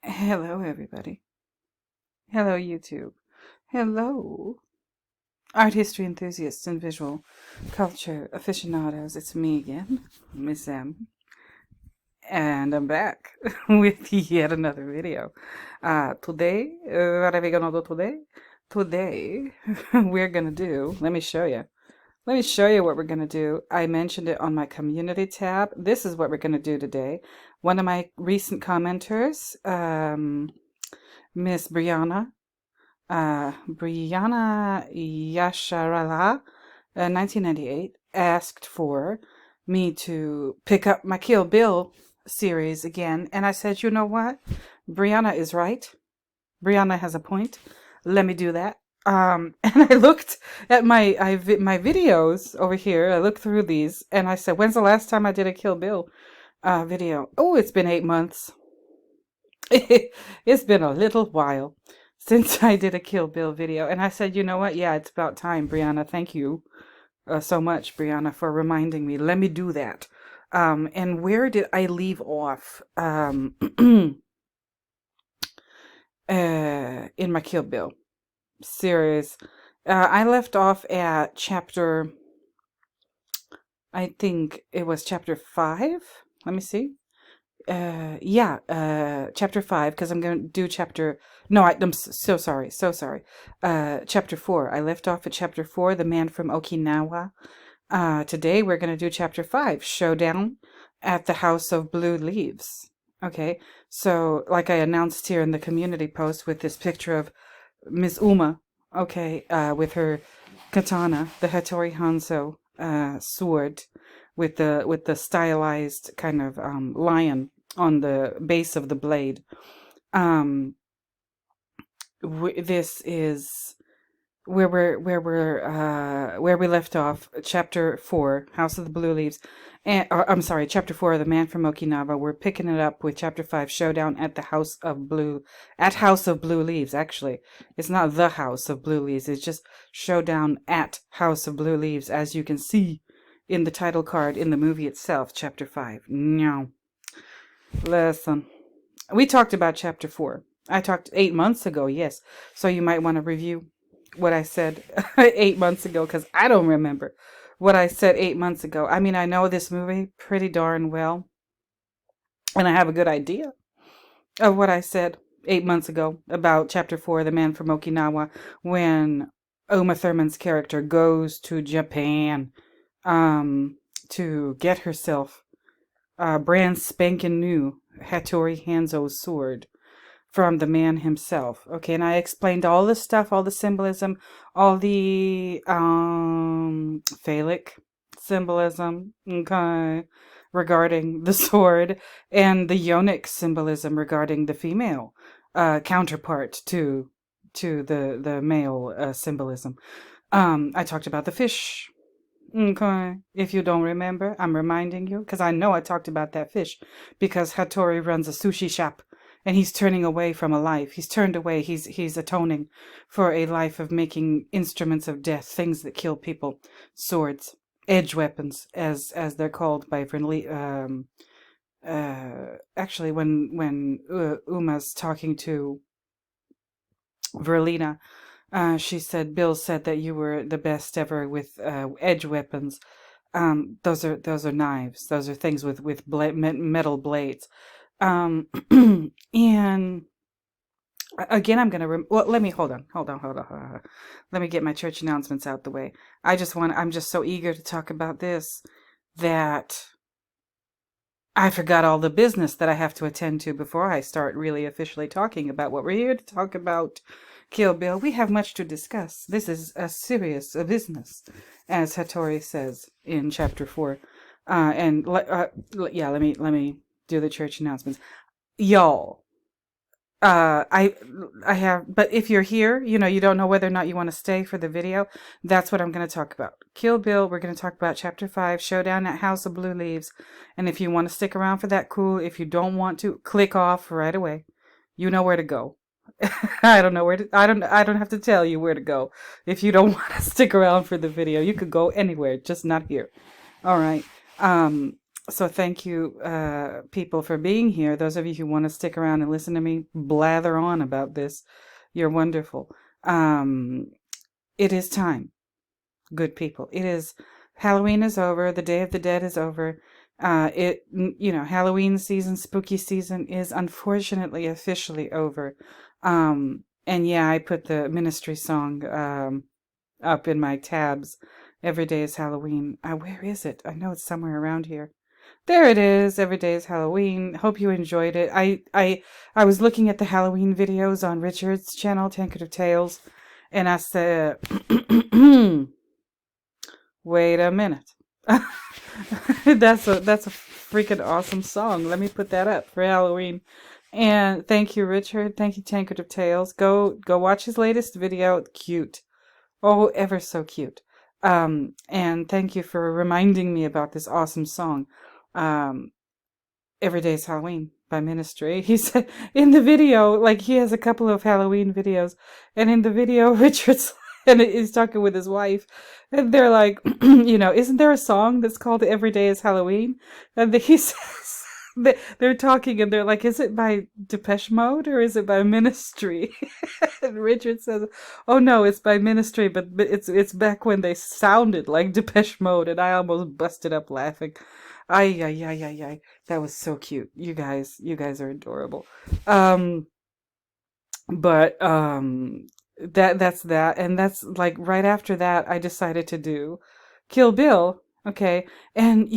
Hello, everybody. Hello, YouTube. Hello, art history enthusiasts and visual culture aficionados. It's me again, Miss M, and I'm back with yet another video. Today, what are we gonna do today? Today, we're gonna do, let me show you. Let me show you what we're going to do. I mentioned it on my community tab. This is what we're going to do today. One of my recent commenters, Miss Brianna Yasharala, 1998, asked for me to pick up my Kill Bill series again. And I said, you know what? Brianna is right. Brianna has a point. Let me do that. And I looked at my videos over here. I looked through these and I said, when's the last time I did a Kill Bill video? Oh, it's been 8 months. It's been a little while since I did a Kill Bill video. And I said, you know what? Yeah, it's about time, Brianna. Thank you so much, Brianna, for reminding me. Let me do that. And where did I leave off in my Kill Bill series? I left off at chapter, I think it was chapter 5. Let me see. Chapter 5, because I'm going to do chapter, no, I'm so sorry. Chapter 4. I left off at chapter 4, The Man from Okinawa. Today we're going to do chapter 5, Showdown at the House of Blue Leaves. Okay, so like I announced here in the community post with this picture of Miss Uma, okay, with her katana, the Hattori Hanzo sword, with the stylized kind of lion on the base of the blade. This is where we left off, chapter 4, House of the Blue Leaves, and I'm sorry, chapter 4, The Man from Okinawa. We're picking it up with chapter 5, Showdown at the House of Blue Leaves. Actually, it's not the House of Blue Leaves. It's just Showdown at House of Blue Leaves, as you can see in the title card in the movie itself, chapter 5. No, listen, we talked about chapter 4. I talked 8 months ago, yes. So you might want to review what I said 8 months ago, because I don't remember what I said 8 months ago. I mean, I know this movie pretty darn well, and I have a good idea of what I said 8 months ago about chapter 4, The Man from Okinawa, when Uma Thurman's character goes to Japan to get herself a brand spanking new Hattori Hanzo sword from the man himself. Okay, and I explained all the stuff, all the symbolism, all the phallic symbolism, okay, regarding the sword, and the yonic symbolism regarding the female counterpart to the male symbolism. I talked about the fish. Okay, if you don't remember, I'm reminding you, because I know I talked about that fish, because Hattori runs a sushi shop, and he's turning away from a life. He's turned away. He's atoning for a life of making instruments of death, things that kill people, swords, edge weapons, as they're called by friendly. Actually, when Uma's talking to Verlina, she said, Bill said that you were the best ever with edge weapons. Those are knives. Those are things with metal blades. And again, I'm gonna let me hold on. Let me get my church announcements out the way. I'm just so eager to talk about this that I forgot all the business that I have to attend to before I start really officially talking about what we're here to talk about. Kill Bill. We have much to discuss. This is a serious business, as Hattori says in chapter 4. Let me do the church announcements, y'all. I have, but if you're here, you don't know whether or not you want to stay for the video. That's what I'm going to talk about. Kill Bill. We're going to talk about chapter 5, Showdown at House of Blue Leaves. And if you want to stick around for that, cool. If you don't want to, click off right away. You know where to go. I don't know where to, I don't have to tell you where to go. If you don't want to stick around for the video, you could go anywhere, just not here. All right. So thank you, people, for being here. Those of you who want to stick around and listen to me blather on about this, you're wonderful. Um, it is time, good people. It is Halloween is over. The Day of the Dead is over. Halloween season, spooky season is unfortunately officially over. And yeah, I put the ministry song up in my tabs. Every day is Halloween. Where is it? I know it's somewhere around here. There it is. Every day is Halloween. Hope you enjoyed it. I was looking at the Halloween videos on Richard's channel, Tankard of Tales, and I said, wait a minute. That's a freaking awesome song. Let me put that up for Halloween. And thank you, Richard. Thank you, Tankard of Tales. Go watch his latest video. Cute. Oh, ever so cute. And thank you for reminding me about this awesome song. Every Day's Halloween by Ministry. He said in the video, like he has a couple of Halloween videos, and in the video, Richard's and he's talking with his wife, and they're like, isn't there a song that's called Every Day is Halloween? And he says, they're talking and they're like, is it by Depeche Mode or is it by Ministry? And Richard says, oh no, it's by Ministry, but it's back when they sounded like Depeche Mode, and I almost busted up laughing. Ay, ay, ay, ay, ay. That was so cute. You guys are adorable. That's that, and that's like right after that I decided to do Kill Bill. Okay, and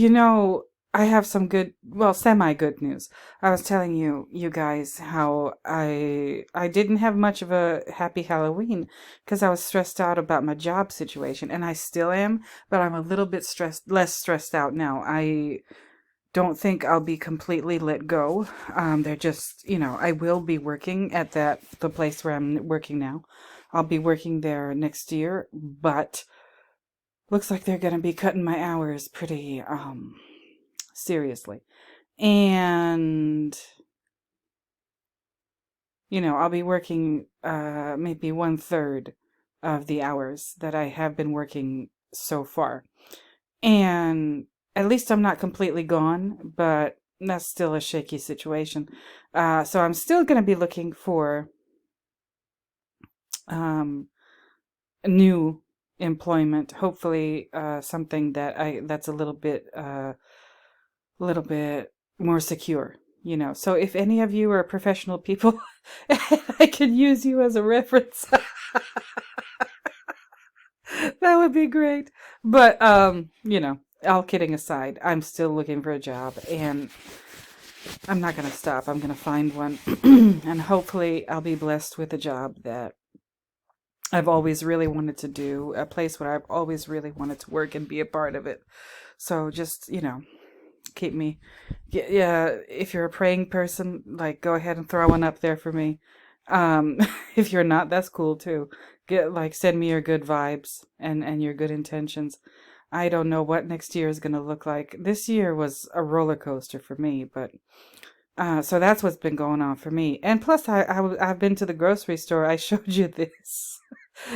I have some good, well, semi good news. I was telling you guys how I didn't have much of a happy Halloween because I was stressed out about my job situation, and I still am, but I'm a little bit less stressed out now. I don't think I'll be completely let go. They're just, I will be working at the place where I'm working now. I'll be working there next year, but looks like they're going to be cutting my hours pretty, seriously. And, I'll be working, maybe 1/3 of the hours that I have been working so far. And at least I'm not completely gone, but that's still a shaky situation. So I'm still going to be looking for new employment. Hopefully, something that's a little bit more secure. So if any of you are professional people, I could use you as a reference. That would be great. But all kidding aside, I'm still looking for a job, and I'm not going to stop. I'm going to find one, and hopefully I'll be blessed with a job that I've always really wanted to do, a place where I've always really wanted to work and be a part of it. So just, keep me. Yeah, if you're a praying person, like, go ahead and throw one up there for me. If you're not, that's cool too. Send me your good vibes and your good intentions. I don't know what next year is going to look like. This year was a roller coaster for me, but so that's what's been going on for me. And plus, I've been to the grocery store. I showed you this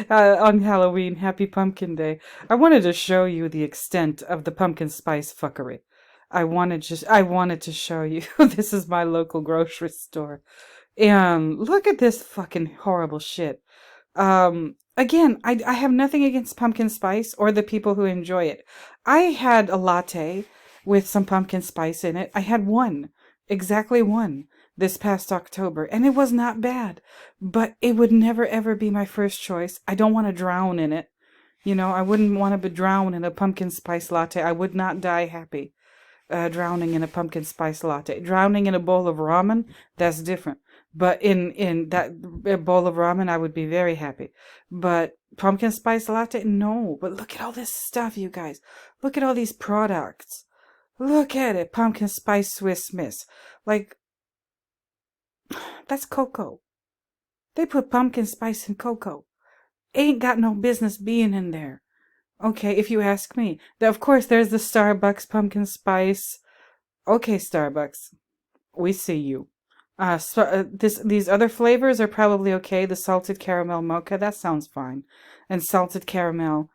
on Halloween. Happy Pumpkin Day. I wanted to show you the extent of the pumpkin spice fuckery. I wanted to show you. This is my local grocery store. And look at this fucking horrible shit. Again, I have nothing against pumpkin spice or the people who enjoy it. I had a latte with some pumpkin spice in it. I had exactly one, this past October, and it was not bad. But it would never ever be my first choice. I don't want to drown in it. I wouldn't want to drown in a pumpkin spice latte. I would not die happy. Drowning in a pumpkin spice latte. Drowning in a bowl of ramen, that's different. But in that bowl of ramen, I would be very happy. But pumpkin spice latte, no. But look at all this stuff, you guys. Look at all these products. Look at it. Pumpkin spice Swiss Miss. Like, that's cocoa. They put pumpkin spice in cocoa. Ain't got no business being in there. Okay, if you ask me. Of course, there's the Starbucks pumpkin spice. Okay, Starbucks, we see you. These other flavors are probably okay. The salted caramel mocha, that sounds fine. And salted caramel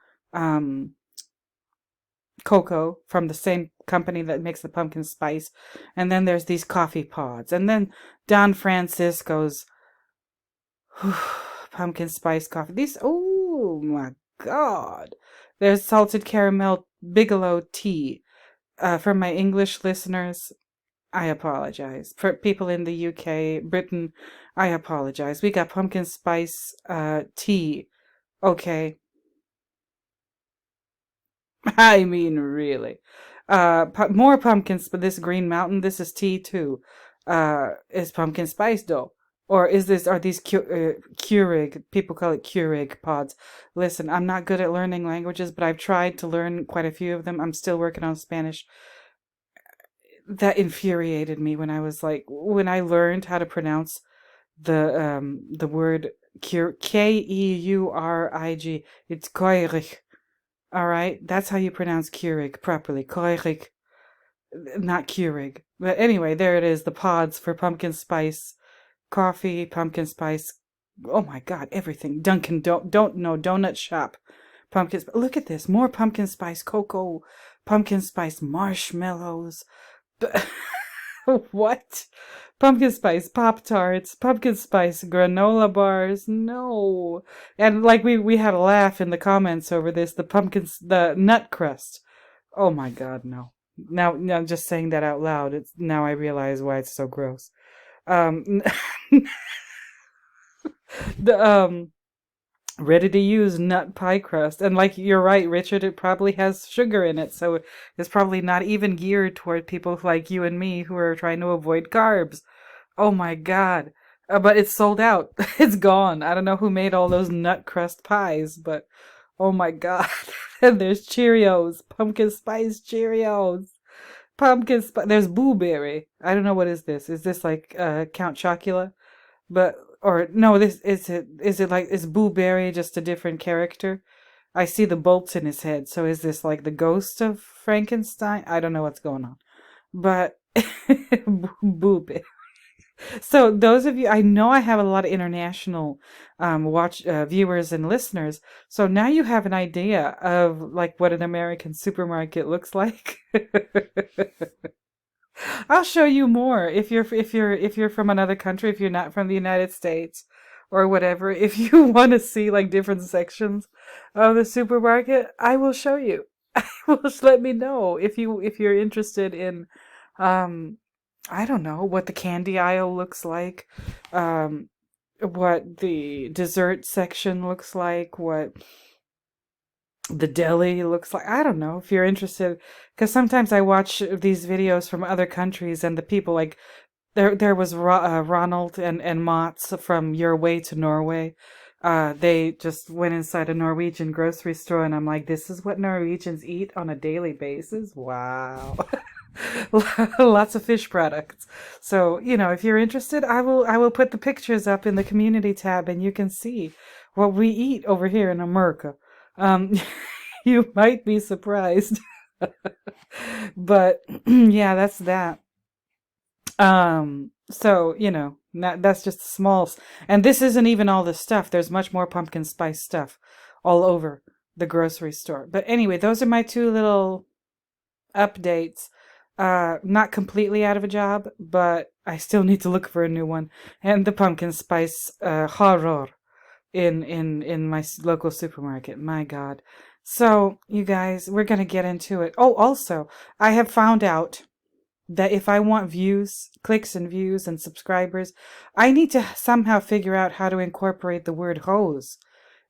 cocoa from the same company that makes the pumpkin spice. And then there's these coffee pods. And then Don Francisco's pumpkin spice coffee. These, oh my God. There's salted caramel Bigelow tea. For my English listeners, I apologize. For people in the UK, Britain, I apologize. We got pumpkin spice tea. Okay. I mean, really. More pumpkins, but this Green Mountain, this is tea too. Is pumpkin spice dough. Or are these Keurig, people call it Keurig pods. Listen, I'm not good at learning languages, but I've tried to learn quite a few of them. I'm still working on Spanish. That infuriated me when I learned how to pronounce the word Keurig. It's Keurig. All right, that's how you pronounce Keurig properly. Keurig, not Keurig. But anyway, there it is. The pods for pumpkin spice coffee, pumpkin spice. Oh my God, everything. Dunkin' donut shop. Pumpkin. Look at this. More pumpkin spice cocoa, pumpkin spice marshmallows. What? Pumpkin spice Pop-Tarts, pumpkin spice granola bars. No. And like we had a laugh in the comments over this, the nut crust. Oh my God, no. Now just saying that out loud, now I realize why it's so gross. The ready to use nut pie crust. And like you're right, Richard, it probably has sugar in it. So it's probably not even geared toward people like you and me who are trying to avoid carbs. Oh my God. But it's sold out. It's gone. I don't know who made all those nut crust pies, but oh my God. And there's Cheerios, pumpkin spice Cheerios. There's blueberry. I don't know, what is this? Is this like Count Chocula? But or no, this is blueberry just a different character? I see the bolts in his head. So is this like the ghost of Frankenstein? I don't know what's going on. But blueberry. So those of you, I know I have a lot of international viewers and listeners. So now you have an idea of like what an American supermarket looks like. I'll show you more if you're from another country, if you're not from the United States or whatever. If you want to see like different sections of the supermarket, I will show you. Just let me know if you're interested in I don't know what the candy aisle looks like, what the dessert section looks like, what the deli looks like. I don't know if you're interested, because sometimes I watch these videos from other countries and the people like there was Ronald and Mats from Your Way to Norway. They just went inside a Norwegian grocery store and I'm like, this is what Norwegians eat on a daily basis. Wow. Lots of fish products. So, if you're interested, I will put the pictures up in the community tab and you can see what we eat over here in America. You might be surprised. But yeah, that's that. So, that's just small. And this isn't even all the stuff. There's much more pumpkin spice stuff all over the grocery store. But anyway, those are my two little updates. Not completely out of a job, but I still need to look for a new one. And the pumpkin spice horror in my local supermarket. My God. So, you guys, we're going to get into it. Oh, also, I have found out that if I want views, clicks and views and subscribers, I need to somehow figure out how to incorporate the word hose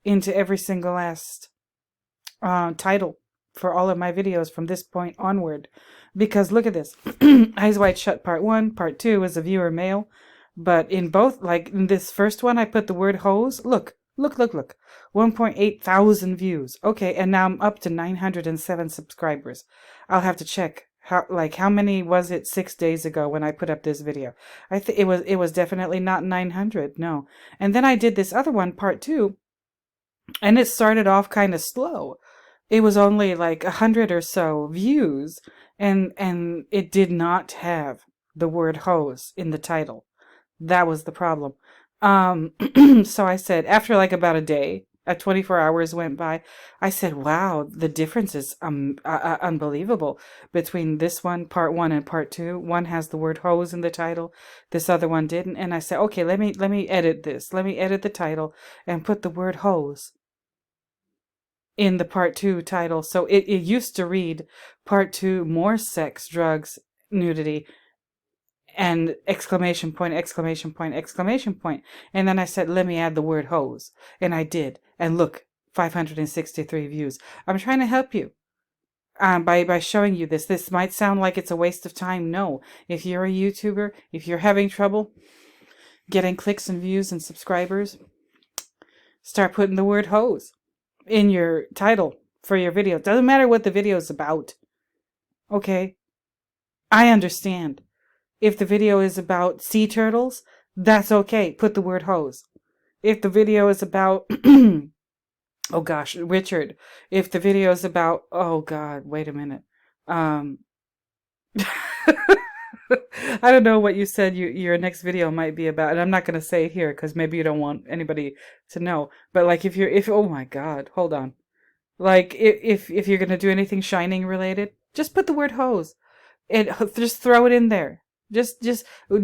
into every single last title for all of my videos from this point onward. Because look at this. Eyes Wide Shut Part 1, Part 2 is a viewer mail. But in both, like in this first one, I put the word hose. Look. 1.8 thousand views. Okay, and now I'm up to 907 subscribers. I'll have to check. How many was it 6 days ago when I put up this video? I think it was definitely not 900. No. And then I did this other one, Part 2, and it started off kind of slow. It was only like 100 or so views, and it did not have the word hose in the title. That was the problem. So I said, after like about a day, 24 hours went by. I said, wow, the difference is unbelievable between this one, part one, and part two. One has the word hose in the title. This other one didn't. And I said, okay, let me edit this. Let me edit the title and put the word hose in the part two title. So it used to read part two, more sex, drugs, nudity, and exclamation point, exclamation point, exclamation point. And then I said, let me add the word hose. And I did. And look, 563 views. I'm trying to help you by showing you this. This might sound like it's a waste of time. No. If you're a YouTuber, if you're having trouble getting clicks and views and subscribers, start putting the word hose in your title for your video. It doesn't matter what the video is about. Okay? I understand. If the video is about sea turtles, that's okay. Put the word hose. If the video is about, oh gosh, Richard. If the video is about, oh God, wait a minute. I don't know what you said your next video might be about, and I'm not going to say it here because maybe you don't want anybody to know. But like if oh my God, hold on. Like if you're going to do anything Shining related, just put the word hose. Just throw it in there. Just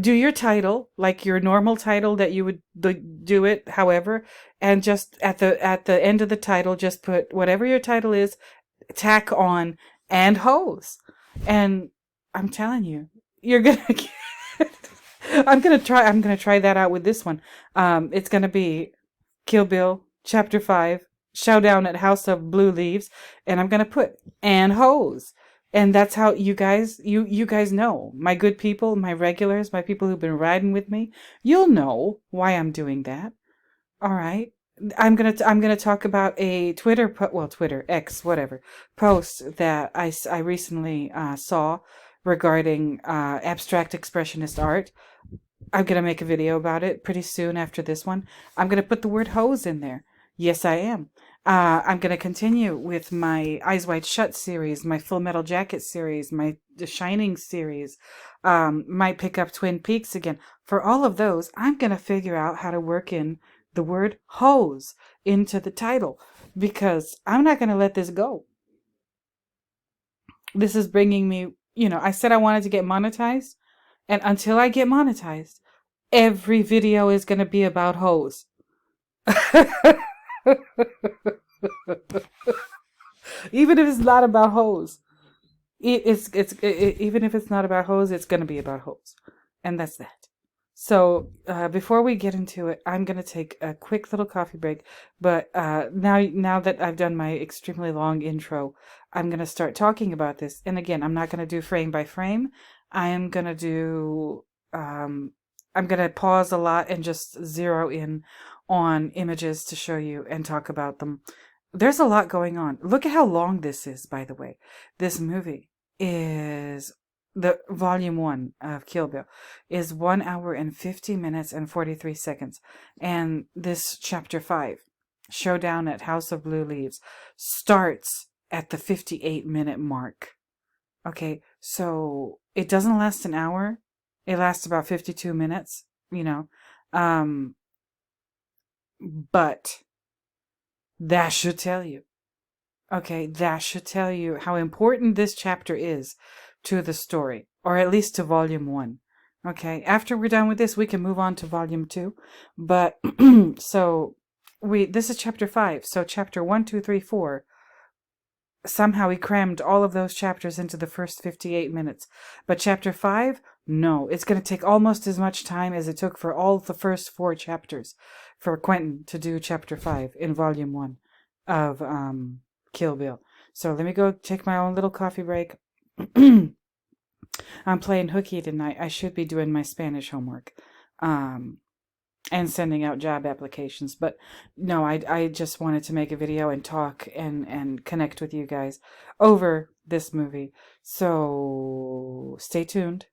do your title, like your normal title that you would do it, however, and just at the end of the title, just put whatever your title is, tack on and hose. And I'm telling you, you're gonna get I'm gonna try that out with this one. It's gonna be Kill Bill Chapter 5, Showdown at House of Blue Leaves, and I'm gonna put and hose. And that's how you guys know, my good people, my regulars, my people who've been riding with me. You'll know why I'm doing that. All right. I'm gonna talk about a Twitter X whatever post that I recently saw regarding abstract expressionist art. I'm gonna make a video about it pretty soon after this one. I'm gonna put the word hose in there. Yes, I am. I'm going to continue with my Eyes Wide Shut series, my Full Metal Jacket series, my The Shining series. Might pick up Twin Peaks again. For all of those, I'm going to figure out how to work in the word hose into the title, because I'm not going to let this go. This is bringing me, I said I wanted to get monetized, and until I get monetized, every video is going to be about hose. Even if it's not about hose, even if it's not about hose, it's going to be about hose, and that's that. So before we get into it, I'm going to take a quick little coffee break. But now that I've done my extremely long intro, I'm going to start talking about this. And again, I'm not going to do frame by frame. I'm going to pause a lot and just zero in on images to show you and talk about them. There's a lot going on. Look at how long this is, by the way. This movie is, the volume 1 of Kill Bill is 1 hour and 50 minutes and 43 seconds. And this chapter 5, Showdown at House of Blue Leaves, starts at the 58-minute mark. Okay, so it doesn't last an hour. It lasts about 52 minutes, but that should tell you. Okay, that should tell you how important this chapter is to the story, or at least to volume 1. Okay, after we're done with this, we can move on to volume 2. But so this is chapter 5. So chapter 1, 2, 3, 4. Somehow he crammed all of those chapters into the first 58 minutes. But chapter 5, no, it's going to take almost as much time as it took for all the first 4 chapters for Quentin to do chapter 5 in volume 1 of Kill Bill. So let me go take my own little coffee break. I'm playing hooky tonight. I should be doing my Spanish homework and sending out job applications. But no, I just wanted to make a video and talk and connect with you guys over this movie. So stay tuned.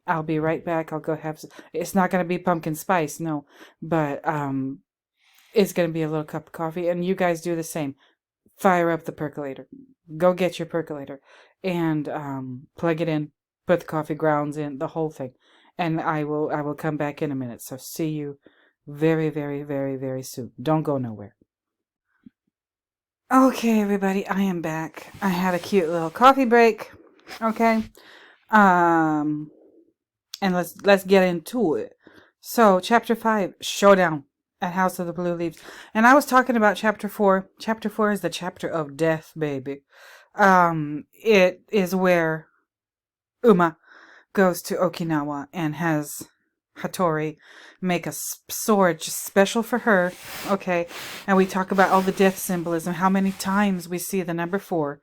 I'll be right back. I'll go have some, it's not going to be pumpkin spice, no, but it's going to be a little cup of coffee, and you guys do the same. Fire up the percolator. Go get your percolator and plug it in, put the coffee grounds in, the whole thing. And I will come back in a minute. So see you very, very, very, very soon. Don't go nowhere. Okay, everybody, I am back. I had a cute little coffee break. Okay. And let's get into it. So, chapter 5, Showdown at House of the Blue Leaves. And I was talking about chapter 4. Chapter 4 is the chapter of death, baby. It is where Uma goes to Okinawa and has Hattori make a sword just special for her. Okay. And we talk about all the death symbolism, how many times we see the number 4.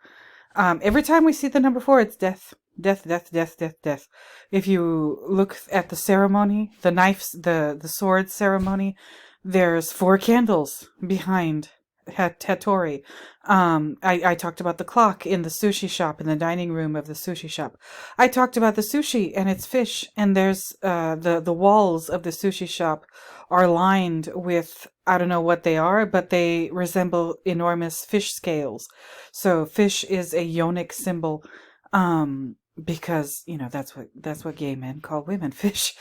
Every time we see the number 4, it's death. Death, death, death, death, death. If you look at the ceremony, the knives, the sword ceremony, there's 4 candles behind Hattori. I talked about the clock in the sushi shop, in the dining room of the sushi shop. I talked about the sushi and its fish, and there's the walls of the sushi shop are lined with, I don't know what they are, but they resemble enormous fish scales. So fish is a yonic symbol, because that's what gay men call women, fish.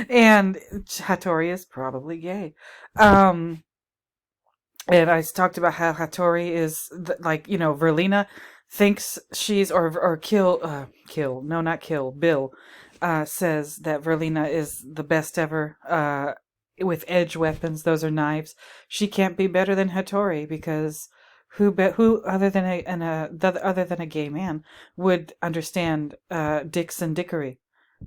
And Hattori is probably gay. And I talked about how Hattori is Verlina thinks she's or kill no, not kill Bill says that Verlina is the best ever with edge weapons. Those are knives. She can't be better than Hattori, because who other than a gay man would understand dicks and dickery?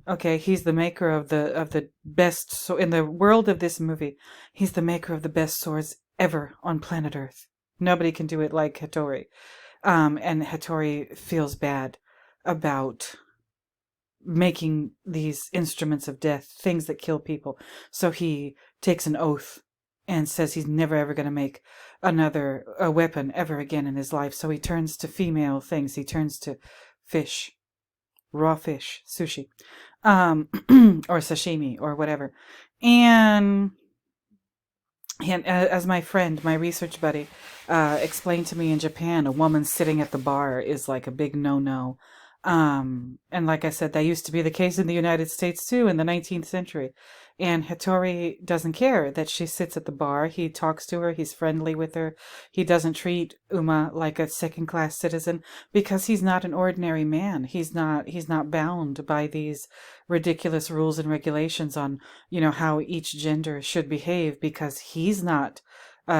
Okay, he's the maker of the best. So in the world of this movie, he's the maker of the best swords ever on planet Earth. Nobody can do it like Hattori. And Hattori feels bad about making these instruments of death, things that kill people. So he takes an oath and says he's never ever going to make a weapon ever again in his life. So he turns to female things. He turns to fish. Raw fish, sushi, or sashimi, or whatever. And as my friend, my research buddy, explained to me, in Japan, a woman sitting at the bar is like a big no-no. And like I said, that used to be the case in the United States too, in the 19th century. And Hattori doesn't care that she sits at the bar. He talks to her. He's friendly with her. He doesn't treat Uma like a second-class citizen, because he's not an ordinary man. He's not bound by these ridiculous rules and regulations on, how each gender should behave, because he's not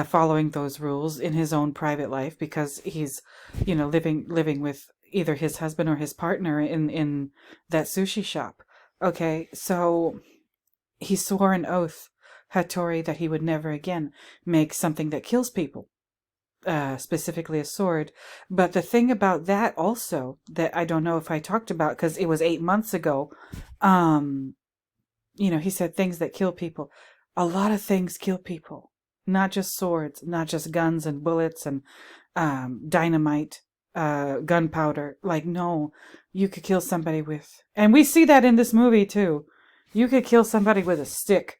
following those rules in his own private life, because he's, living with either his husband or his partner in that sushi shop. Okay, so he swore an oath, Hattori, that he would never again make something that kills people, specifically a sword. But the thing about that also, that I don't know if I talked about, because it was 8 months ago, he said things that kill people. A lot of things kill people, not just swords, not just guns and bullets and dynamite, gunpowder. Like, no, you could kill somebody with, and we see that in this movie too. You could kill somebody with a stick.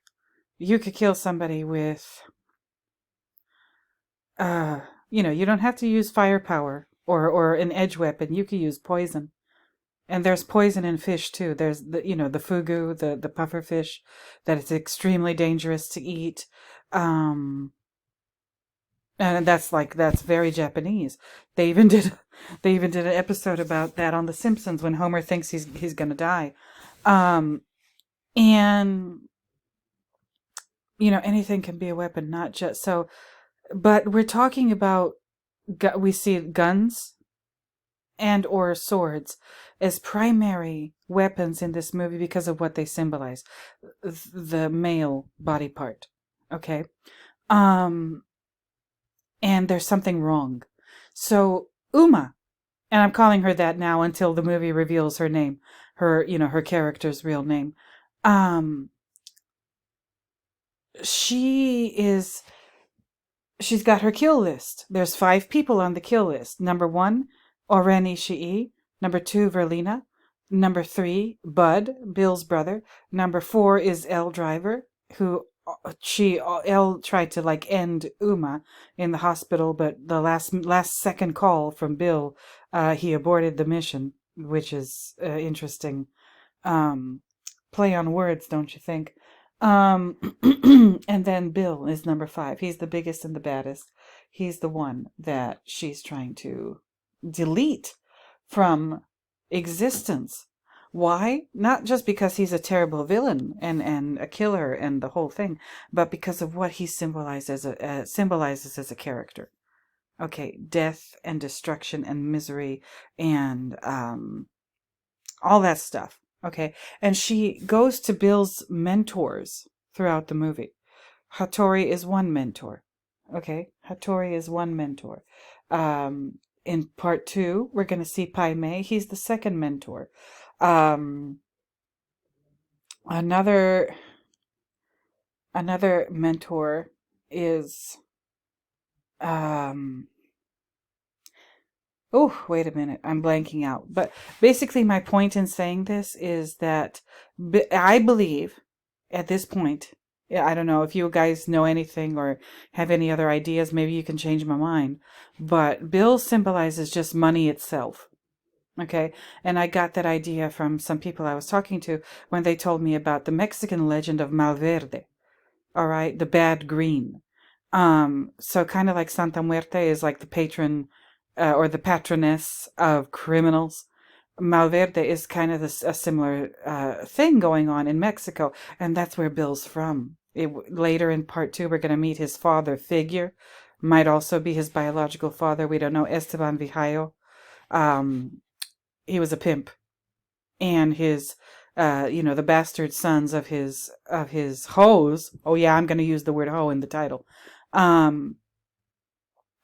You could kill somebody with, you don't have to use firepower or an edge weapon. You could use poison. And there's poison in fish too. There's the fugu, the puffer fish, that it's extremely dangerous to eat. And that's very Japanese. They even did an episode about that on The Simpsons, when Homer thinks he's gonna die. And anything can be a weapon, not just so. But we're talking about, we see guns and or swords as primary weapons in this movie because of what they symbolize, the male body part. Okay, and there's something wrong. So Uma, and I'm calling her that now until the movie reveals her name, her character's real name. She's got her kill list. There's 5 people on the kill list. Number 1, Oren Ishii. Number 2, Verlina. Number 3, Bud, Bill's brother. Number 4 is L Driver, who L tried to end Uma in the hospital, but the last second call from Bill, he aborted the mission, which is interesting. Play on words, don't you think? And then Bill is number 5. He's the biggest and the baddest. he's the one that she's trying to delete from existence. Why? Not just because he's a terrible villain and a killer and the whole thing, but because of what he symbolizes as a character. Okay, death and destruction and misery and all that stuff. Okay, and she goes to Bill's mentors throughout the movie. Hattori is one mentor. Okay, Hattori is one mentor. In part 2, we're going to see Pai Mei. He's the second mentor. Another mentor is oh, wait a minute. I'm blanking out. But basically my point in saying this is that I believe at this point, I don't know if you guys know anything or have any other ideas, maybe you can change my mind, but Bill symbolizes just money itself. Okay, and I got that idea from some people I was talking to when they told me about the Mexican legend of Malverde. All right, the bad green. So kind of like Santa Muerte is like the patron or the patroness of criminals. Malverde is kind of a similar thing going on in Mexico, and that's where Bill's from. Later in part 2, we're going to meet his father figure. Might also be his biological father. We don't know. Esteban Vijallo. He was a pimp, and his the bastard sons of his hoes. Oh yeah, I'm going to use the word hoe in the title.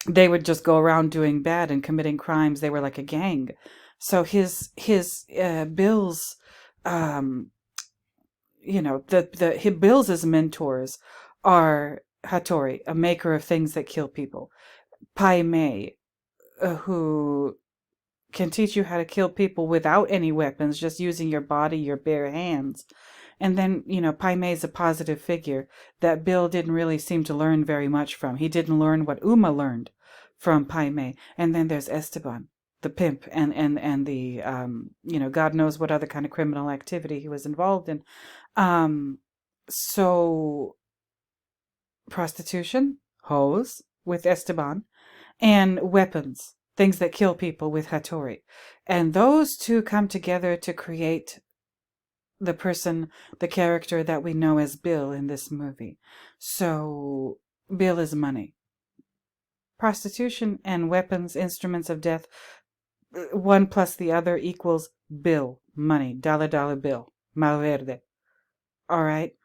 They would just go around doing bad and committing crimes. They were like a gang. So his Bill's Bill's mentors are Hattori, a maker of things that kill people, Pai Mei, who can teach you how to kill people without any weapons, just using your body, your bare hands. And then, Pai Mei is a positive figure that Bill didn't really seem to learn very much from. He didn't learn what Uma learned from Pai Mei. And then there's Esteban, the pimp, and the, God knows what other kind of criminal activity he was involved in. So, prostitution, hoes, with Esteban, and weapons, things that kill people with Hattori. And those two come together to create the character that we know as Bill in this movie. So, Bill is money. Prostitution and weapons, instruments of death, one plus the other equals Bill, money, dollar bill, Malverde. All right.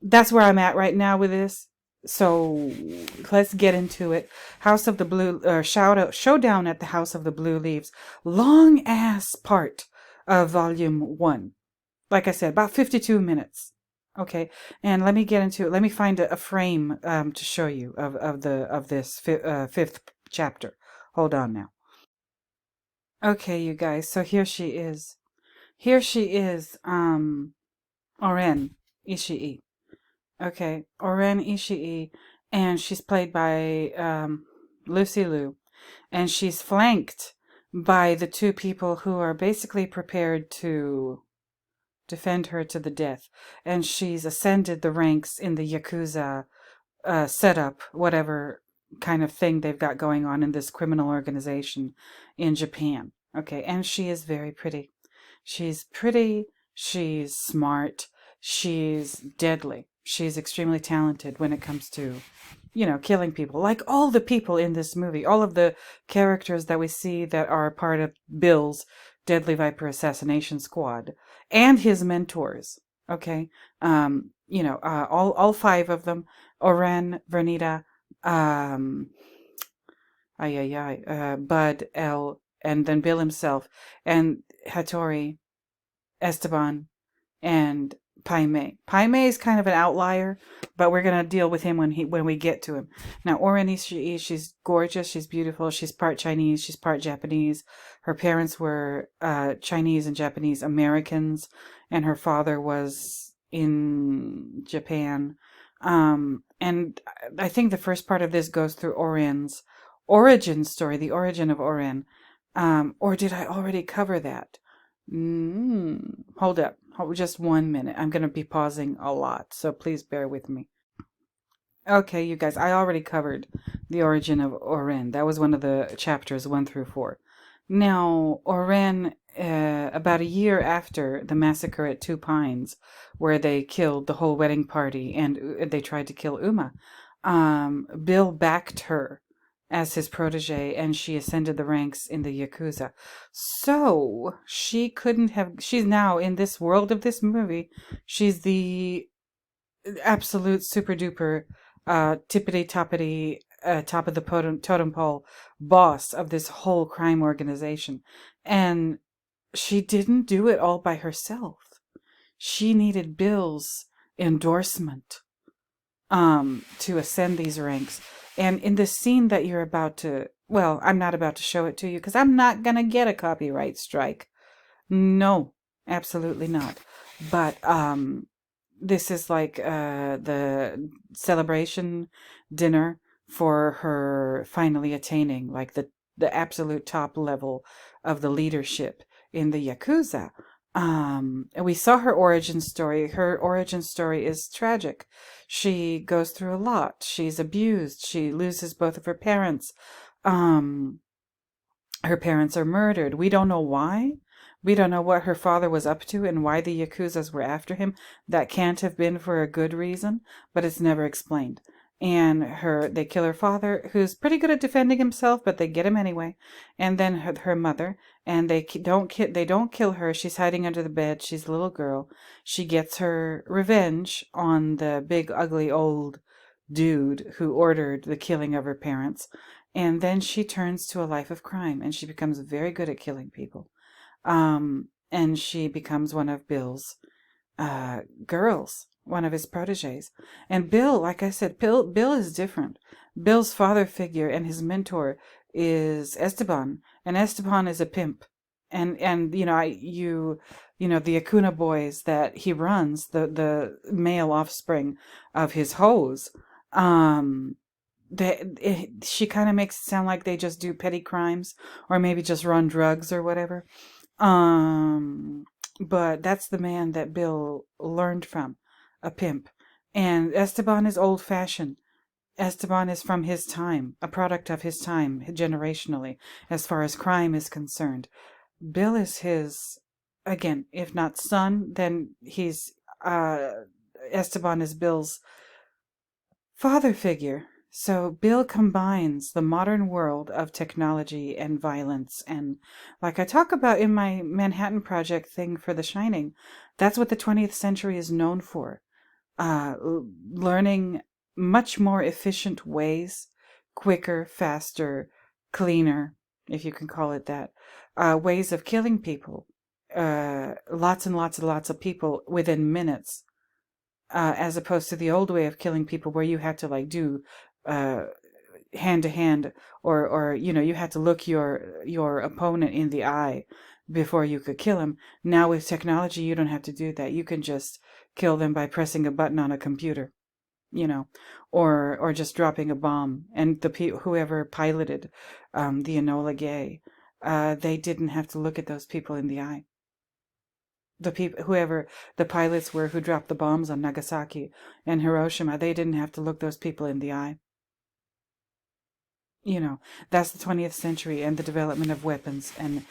That's where I'm at right now with this. So let's get into it. House of the Blue, Showdown at the House of the Blue Leaves. Long ass part of Volume 1. Like I said, about 52 minutes. Okay, and let me get into it. Let me find a frame to show you of this fifth chapter. Hold on now. Okay, you guys. So here she is. Here she is. Oren Ishii. Okay, Oren Ishii, and she's played by Lucy Liu, and she's flanked by the two people who are basically prepared to defend her to the death, and she's ascended the ranks in the Yakuza setup, whatever kind of thing they've got going on in this criminal organization in Japan. Okay, and she is very pretty. She's pretty, she's smart, she's deadly. She's extremely talented when it comes to, killing people. Like all the people in this movie, all of the characters that we see that are part of Bill's Deadly Viper assassination squad and his mentors. Okay, all 5 of them: Oren, Vernita, Bud, L, and then Bill himself, and Hattori, Esteban, and Pai Mei. Pai Mei is kind of an outlier, but we're gonna deal with him when we get to him. Now, Oren Ishii, she's gorgeous, she's beautiful, she's part Chinese, she's part Japanese. Her parents were Chinese and Japanese Americans, and her father was in Japan. And I think the first part of this goes through Oren's origin story, the origin of Oren. Or did I already cover that? Hold up. Just 1 minute. I'm going to be pausing a lot, so please bear with me. Okay, you guys, I already covered the origin of Oren. That was one of the chapters 1 through 4. Now, Oren, about a year after the massacre at Two Pines, where they killed the whole wedding party and they tried to kill Uma, Bill backed her as his protege and she ascended the ranks in the Yakuza. So she couldn't have, she's now in this world of this movie, she's the absolute super duper tippity toppity top of the totem pole boss of this whole crime organization. And she didn't do it all by herself. She needed Bill's endorsement to ascend these ranks. And in the scene that you're about to, well, I'm not about to show it to you because I'm not going to get a copyright strike. No, absolutely not. But this is like the celebration dinner for her finally attaining like the absolute top level of the leadership in the Yakuza. And we saw her origin story. Her origin story is tragic. She goes through a lot. She's abused. She loses both of her parents. Her parents are murdered. We don't know why. We don't know what her father was up to and why the Yakuzas were after him. That can't have been for a good reason, but it's never explained. And they kill her father, who's pretty good at defending himself, but they get him anyway. And then her mother, and they don't kill her. She's hiding under the bed. She's a little girl. She gets her revenge on the big ugly old dude who ordered the killing of her parents. And then she turns to a life of crime, and she becomes very good at killing people. And she becomes one of Bill's girls, one of his proteges. And Bill, like I said, Bill is different. Bill's father figure and his mentor is Esteban, and Esteban is a pimp. And you know the Acuna boys that he runs, the male offspring of his hoes. She kind of makes it sound like they just do petty crimes or maybe just run drugs or whatever. But that's the man that Bill learned from, a pimp. And Esteban is old fashioned. Esteban is from his time, a product of his time, generationally, as far as crime is concerned. Bill is his, again, if not son, then Esteban is Bill's father figure. So Bill combines the modern world of technology and violence. And like I talk about in my Manhattan Project thing for The Shining, that's what the 20th century is known for. Learning much more efficient ways, quicker, faster, cleaner, if you can call it that, ways of killing people. Lots and lots and lots of people within minutes. As opposed to the old way of killing people where you had to like do hand to hand or you had to look your opponent in the eye before you could kill him. Now with technology you don't have to do that. You can just kill them by pressing a button on a computer, or just dropping a bomb. And whoever piloted the Enola Gay, they didn't have to look at those people in the eye. Whoever the pilots were who dropped the bombs on Nagasaki and Hiroshima, they didn't have to look those people in the eye. That's the 20th century and the development of weapons and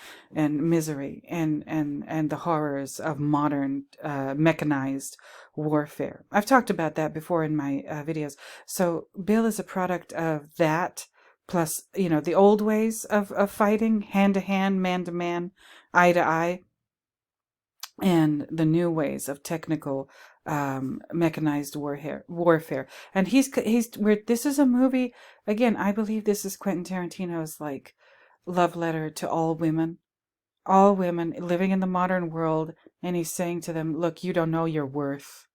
misery and the horrors of modern mechanized warfare. I've talked about that before in my videos. So Bill is a product of that, plus the old ways of fighting, hand to hand, man to man, eye to eye, and the new ways of technical mechanized warfare. And this is a movie, again, I believe this is Quentin Tarantino's like love letter to all women living in the modern world. And he's saying to them, look, you don't know your worth,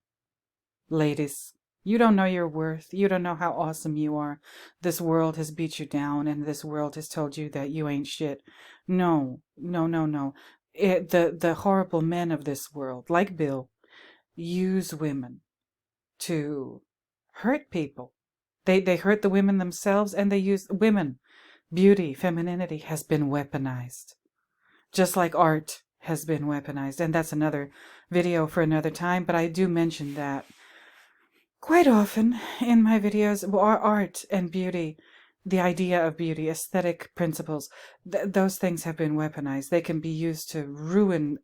ladies. You don't know your worth. You don't know how awesome you are. This world has beat you down, and this world has told you that you ain't shit. No. The horrible men of this world, like Bill, use women to hurt people. They hurt the women themselves, and they use women. Beauty, femininity has been weaponized, just like art has been weaponized. And that's another video for another time, but I do mention that Quite often in my videos, art and beauty, the idea of beauty, aesthetic principles, those things have been weaponized. They can be used to ruin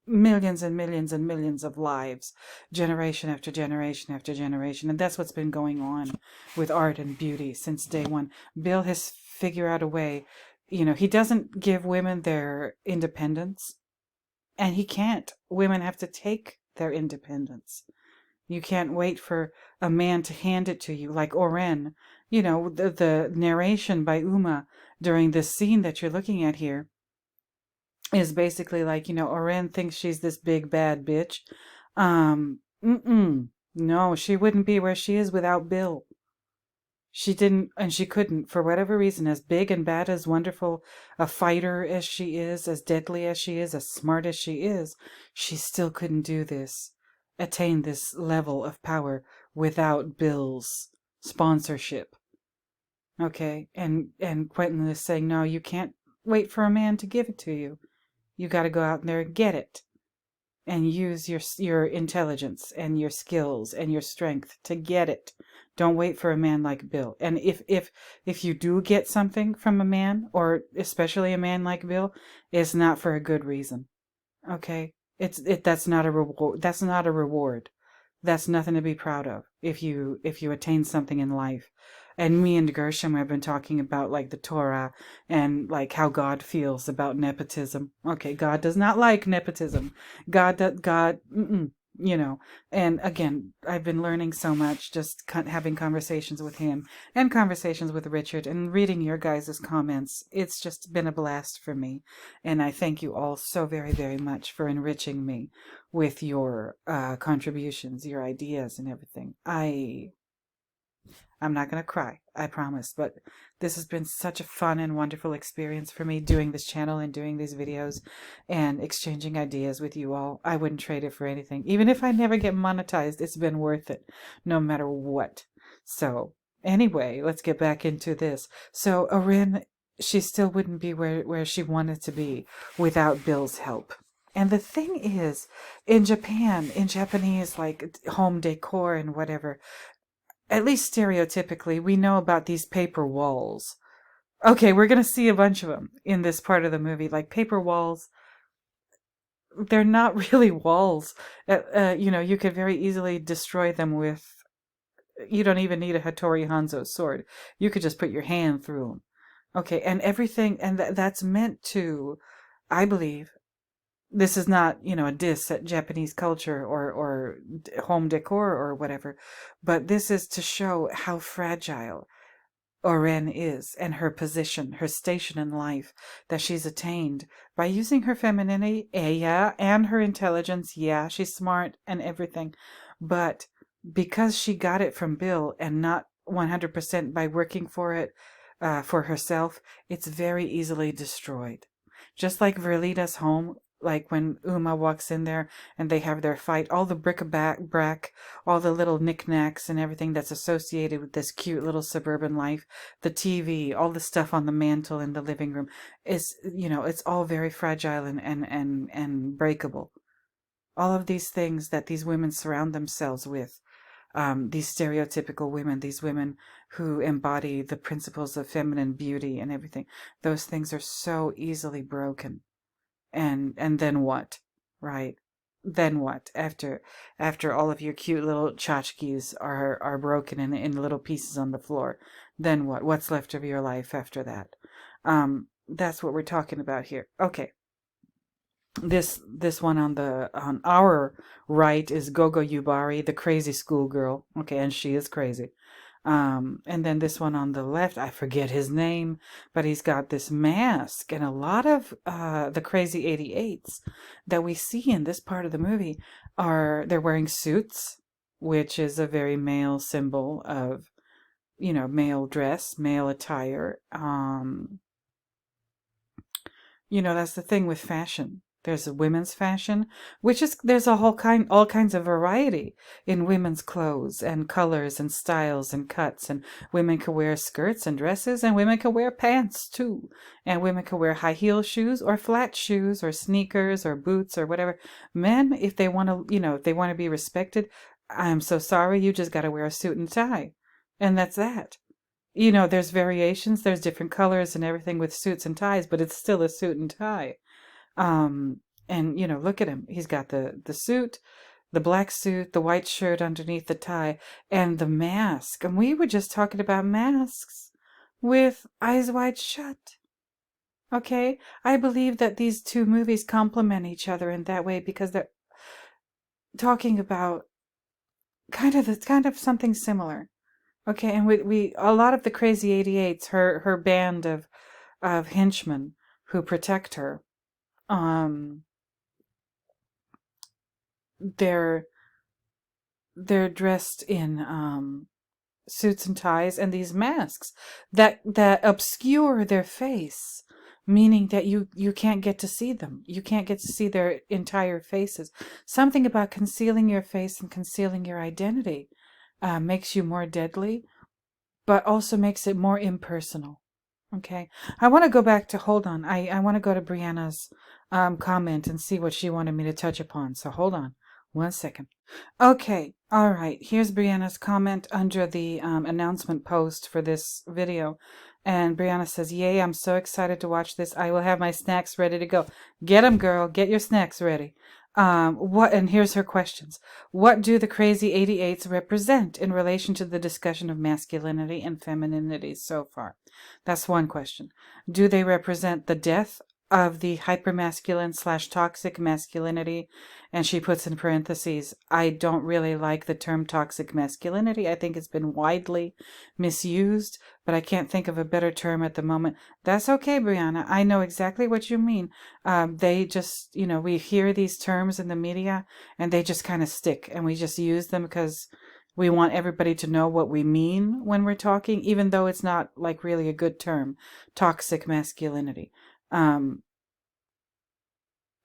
millions and millions and millions of lives, generation after generation after generation. And that's what's been going on with art and beauty since day one. Bill has figured out a way, he doesn't give women their independence, and he can't. Women have to take their independence. You can't wait for a man to hand it to you, like Oren. The narration by Uma during this scene that you're looking at here is basically like, Oren thinks she's this big bad bitch. No, she wouldn't be where she is without Bill. She didn't, and she couldn't, for whatever reason, as big and bad, as wonderful a fighter as she is, as deadly as she is, as smart as she still couldn't do this, attain this level of power without Bill's sponsorship. Okay, and Quentin is saying, no, you can't wait for a man to give it to you. You got to go out there and get it, and use your intelligence and your skills and your strength to get it. Don't wait for a man like Bill. And if you do get something from a man, or especially a man like Bill, it's not for a good reason. Okay? That's not a reward. That's not a reward. That's nothing to be proud of if you attain something in life. And me and Gershom have been talking about like the Torah and like how God feels about nepotism. Okay, God does not like nepotism. God, and again, I've been learning so much just having conversations with him and conversations with Richard and reading your guys' comments. It's just been a blast for me. And I thank you all so very, very much for enriching me with your contributions, your ideas and everything. I'm not going to cry, I promise, but this has been such a fun and wonderful experience for me doing this channel and doing these videos and exchanging ideas with you all. I wouldn't trade it for anything. Even if I never get monetized, it's been worth it, no matter what. So anyway, let's get back into this. So Oren, she still wouldn't be where she wanted to be without Bill's help. And the thing is, in Japan, in Japanese, like home decor and whatever, at least stereotypically, we know about these paper walls. Okay, we're going to see a bunch of them in this part of the movie. Like paper walls, they're not really walls. You could very easily destroy them with, you don't even need a Hattori Hanzo sword. You could just put your hand through them. Okay, and everything, and that's meant to, I believe, this is not, a diss at Japanese culture or home decor or whatever, but this is to show how fragile Oren is and her position, her station in life that she's attained by using her femininity, yeah, and her intelligence. Yeah, she's smart and everything, but because she got it from Bill and not 100% by working for it for herself, it's very easily destroyed. Just like Verlita's home, like when Uma walks in there and they have their fight, all the bric-a-brac, all the little knickknacks and everything that's associated with this cute little suburban life, the TV, all the stuff on the mantle in the living room, is, it's all very fragile and breakable. All of these things that these women surround themselves with, these stereotypical women, these women who embody the principles of feminine beauty and everything, those things are so easily broken. And then what, right? Then what? After all of your cute little tchotchkes are broken in little pieces on the floor, then what? What's left of your life after that? That's what we're talking about here. Okay. This one on our right is Gogo Yubari, the crazy schoolgirl. Okay, and she is crazy. And then this one on the left, I forget his name, but he's got this mask, and a lot of the crazy 88s that we see in this part of the movie they're wearing suits, which is a very male symbol of, male dress, male attire. That's the thing with fashion. There's a women's fashion, there's all kinds of variety in women's clothes and colors and styles and cuts, and women can wear skirts and dresses, and women can wear pants too, and women can wear high heel shoes or flat shoes or sneakers or boots or whatever. Men, if they want to, if they want to be respected, I'm so sorry, you just got to wear a suit and tie. And that's that. You know, there's variations, there's different colors and everything with suits and ties, but it's still a suit and tie. Um, and, you know, look at him. He's got the suit, the black suit, the white shirt underneath the tie, and the mask. And we were just talking about masks with Eyes Wide Shut. Okay? I believe that these two movies complement each other in that way because they're talking about kind of something similar. Okay, and we a lot of the crazy 88s, her band of henchmen who protect her, um they're dressed in suits and ties and these masks that obscure their face, meaning that you can't get to see them. You can't get to see their entire faces. Something about concealing your face and concealing your identity makes you more deadly, but also makes it more impersonal. Okay, I want to go back to, hold on. I want to go to Brianna's comment and see what she wanted me to touch upon. So hold on 1 second. Okay, all right. Here's Brianna's comment under the announcement post for this video. And Brianna says, "Yay, I'm so excited to watch this. I will have my snacks ready to go." Get them, girl. Get your snacks ready. And here's her questions. What do the crazy 88s represent in relation to the discussion of masculinity and femininity so far? That's one question. Do they represent the death of the hypermasculine / toxic masculinity? And she puts in parentheses, I don't really like the term toxic masculinity. I think it's been widely misused, but I can't think of a better term at the moment. That's okay, Brianna. I know exactly what you mean. They just, you know, we hear these terms in the media and they just kind of stick, and we just use them because we want everybody to know what we mean when we're talking, even though it's not like really a good term. Toxic masculinity.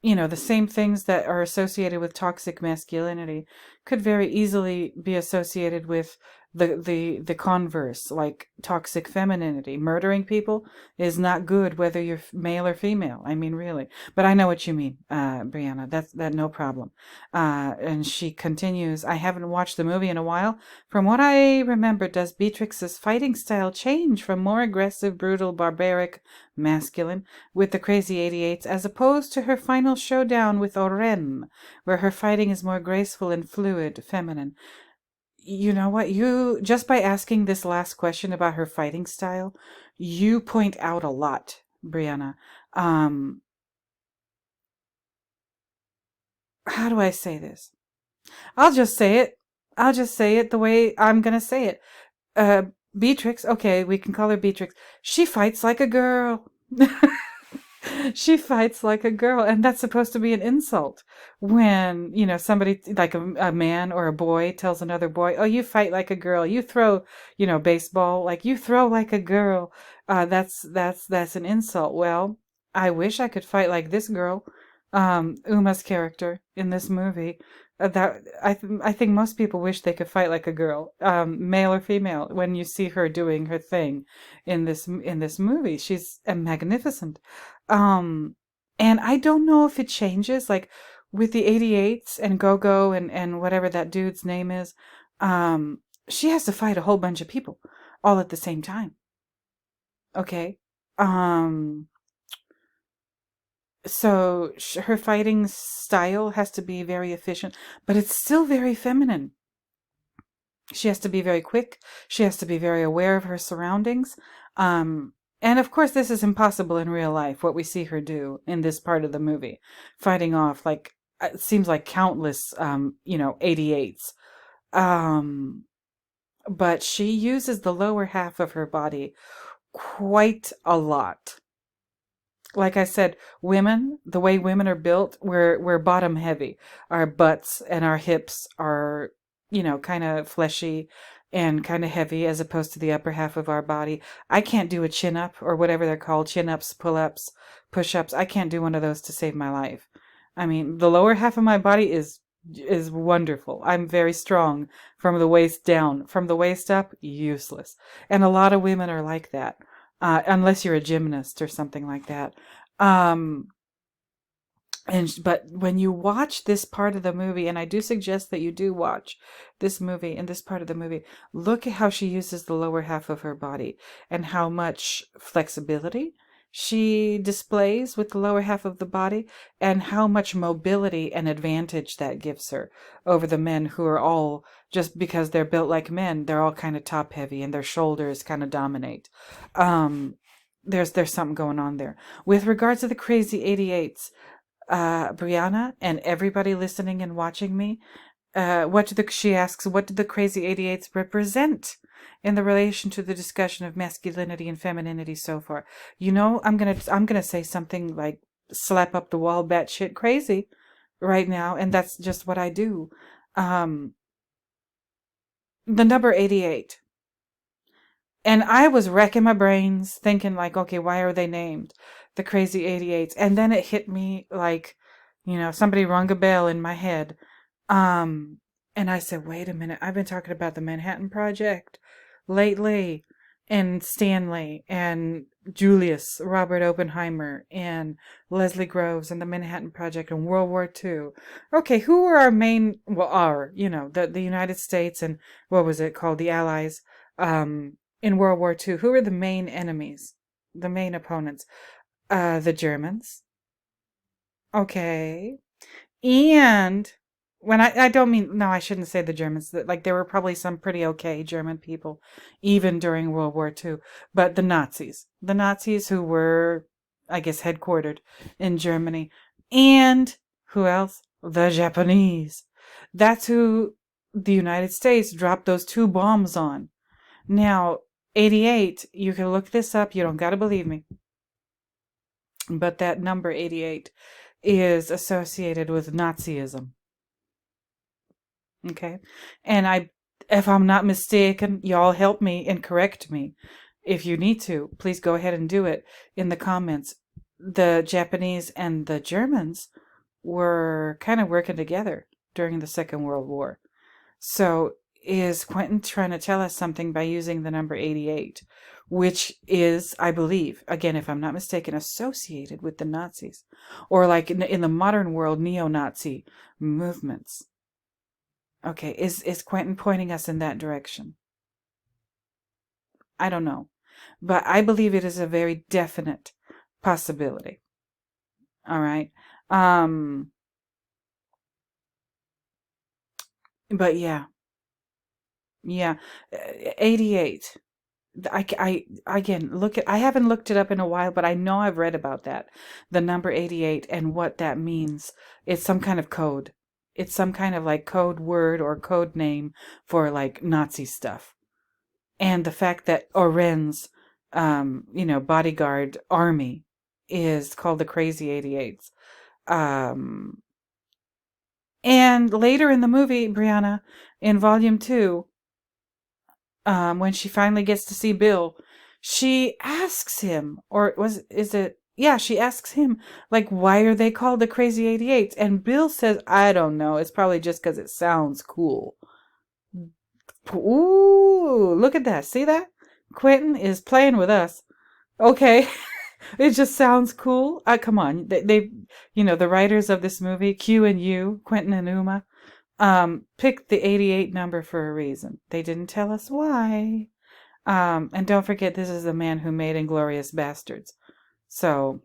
You know, the same things that are associated with toxic masculinity could very easily be associated with the converse, like toxic femininity. Murdering people is not good, whether you're male or female. I mean, really. But I know what you mean, Brianna. That no problem. And she continues, I haven't watched the movie in a while. From what I remember, does Beatrix's fighting style change from more aggressive, brutal, barbaric, masculine with the crazy 88s, as opposed to her final showdown with Oren, where her fighting is more graceful and fluid, feminine? You know what? You, just by asking this last question about her fighting style, you point out a lot, Brianna. How do I say this? I'll just say it. I'll just say it the way I'm gonna say it. Beatrix, okay, we can call her Beatrix. She fights like a girl. She fights like a girl, and that's supposed to be an insult when, you know, somebody like a man or a boy tells another boy, oh, you fight like a girl, you throw, you know, baseball, like you throw like a girl. That's an insult. Well, I wish I could fight like this girl, Uma's character in this movie. I think most people wish they could fight like a girl, male or female. When you see her doing her thing in this movie, she's magnificent. And I don't know if it changes, like with the 88s and Gogo and whatever that dude's name is. She has to fight a whole bunch of people all at the same time. Okay. So her fighting style has to be very efficient, but it's still very feminine. She has to be very quick. She has to be very aware of her surroundings. And of course, this is impossible in real life, what we see her do in this part of the movie, fighting off, like, it seems like countless, 88s. But she uses the lower half of her body quite a lot. Like I said, women, the way women are built, we're bottom heavy. Our butts and our hips are, kind of fleshy and kind of heavy as opposed to the upper half of our body. I can't do a chin up or whatever they're called, chin ups, pull ups, push ups. I can't do one of those to save my life. I mean, the lower half of my body is wonderful. I'm very strong from the waist down. From the waist up, useless. And a lot of women are like that. Unless you're a gymnast or something like that. But when you watch this part of the movie, and I do suggest that you do watch this movie and this part of the movie, look at how she uses the lower half of her body and how much flexibility she displays with the lower half of the body, and how much mobility and advantage that gives her over the men who are all, just because they're built like men, they're all kind of top heavy and their shoulders kind of dominate. There's something going on there. With regards to the crazy 88s, Brianna, and everybody listening and watching me, she asks, what do the crazy 88s represent in the relation to the discussion of masculinity and femininity so far? I'm gonna say something like slap up the wall, batshit crazy right now, and that's just what I do. The number 88. And I was racking my brains thinking like, okay, why are they named the crazy 88s? And then it hit me like, somebody rung a bell in my head. And I said, wait a minute, I've been talking about the Manhattan Project lately, and Stanley and Julius, Robert Oppenheimer, and Leslie Groves, and the Manhattan Project, and World War II. Okay, who were our main, the United States and what was it called? The Allies, in World War II. Who were the main enemies? The main opponents? The Germans. Okay. And when I don't mean, no, I shouldn't say the Germans. Like, there were probably some pretty okay German people even during World War II. But the Nazis who were, I guess, headquartered in Germany. And who else? The Japanese. That's who the United States dropped those 2 bombs on. Now, 88, you can look this up. You don't got to believe me. But that number 88 is associated with Nazism. Okay. And if I'm not mistaken, y'all help me and correct me. If you need to, please go ahead and do it in the comments. The Japanese and the Germans were kind of working together during the Second World War. So is Quentin trying to tell us something by using the number 88, which is, I believe, again, if I'm not mistaken, associated with the Nazis, or like in the modern world, neo-Nazi movements? Okay, is Quentin pointing us in that direction? I don't know, but I believe it is a very definite possibility. All right. But yeah, 88. Again, I haven't looked it up in a while, but I know I've read about that. The number 88 and what that means. It's some kind of code. It's some kind of like code word or code name for like Nazi stuff. And the fact that Oren's, bodyguard army is called the Crazy 88s. And later in the movie, Brianna, in Volume 2, when she finally gets to see Bill, she asks him, she asks him, like, why are they called the Crazy 88s? And Bill says, I don't know. It's probably just because it sounds cool. Ooh, look at that. See that? Quentin is playing with us. Okay. It just sounds cool. Come on. They, the writers of this movie, Q and U, Quentin and Uma, picked the 88 number for a reason. They didn't tell us why. And don't forget, this is the man who made Inglourious Bastards. So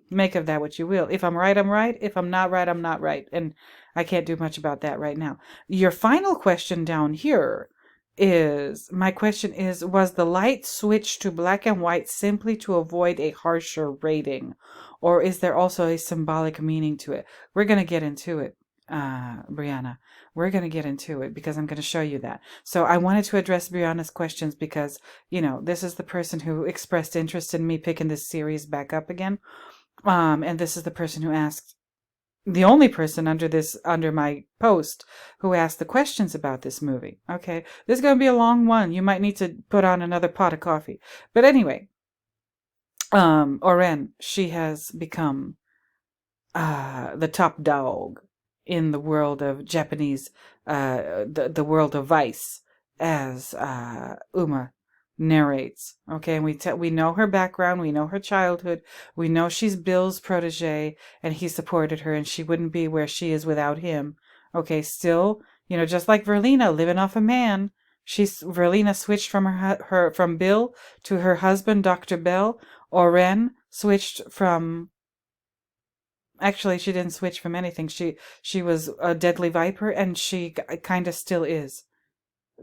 make of that what you will. If I'm right, I'm right. If I'm not right, I'm not right. And I can't do much about that right now. Your final question down here was the light switched to black and white simply to avoid a harsher rating? Or is there also a symbolic meaning to it? We're going to get into it, Brianna. We're going to get into it because I'm going to show you that. So I wanted to address Brianna's questions because, this is the person who expressed interest in me picking this series back up again. And this is the person who asked, the only person under my post who asked the questions about this movie. Okay, this is going to be a long one. You might need to put on another pot of coffee. But anyway, Oren, she has become the top dog in the world of Japanese, the world of Vice, as Uma narrates. Okay, and we know her background, we know her childhood, we know she's Bill's protege, and he supported her, and she wouldn't be where she is without him. Okay, still, just like Verlina living off a man, Verlina switched from her from Bill to her husband, Dr. Bell. Oren switched from. Actually, she didn't switch from anything. She was a deadly viper, and she kind of still is.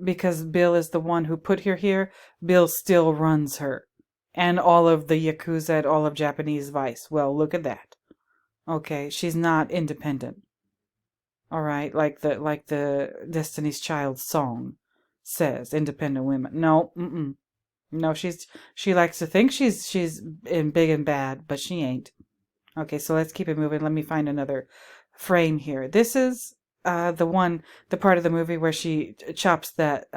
Because Bill is the one who put her here, Bill still runs her. And all of the Yakuza and all of Japanese Vice. Well, look at that. Okay, she's not independent. All right, like the Destiny's Child song says, independent women. No, no, she likes to think she's in big and bad, but she ain't. Okay, so let's keep it moving. Let me find another frame here. This is the part of the movie where she chops that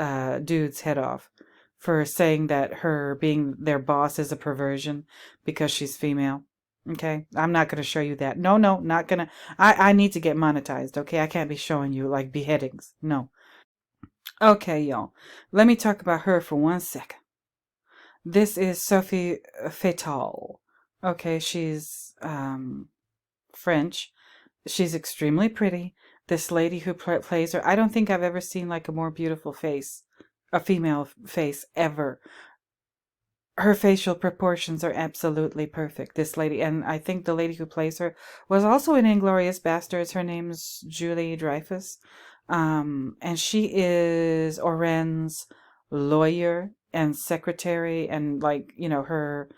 dude's head off for saying that her being their boss is a perversion because she's female. Okay, I'm not going to show you that. No, not going to. I need to get monetized, okay? I can't be showing you like beheadings. No. Okay, y'all. Let me talk about her for 1 second. This is Sophie Fatal. Okay, she's French. She's extremely pretty. This lady who plays her, I don't think I've ever seen like a more beautiful face, a female face ever. Her facial proportions are absolutely perfect, this lady. And I think the lady who plays her was also in Inglourious Basterds. Her name's Julie Dreyfus. And she is Oren's lawyer and secretary, and like, her,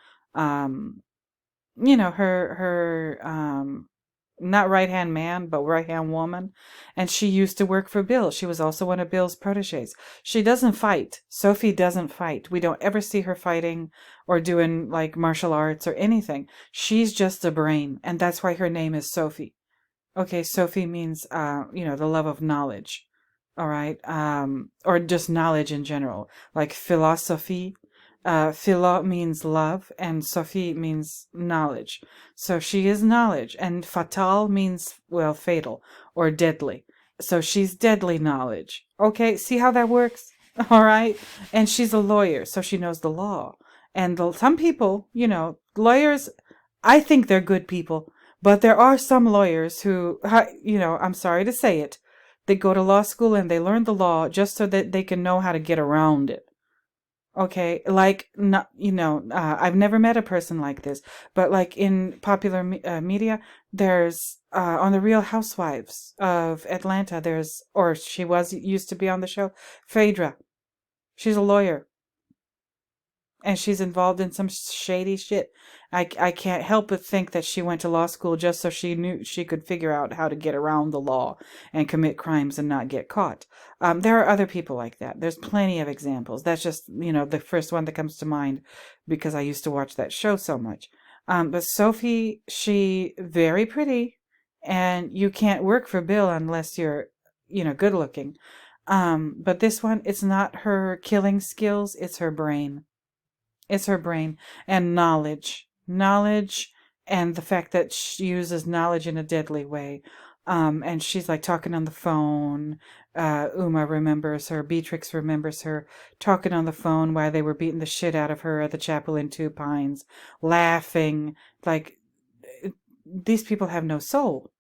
not right-hand man, but right-hand woman. And she used to work for Bill. She was also one of Bill's proteges. She doesn't fight. Sophie doesn't fight. We don't ever see her fighting or doing like martial arts or anything. She's just a brain. And that's why her name is Sophie. Okay, Sophie means, the love of knowledge. All right. Or just knowledge in general. Like philosophy. Philo means love, and Sophie means knowledge. So she is knowledge, and fatal means, well, fatal or deadly. So she's deadly knowledge. Okay, see how that works? All right. And she's a lawyer, so she knows the law. And some people, lawyers, I think they're good people, but there are some lawyers who, I'm sorry to say it, they go to law school and they learn the law just so that they can know how to get around it. Okay, like, not, I've never met a person like this, but like in popular media, there's, on the Real Housewives of Atlanta, or she used to be on the show, Phaedra. She's a lawyer. And she's involved in some shady shit. I can't help but think that she went to law school just so she knew she could figure out how to get around the law and commit crimes and not get caught. There are other people like that. There's plenty of examples. That's just, the first one that comes to mind because I used to watch that show so much. But Sophie, she very pretty, and you can't work for Bill unless you're, good looking. But this one, it's not her killing skills, it's her brain. It's her brain and knowledge. Knowledge, and the fact that she uses knowledge in a deadly way. And she's like talking on the phone. Uma remembers her. Beatrix remembers her talking on the phone while they were beating the shit out of her at the chapel in Two Pines, laughing. Like, these people have no soul.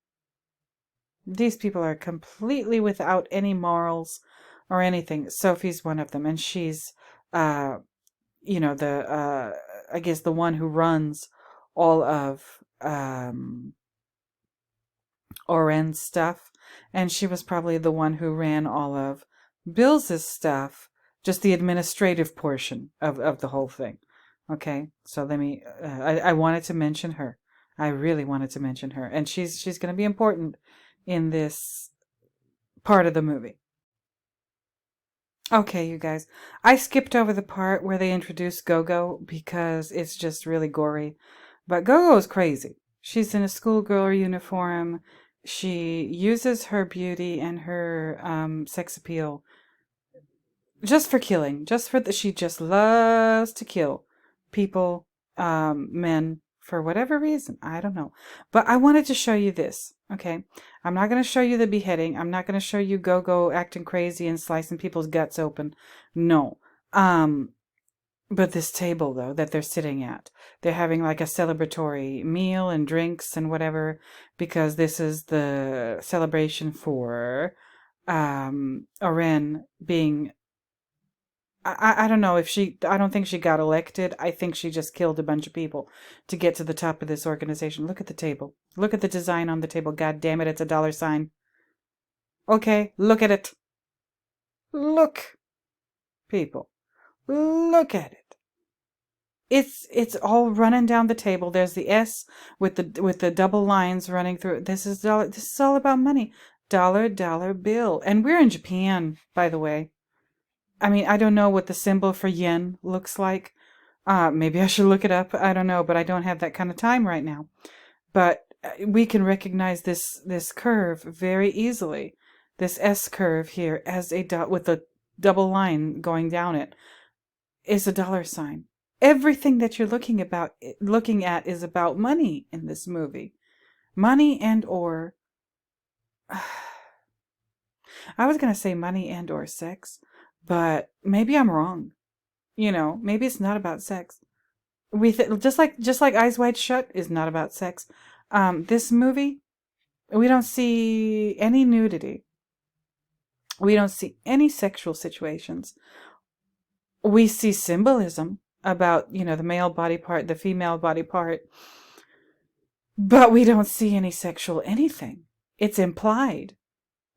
These people are completely without any morals or anything. Sophie's one of them, and she's, I guess the one who runs all of Oren's stuff, and she was probably the one who ran all of Bill's stuff, just the administrative portion of the whole thing. Okay, so let me, I wanted to mention her. I really wanted to mention her, and she's going to be important in this part of the movie. Okay, you guys, I skipped over the part where they introduced Gogo because it's just really gory. But Gogo is crazy. She's in a schoolgirl uniform. She uses her beauty and her sex appeal just for killing. She just loves to kill people, men, for whatever reason. I don't know. But I wanted to show you this. Okay, I'm not going to show you the beheading. I'm not going to show you Gogo acting crazy and slicing people's guts open. No. But this table, though, that they're sitting at, they're having like a celebratory meal and drinks and whatever, because this is the celebration for Oren being. I don't know if I don't think she got elected. I think she just killed a bunch of people to get to the top of this organization. Look at the table. Look at the design on the table. God damn it, it's a dollar sign. Okay, look at it. Look, people. Look at it. It's all running down the table. There's the S with the double lines running through. This is all about money. Dollar bill. And we're in Japan, by the way. I mean, I don't know what the symbol for yen looks like. Maybe I should look it up. I don't know, but I don't have that kind of time right now. But we can recognize this curve very easily. This S curve here as a dot with a double line going down it is a dollar sign. Everything that you're looking at is about money in this movie. Money and or I was going to say money and or sex, but maybe I'm wrong. You know, maybe it's not about sex. Just like Eyes Wide Shut is not about sex. This movie, we don't see any nudity. We don't see any sexual situations. We see symbolism about, you know, the male body part, the female body part, but we don't see any sexual anything. It's implied.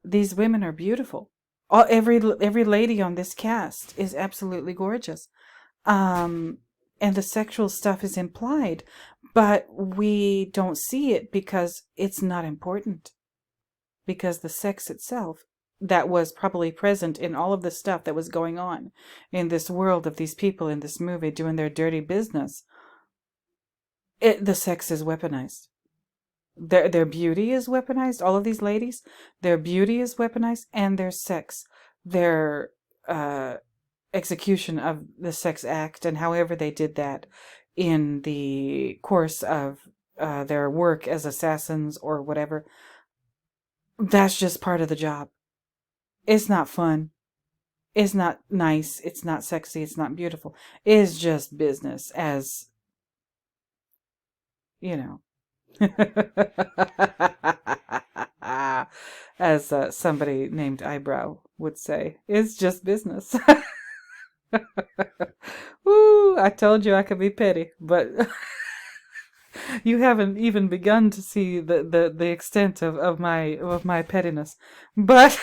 These women are beautiful. Every lady on this cast is absolutely gorgeous. And the sexual stuff is implied, but we don't see it because it's not important. Because the sex itself that was probably present in all of the stuff that was going on in this world of these people in this movie doing their dirty business, the sex is weaponized. Their beauty is weaponized. All of these ladies, their beauty is weaponized, and their sex, their execution of the sex act, and however they did that in the course of their work as assassins or whatever, that's just part of the job. It's not fun. It's not nice. It's not sexy. It's not beautiful. It's just business, as you know. As somebody named Eyebrow would say, it's just business. Woo! I told you I could be petty, but you haven't even begun to see the extent of my pettiness. But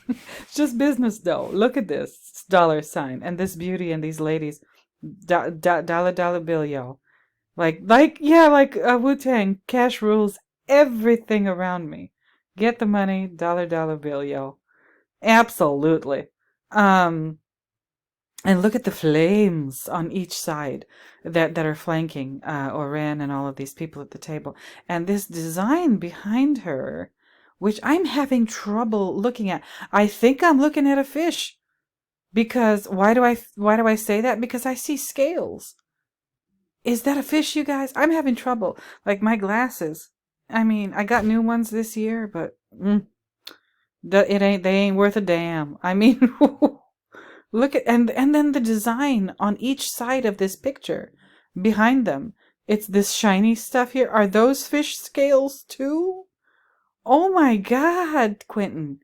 it's just business, though. Look at this dollar sign and this beauty and these ladies. Dollar bill, y'all. Like Wu-Tang, cash rules everything around me. Get the money, dollar bill, y'all. Absolutely. And look at the flames on each side that are flanking Oren and all of these people at the table. And this design behind her, which I'm having trouble looking at. I think I'm looking at a fish. Because why do I say that? Because I see scales. Is that a fish, you guys? I'm having trouble. Like my glasses. I mean, I got new ones this year, but they ain't worth a damn. I mean, look at and then the design on each side of this picture behind them. It's this shiny stuff here. Are those fish scales too? Oh my God, Quentin.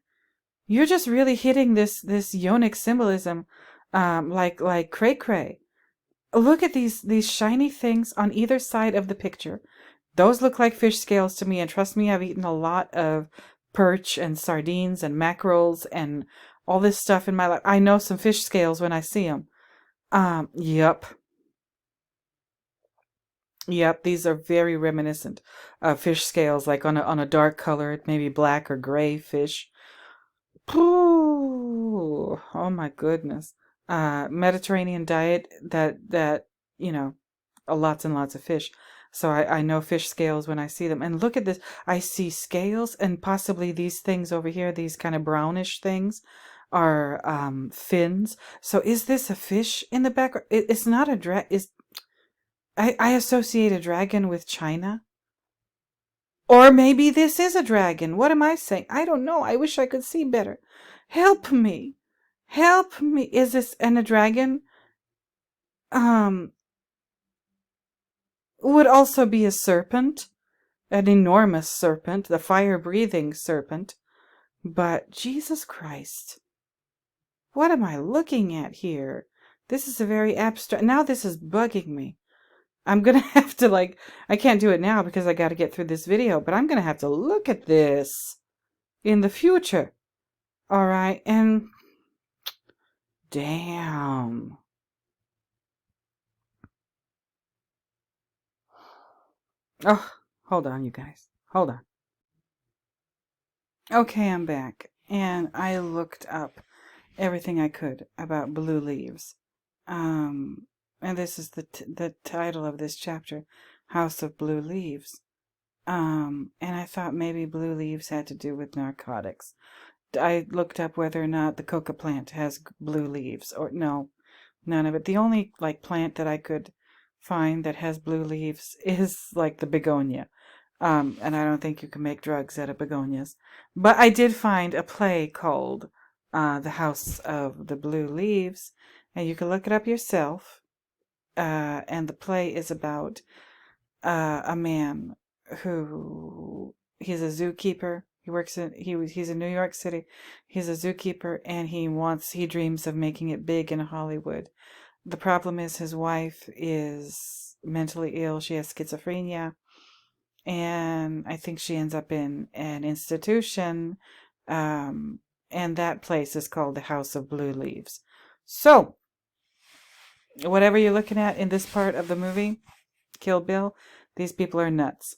You're just really hitting this yonic symbolism like cray-cray. Look at these shiny things on either side of the picture. Those look like fish scales to me, and trust me, I've eaten a lot of perch and sardines and mackerels and all this stuff in my life. I know some fish scales when I see them. Yep. Yep, these are very reminiscent of fish scales, like on a dark colored, maybe black or gray fish. Ooh, oh my goodness. Mediterranean diet that, you know, lots and lots of fish. So I know fish scales when I see them. And look at this. I see scales and possibly these things over here, these kind of brownish things are fins. So is this a fish in the background? It's not a I associate a dragon with China. Or maybe this is a dragon. What am I saying? I don't know. I wish I could see better. Help me. Help me. Is this a dragon? um, would also be a serpent, an enormous serpent, the fire-breathing serpent. But Jesus Christ, what am I looking at here? This is a very abstract. Now this is bugging me. I'm gonna have to, like, I can't do it now because I got to get through this video, but I'm gonna have to look at this in the future. All right, and damn. Oh, hold on, you guys. Hold on. Okay, I'm back, and I looked up everything I could about blue leaves. And this is the title of this chapter, House of Blue Leaves. And I thought maybe blue leaves had to do with narcotics. I looked up whether or not the coca plant has blue leaves, or no, none of it. The only like plant that I could find that has blue leaves is like the begonia. And I don't think you can make drugs out of begonias. But I did find a play called The House of the Blue Leaves, and you can look it up yourself. And the play is about a man who he's a zookeeper. He works in he's in New York City. He's a zookeeper, and he dreams of making it big in Hollywood. The problem is his wife is mentally ill. She has schizophrenia, and I think she ends up in an institution. And that place is called the House of Blue Leaves. So, whatever you're looking at in this part of the movie, Kill Bill, these people are nuts.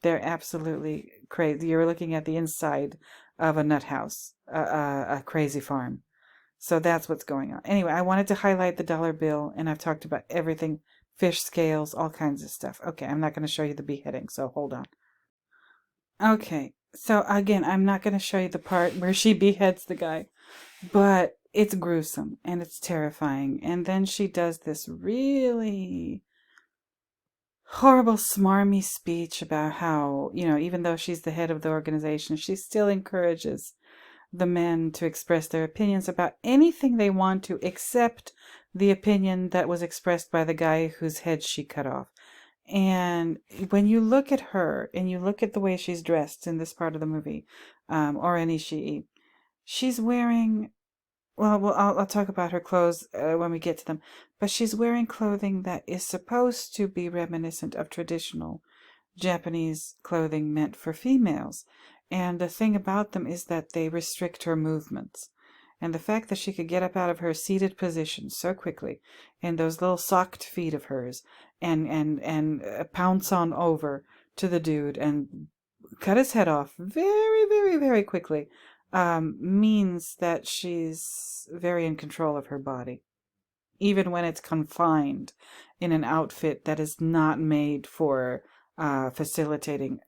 They're absolutely crazy. You're looking at the inside of a nut house, a crazy farm. So that's what's going on. Anyway, I wanted to highlight the dollar bill, and I've talked about everything, fish scales, all kinds of stuff. Okay, I'm not going to show you the beheading, so hold on. Okay, so again, I'm not going to show you the part where she beheads the guy, but it's gruesome and it's terrifying. And then she does this really horrible, smarmy speech about how, even though she's the head of the organization, she still encourages the men to express their opinions about anything they want to, except the opinion that was expressed by the guy whose head she cut off. And when you look at her and you look at the way she's dressed in this part of the movie, Oren, she's wearing, well, I'll talk about her clothes when we get to them, but she's wearing clothing that is supposed to be reminiscent of traditional Japanese clothing meant for females. And the thing about them is that they restrict her movements. And the fact that she could get up out of her seated position so quickly, and those little socked feet of hers, and pounce on over to the dude and cut his head off very, very, very quickly, means that she's very in control of her body, even when it's confined in an outfit that is not made for facilitating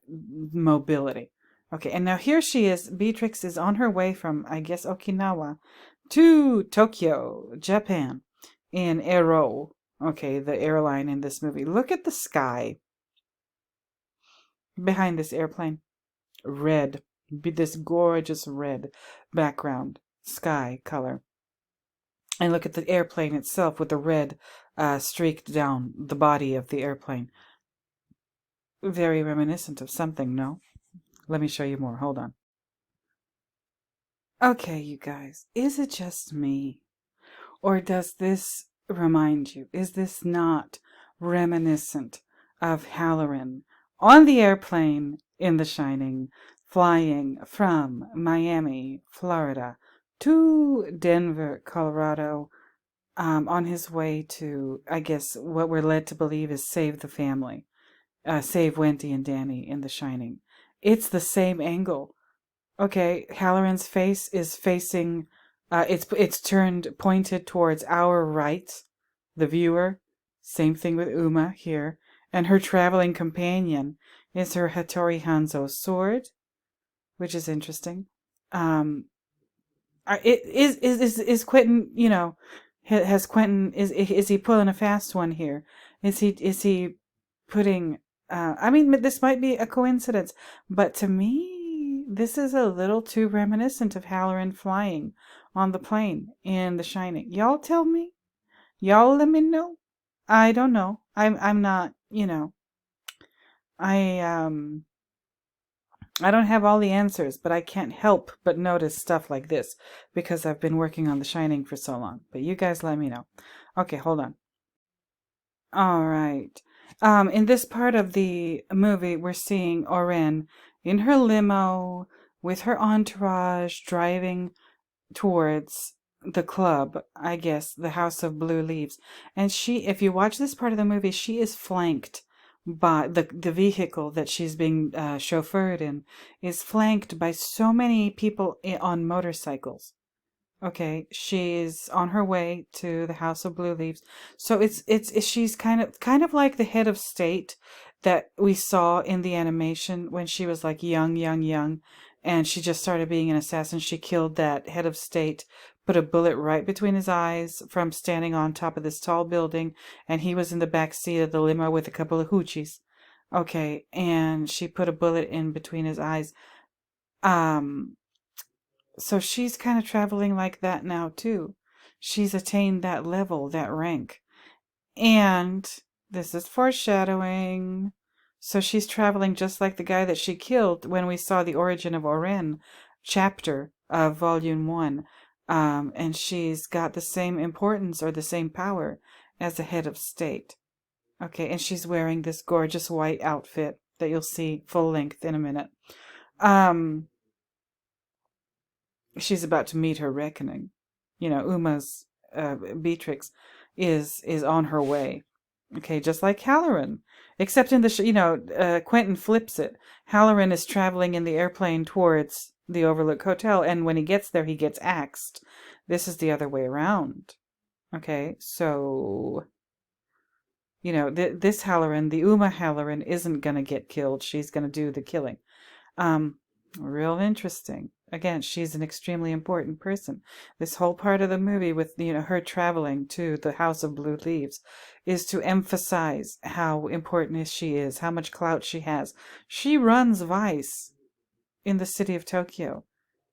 mobility. Okay, and now here she is. Beatrix is on her way from, I guess, Okinawa to Tokyo, Japan, in Aero. Okay, the airline in this movie. Look at the sky behind this airplane. Red. This gorgeous red background, sky color. And look at the airplane itself with the red streaked down the body of the airplane. Very reminiscent of something, no? Let me show you more. Hold on. Okay, you guys. Is it just me? Or does this remind you? Is this not reminiscent of Halloran on the airplane in The Shining, flying from Miami, Florida, to Denver, Colorado, on his way to, I guess, what we're led to believe is save the family, save Wendy and Danny in The Shining. It's the same angle. Okay, Halloran's face is facing, it's turned, pointed towards our right, the viewer. Same thing with Uma here. And her traveling companion is her Hattori Hanzo sword, which is interesting. Is Quentin, has Quentin, is he pulling a fast one here? Is he putting, I mean, this might be a coincidence, but to me, this is a little too reminiscent of Halloran flying on the plane in The Shining. Y'all tell me? Y'all let me know. I don't know. I'm not, I I don't have all the answers, but I can't help but notice stuff like this because I've been working on The Shining for so long. But you guys let me know. Okay, hold on. All right. In this part of the movie, we're seeing Oren in her limo with her entourage driving towards the club, I guess, the House of Blue Leaves. And she, if you watch this part of the movie, she is flanked by the vehicle that she's being chauffeured in is flanked by so many people on motorcycles. Okay, she's on her way to the House of Blue Leaves. So it's she's kind of like the head of state that we saw in the animation when she was like young, and she just started being an assassin. She killed that head of state, put a bullet right between his eyes from standing on top of this tall building, and he was in the back seat of the limo with a couple of hoochies. Okay, and she put a bullet in between his eyes. Um so she's kind of traveling like that now, too. She's attained that level, that rank. And this is foreshadowing. So she's traveling just like the guy that she killed when we saw the Origin of Oren chapter of Volume 1. And she's got the same importance or the same power as a head of state. Okay, and she's wearing this gorgeous white outfit that you'll see full length in a minute. She's about to meet her reckoning. Uma's Beatrix is on her way. Okay, just like Halloran, except in the Quentin flips it. Halloran is traveling in the airplane towards the Overlook Hotel, and when he gets there, he gets axed. This is the other way around. Okay, so this Halloran, the Uma Halloran, isn't gonna get killed. She's gonna do the killing. Real interesting. Again, she's an extremely important person. This whole part of the movie with her traveling to the House of Blue Leaves is to emphasize how important she is, how much clout she has. She runs Vice in the city of Tokyo.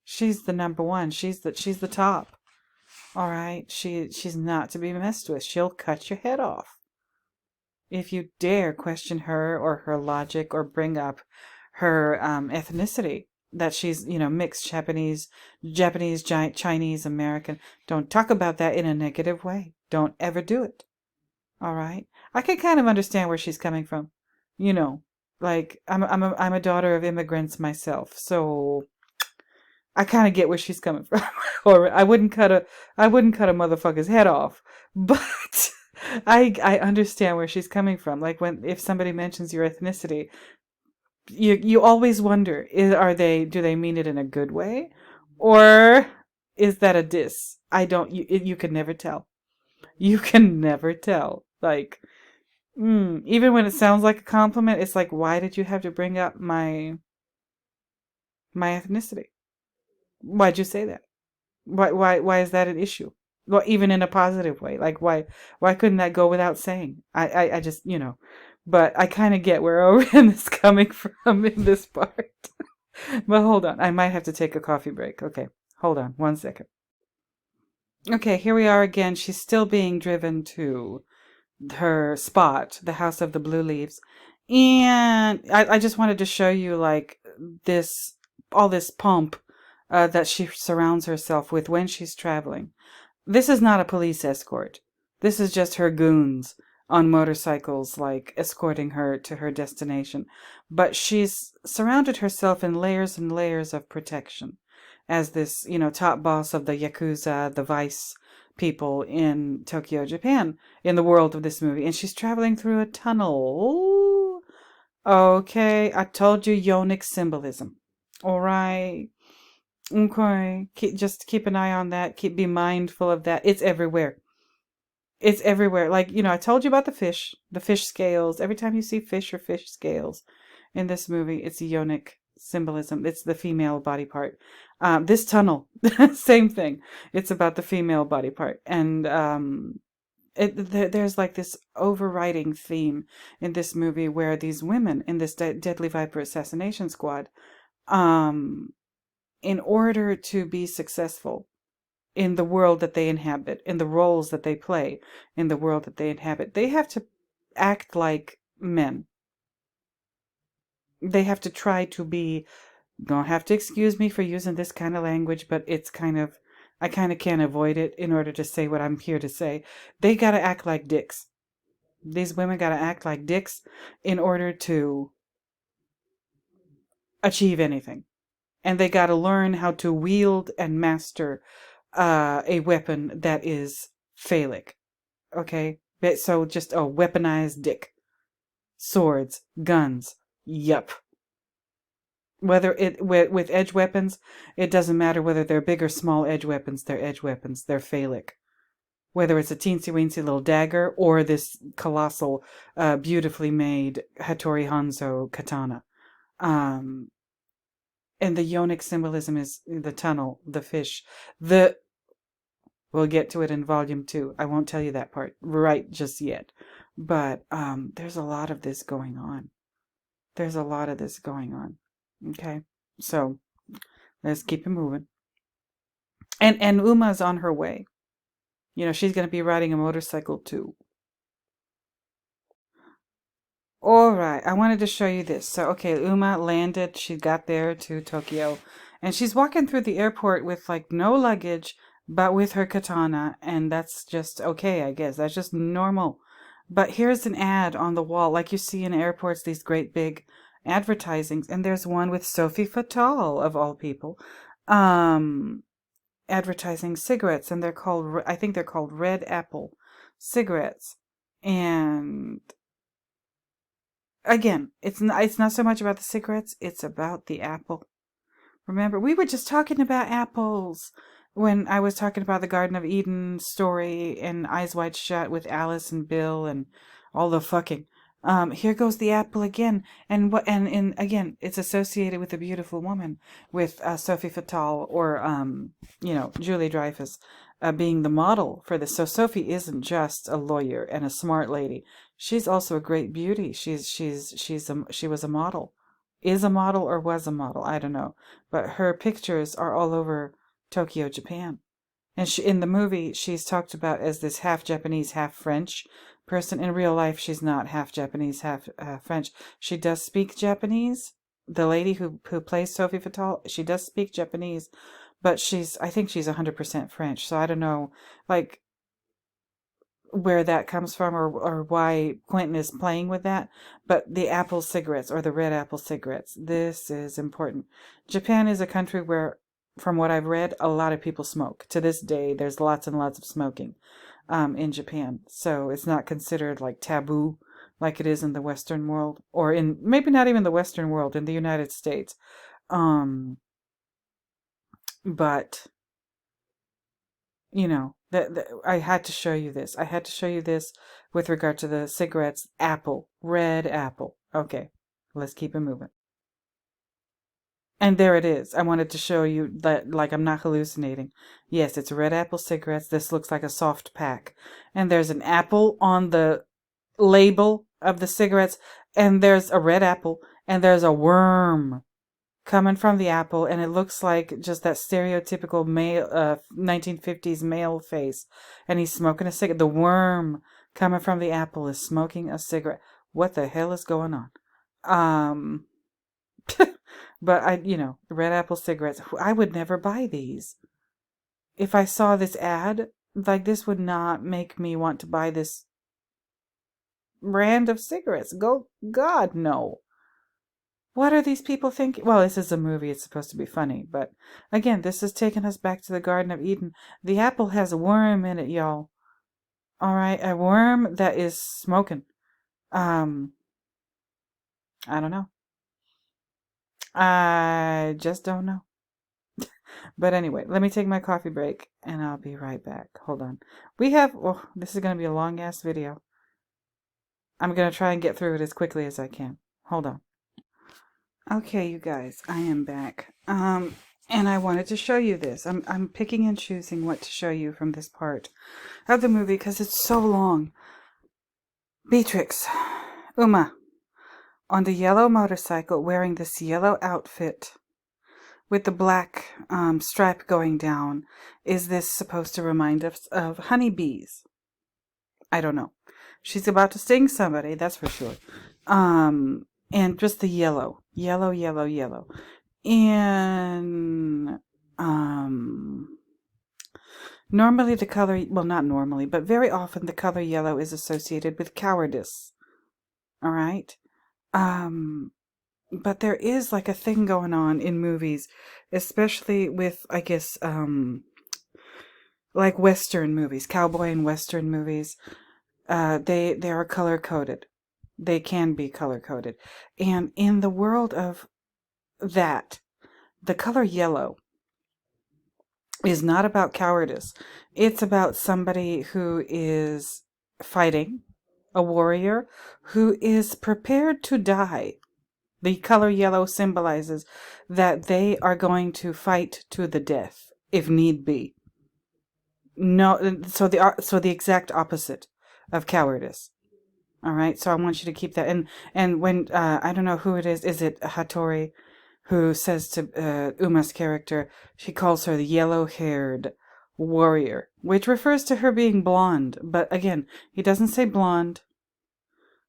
She's the number one. She's the top. All right. She's not to be messed with. She'll cut your head off if you dare question her or her logic or bring up her ethnicity, that she's mixed Japanese, Chinese, American. Don't talk about that in a negative way. Don't ever do it. All right. I can kind of understand where she's coming from. Like I'm a daughter of immigrants myself, so I kind of get where she's coming from. Or I wouldn't cut a motherfucker's head off, but I understand where she's coming from. Like if somebody mentions your ethnicity, you always wonder, do they mean it in a good way, or is that a diss? You can never tell. You can never tell. Like, even when it sounds like a compliment, it's like, why did you have to bring up my ethnicity? Why'd you say that? Why is that an issue? Well, even in a positive way, like why couldn't that go without saying? I just but I kind of get where Oren is coming from in this part. But hold on, I might have to take a coffee break. Okay, hold on 1 second. Okay, here we are again. She's still being driven to her spot, the House of the Blue Leaves, and I just wanted to show you like all this pomp that she surrounds herself with when she's traveling. This is not a police escort. This is just her goons on motorcycles, like escorting her to her destination. But she's surrounded herself in layers and layers of protection as this, top boss of the Yakuza, the Vice people in Tokyo, Japan, in the world of this movie. And she's traveling through a tunnel. Okay, I told you, yonic symbolism. All right. Okay, just keep an eye on that. Be mindful of that. It's everywhere. It's everywhere. Like, I told you about the fish scales. Every time you see fish or fish scales in this movie, it's yonic symbolism. It's the female body part. This tunnel, same thing. It's about the female body part. And there's like this overriding theme in this movie where these women in this Deadly Viper assassination squad, in order to be successful, in the world that they inhabit, in the roles that they play in the world that they inhabit. They have to act like men. They have to try to be, don't have to excuse me for using this kind of language, but it's kind of, I kind of can't avoid it in order to say what I'm here to say. They got to act like dicks. These women got to act like dicks in order to achieve anything. And they got to learn how to wield and master a weapon that is phallic. Okay? So just a weaponized dick. Swords, guns. Yup. Whether it with edge weapons, it doesn't matter whether they're big or small edge weapons. They're edge weapons. They're phallic. Whether it's a teensy-weensy little dagger or this colossal, beautifully made Hattori Hanzo katana. And the yonic symbolism is the tunnel, the fish. We'll get to it in volume 2. I won't tell you that part right just yet. But there's a lot of this going on. There's a lot of this going on. Okay? So, let's keep it moving. And Uma's on her way. You know, she's going to be riding a motorcycle too. Alright, I wanted to show you this. So, okay, Uma landed. She got there to Tokyo. And she's walking through the airport with, like, no luggage, but with her katana. And that's just okay, I guess. That's just normal. But here's an ad on the wall. Like you see in airports, these great big advertisings. And there's one with Sophie Fatal, of all people. Advertising cigarettes. And they're called, I think they're called Red Apple cigarettes. And again, it's not so much about the cigarettes, it's about the apple. Remember, we were just talking about apples when I was talking about the Garden of Eden story and Eyes Wide Shut with Alice and Bill and all the fucking. Here goes the apple again, and again, it's associated with a beautiful woman, with Sophie Fatal or Julie Dreyfus being the model for this. So Sophie isn't just a lawyer and a smart lady; she's also a great beauty. She was a model, is a model or was a model, I don't know, but her pictures are all over Tokyo, Japan. And in the movie, she's talked about as this half Japanese, half French person. In real life, she's not half Japanese, half French. She does speak Japanese. The lady who plays Sophie Fatal, she does speak Japanese, but I think she's 100% French. So I don't know, like, where that comes from or why Quentin is playing with that. But the apple cigarettes, or the red apple cigarettes, this is important. Japan is a country where, from what I've read, a lot of people smoke. To this day, there's lots and lots of smoking in Japan. So it's not considered like taboo like it is in the Western world, or in maybe not even the Western world, in the United States. But you know, I had to show you this. I had to show you this with regard to the cigarettes. Apple, red apple. Okay, let's keep it moving. And there it is. I wanted to show you that, like, I'm not hallucinating. Yes, it's red apple cigarettes. This looks like a soft pack. And there's an apple on the label of the cigarettes. And there's a red apple. And there's a worm coming from the apple. And it looks like just that stereotypical male, 1950s male face. And he's smoking a cigarette. The worm coming from the apple is smoking a cigarette. What the hell is going on? But red apple cigarettes, I would never buy these. If I saw this ad, like, this would not make me want to buy this brand of cigarettes. God, no. What are these people thinking? Well, this is a movie. It's supposed to be funny. But again, this is taking us back to the Garden of Eden. The apple has a worm in it, y'all. All right, a worm that is smoking. I don't know. I just don't know. But anyway, let me take my coffee break and I'll be right back. Hold on. This is going to be a long ass video. I'm going to try and get through it as quickly as I can. Hold on. Okay, you guys, I am back. And I wanted to show you this. I'm picking and choosing what to show you from this part of the movie because it's so long. Beatrix, Uma, on the yellow motorcycle wearing this yellow outfit with the black stripe going down. Is this supposed to remind us of honeybees? I don't know. She's about to sting somebody, that's for sure. And just the yellow. And normally the color, well, not normally, but very often the color yellow is associated with cowardice. All right? But there is like a thing going on in movies, especially with, I guess, like Western movies, cowboy and Western movies. They are color coded. They can be color coded. And in the world of that, the color yellow is not about cowardice. It's about somebody who is fighting, a warrior who is prepared to die. The color yellow symbolizes that they are going to fight to the death, if need be. No, so the exact opposite of cowardice. All right, so I want you to keep that. And when I don't know who it is it Hattori, who says to Uma's character, she calls her the yellow-haired warrior, which refers to her being blonde. But again, he doesn't say blonde.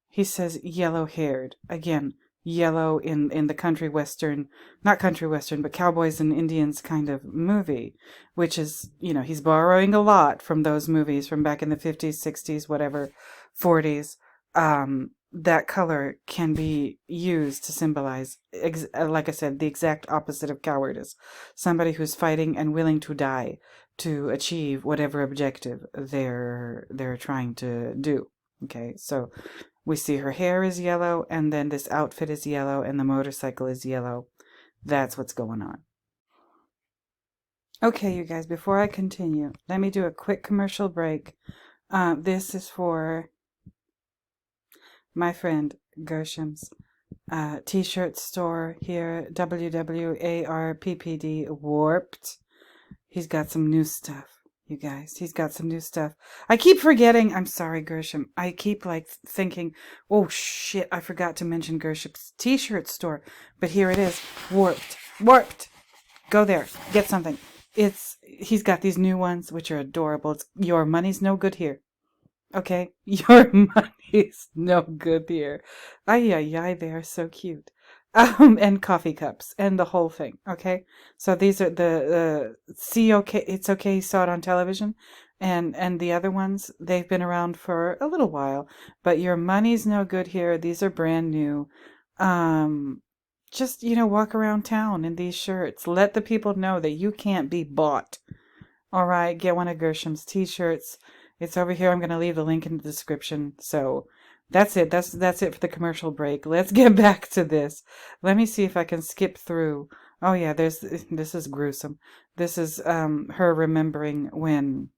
He says yellow-haired. Again, yellow in the country western, not country western, but cowboys and Indians kind of movie, which is, he's borrowing a lot from those movies from back in the 50s, 60s, whatever, 40s. That color can be used to symbolize, like I said, the exact opposite of cowardice. Somebody who's fighting and willing to die to achieve whatever objective they're trying to do. Okay, so we see her hair is yellow, and then this outfit is yellow, and the motorcycle is yellow. That's what's going on. Okay, you guys, before I continue, let me do a quick commercial break. This is for my friend Gersham's t-shirt store here, WWARPPD Warped. He's got some new stuff, you guys. He's got some new stuff. I keep forgetting. I'm sorry, Gersham. I keep thinking, oh shit, I forgot to mention Gersham's t-shirt store. But here it is. Warped. Go there. Get something. He's got these new ones, which are adorable. It's Your Money's No Good Here. Okay, your money's no good here. Ay, they are so cute. And coffee cups and the whole thing. Okay, so these are the It's Okay, you saw it on television, and the other ones, they've been around for a little while. But Your Money's No Good Here. These are brand new. Just walk around town in these shirts. Let the people know that you can't be bought. All right, get one of Gersham's t-shirts. It's over here. I'm going to leave the link in the description. So that's it. That's it for the commercial break. Let's get back to this. Let me see if I can skip through. Oh yeah, this is gruesome. This is her remembering when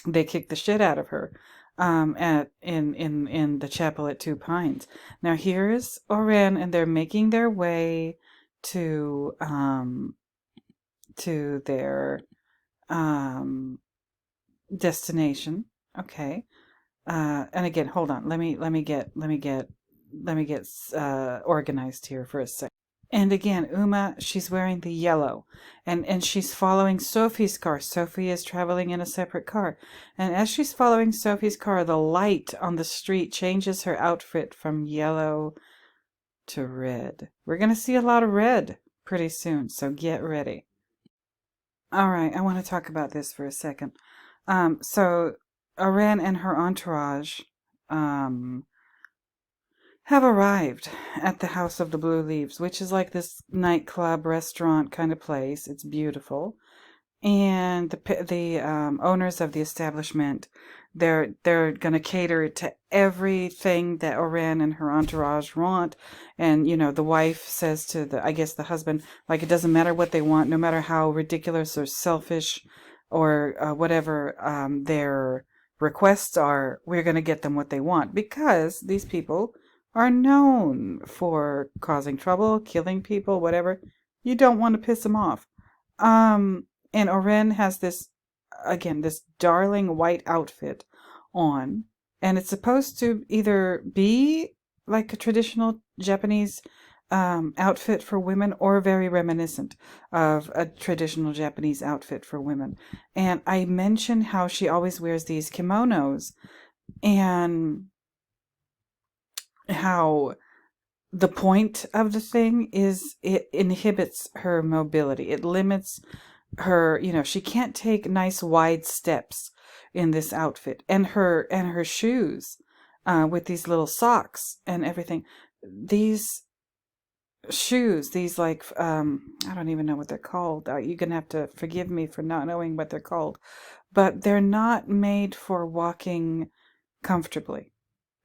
they kicked the shit out of her in the chapel at Two Pines. Now here's Oren, and they're making their way to their destination. Okay. And again, hold on. Let me get organized here for a sec. And again, Uma, she's wearing the yellow, and she's following Sophie's car. Sophie is traveling in a separate car, and as she's following Sophie's car, the light on the street changes her outfit from yellow to red. We're gonna see a lot of red pretty soon, so get ready. All right, I want to talk about this for a second. So Oren and her entourage have arrived at the House of the Blue Leaves, which is like this nightclub, restaurant kind of place. It's beautiful. And the owners of the establishment, they're going to cater to everything that Oren and her entourage want. And, the wife says to the husband, it doesn't matter what they want, no matter how ridiculous or selfish or whatever their requests are, we're going to get them what they want, because these people are known for causing trouble, killing people, whatever. You don't want to piss them off. And Oren has this darling white outfit on, and it's supposed to either be like a traditional Japanese outfit for women, or very reminiscent of a traditional Japanese outfit for women. And I mentioned how she always wears these kimonos, and how the point of the thing is it inhibits her mobility. It limits her, she can't take nice wide steps in this outfit. And her shoes, with these little socks and everything. These shoes, these like, I don't even know what they're called. You're gonna have to forgive me for not knowing what they're called. But they're not made for walking comfortably.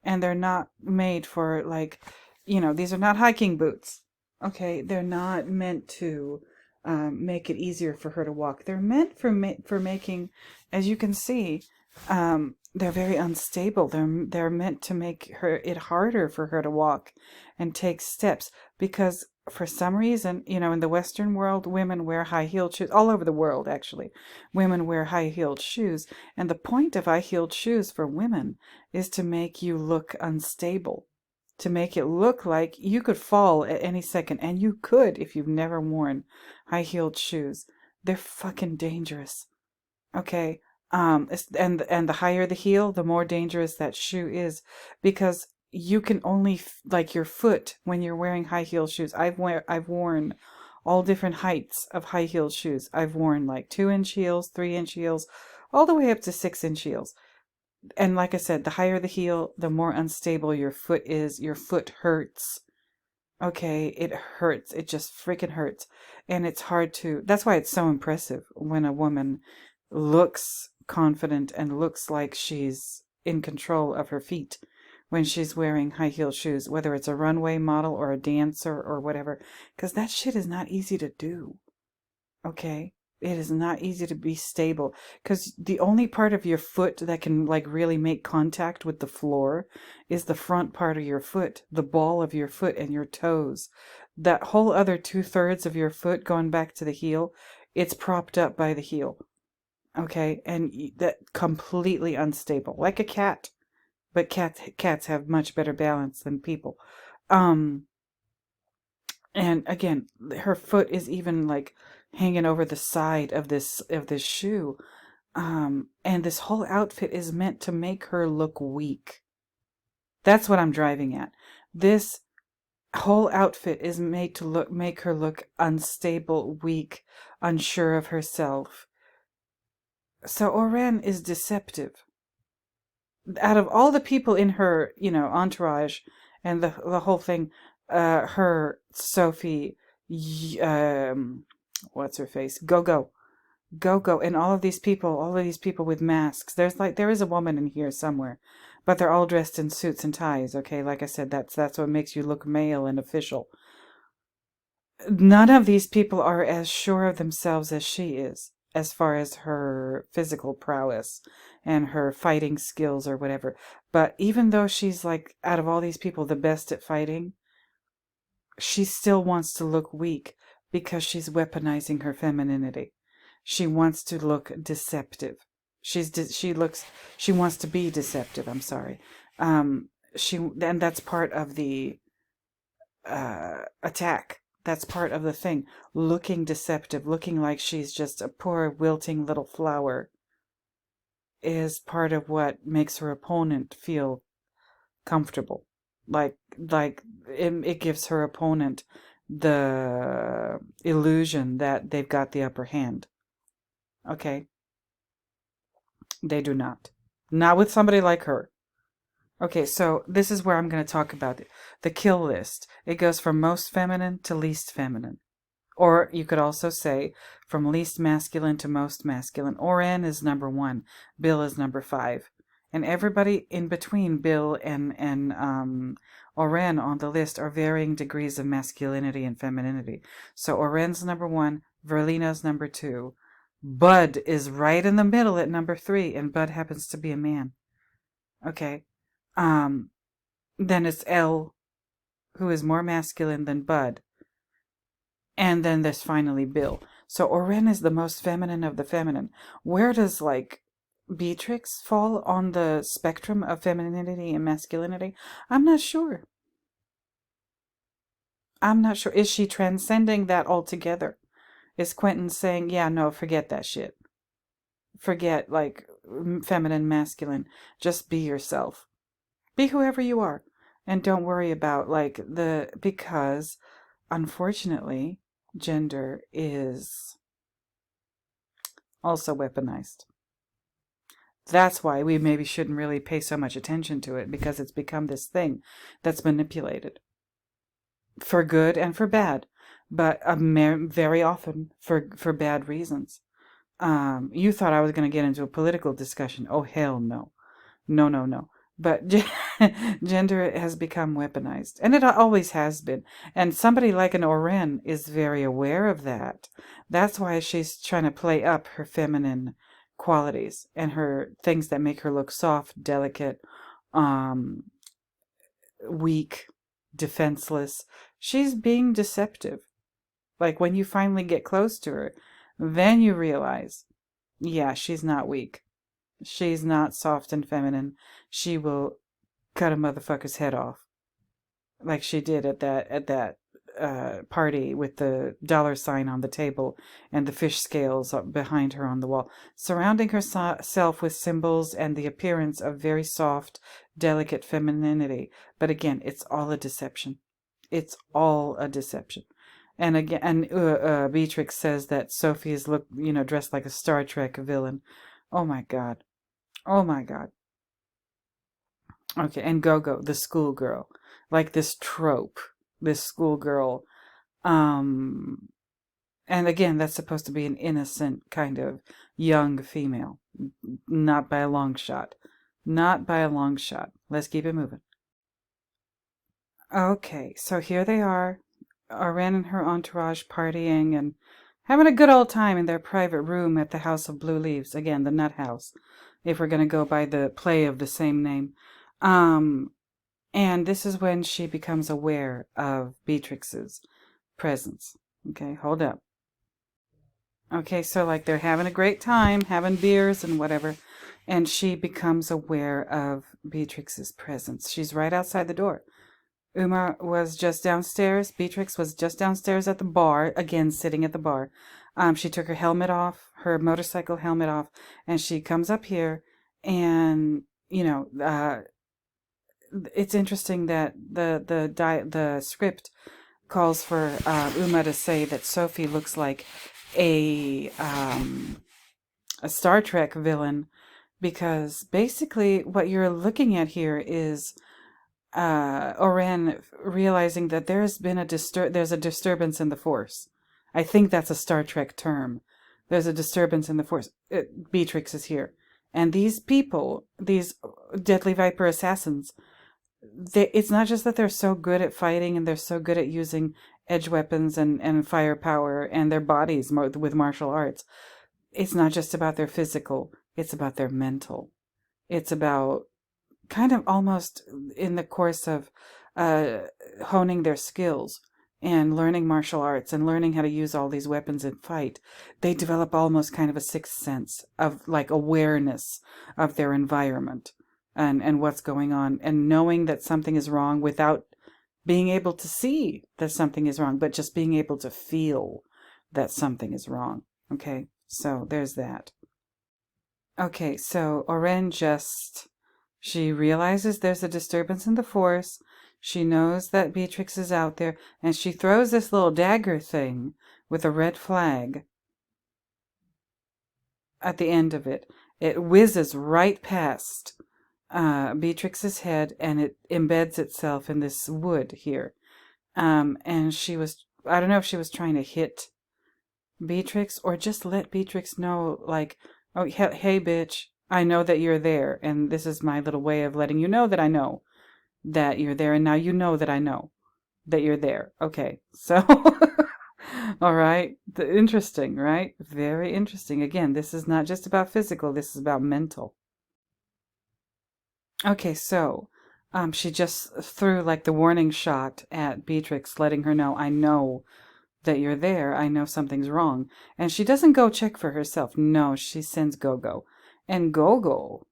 And they're not made for, like, these are not hiking boots. Okay, they're not meant to make it easier for her to walk. They're meant for making, as you can see, they're very unstable. They're meant to make it harder for her to walk and take steps, because for some reason, in the Western world, women wear high-heeled shoes. All over the world, actually, women wear high-heeled shoes. And the point of high-heeled shoes for women is to make you look unstable, to make it look like you could fall at any second. And you could if you've never worn high-heeled shoes. They're fucking dangerous. Okay? And the higher the heel, the more dangerous that shoe is, because you can only, like, your foot when you're wearing high-heeled shoes. I've worn all different heights of high-heeled shoes. I've worn like 2-inch heels, 3-inch heels, all the way up to 6-inch heels. And like I said, the higher the heel, the more unstable your foot is. Your foot hurts. Okay, it hurts. It just freaking hurts. And it's hard to, that's why it's so impressive when a woman looks confident and looks like she's in control of her feet when she's wearing high-heeled shoes, whether it's a runway model or a dancer or whatever, because that shit is not easy to do. Okay? It is not easy to be stable, because the only part of your foot that can, like, really make contact with the floor is the front part of your foot, the ball of your foot and your toes. That whole other 2/3 of your foot going back to the heel, it's propped up by the heel. Okay? And that completely unstable, like a cat. But cats have much better balance than people. And again, her foot is even, like, hanging over the side of this shoe. And this whole outfit is meant to make her look weak. That's what I'm driving at. This whole outfit is made to make her look unstable, weak, unsure of herself. So Oren is deceptive. Out of all the people in her, entourage and the whole thing, her, Sophie, what's her face? Gogo, and all of these people with masks. There is a woman in here somewhere, but they're all dressed in suits and ties. Okay, like I said, that's what makes you look male and official. None of these people are as sure of themselves as she is, as far as her physical prowess and her fighting skills or whatever. But even though she's, like, out of all these people, the best at fighting, she still wants to look weak, because she's weaponizing her femininity. She wants to look deceptive. She wants to be deceptive. I'm sorry. And that's part of the attack. That's part of the thing. Looking deceptive, looking like she's just a poor wilting little flower, is part of what makes her opponent feel comfortable. Like it gives her opponent the illusion that they've got the upper hand. Okay? They do not. Not with somebody like her. Okay, so this is where I'm going to talk about the kill list. It goes from most feminine to least feminine. Or you could also say from least masculine to most masculine. Oren is number 1. Bill is number 5. And everybody in between Bill and Oren on the list are varying degrees of masculinity and femininity. So Oren's number 1, Verlina's number 2. Bud is right in the middle at number 3, and Bud happens to be a man. Okay. Then it's Elle, who is more masculine than Bud. And then there's finally Bill. So Oren is the most feminine of the feminine. Where does, like, Beatrix fall on the spectrum of femininity and masculinity? I'm not sure. I'm not sure. Is she transcending that altogether? Is Quentin saying, yeah, no, forget that shit. Forget, like, feminine, masculine. Just be yourself. Be whoever you are. And don't worry about, like, because, unfortunately, gender is also weaponized. That's why we maybe shouldn't really pay so much attention to it, because it's become this thing that's manipulated. For good and for bad. But very often for bad reasons. You thought I was going to get into a political discussion. Oh, hell no. No, no, no. But gender has become weaponized. And it always has been. And somebody like an Oren is very aware of that. That's why she's trying to play up her feminine qualities and her things that make her look soft, delicate, weak, defenseless. She's being deceptive. Like, when you finally get close to her, then you realize, yeah, she's not weak. She's not soft and feminine. She will cut a motherfucker's head off, like she did at that party with the $sign on the table and the fish scales behind her on the wall, surrounding herself with symbols and the appearance of very soft, delicate femininity. But again, it's all a deception. It's all a deception. And again, and Beatrix says that Sophie is dressed like a Star Trek villain. Oh my God. Oh my God. Okay, and Gogo, the schoolgirl, like this trope, this schoolgirl. And again, that's supposed to be an innocent kind of young female, not by a long shot. Not by a long shot. Let's keep it moving. Okay, so here they are, Oren and her entourage partying and having a good old time in their private room at the House of Blue Leaves. Again, the Nut House, if we're going to go by the play of the same name. And this is when she becomes aware of Beatrix's presence. Okay, hold up. Okay, so like they're having a great time, having beers and whatever, and she becomes aware of Beatrix's presence. She's right outside the door. Uma was just downstairs. Beatrix was just downstairs at the bar, again, sitting at the bar. She took her helmet off, her motorcycle helmet off, and she comes up here, and, it's interesting that the script calls for Uma to say that Sophie looks like a Star Trek villain, because basically what you're looking at here is Oren realizing that there's a disturbance in the Force. I think that's a Star Trek term. There's a disturbance in the Force. Beatrix is here, and these people, these Deadly Viper assassins, it's not just that they're so good at fighting and they're so good at using edge weapons and firepower and their bodies with martial arts. It's not just about their physical. It's about their mental. It's about kind of almost in the course of honing their skills and learning martial arts and learning how to use all these weapons and fight, they develop almost kind of a sixth sense of like awareness of their environment and what's going on, and knowing that something is wrong without being able to see that something is wrong, but just being able to feel that something is wrong. Okay, so there's that. Okay, so Oren she realizes there's a disturbance in the Force. She knows that Beatrix is out there, and she throws this little dagger thing with a red flag at the end of it. It whizzes right past Beatrix's head, and it embeds itself in this wood here. And I don't know if she was trying to hit Beatrix or just let Beatrix know, like, oh, hey, bitch, I know that you're there, and this is my little way of letting you know that I know that you're there, and now you know that I know that you're there. Okay, so, all right, interesting, right? Very interesting. Again, this is not just about physical, this is about mental. Okay, so she just threw like the warning shot at Beatrix, letting her know, I know that you're there. I know something's wrong. And she doesn't go check for herself. No, she sends Gogo. And Gogo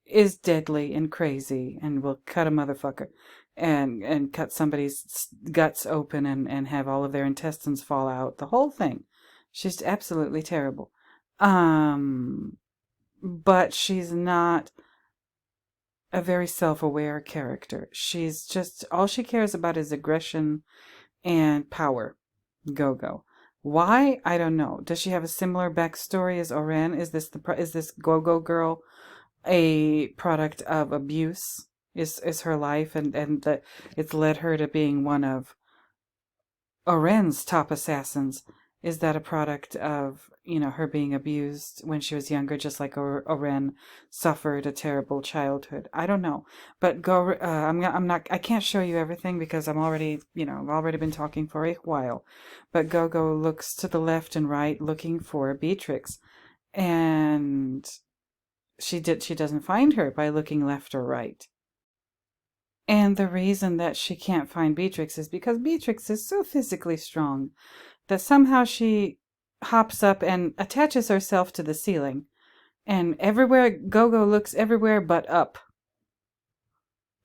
is deadly and crazy and will cut a motherfucker. and cut somebody's guts open and have all of their intestines fall out. The whole thing. She's absolutely terrible. But she's not a very self-aware character. She's just, all she cares about is aggression and power. Gogo. Why? I don't know. Does she have a similar backstory as Oren? Is this Gogo girl a product of abuse? Is her life and that it's led her to being one of Oren's top assassins? Is that a product of, her being abused when she was younger, just like Oren suffered a terrible childhood? I don't know, but I can't show you everything because I've already been talking for a while. But Gogo looks to the left and right looking for Beatrix, and she doesn't find her by looking left or right. And the reason that she can't find Beatrix is because Beatrix is so physically strong that somehow she hops up and attaches herself to the ceiling. And everywhere, Gogo looks everywhere but up.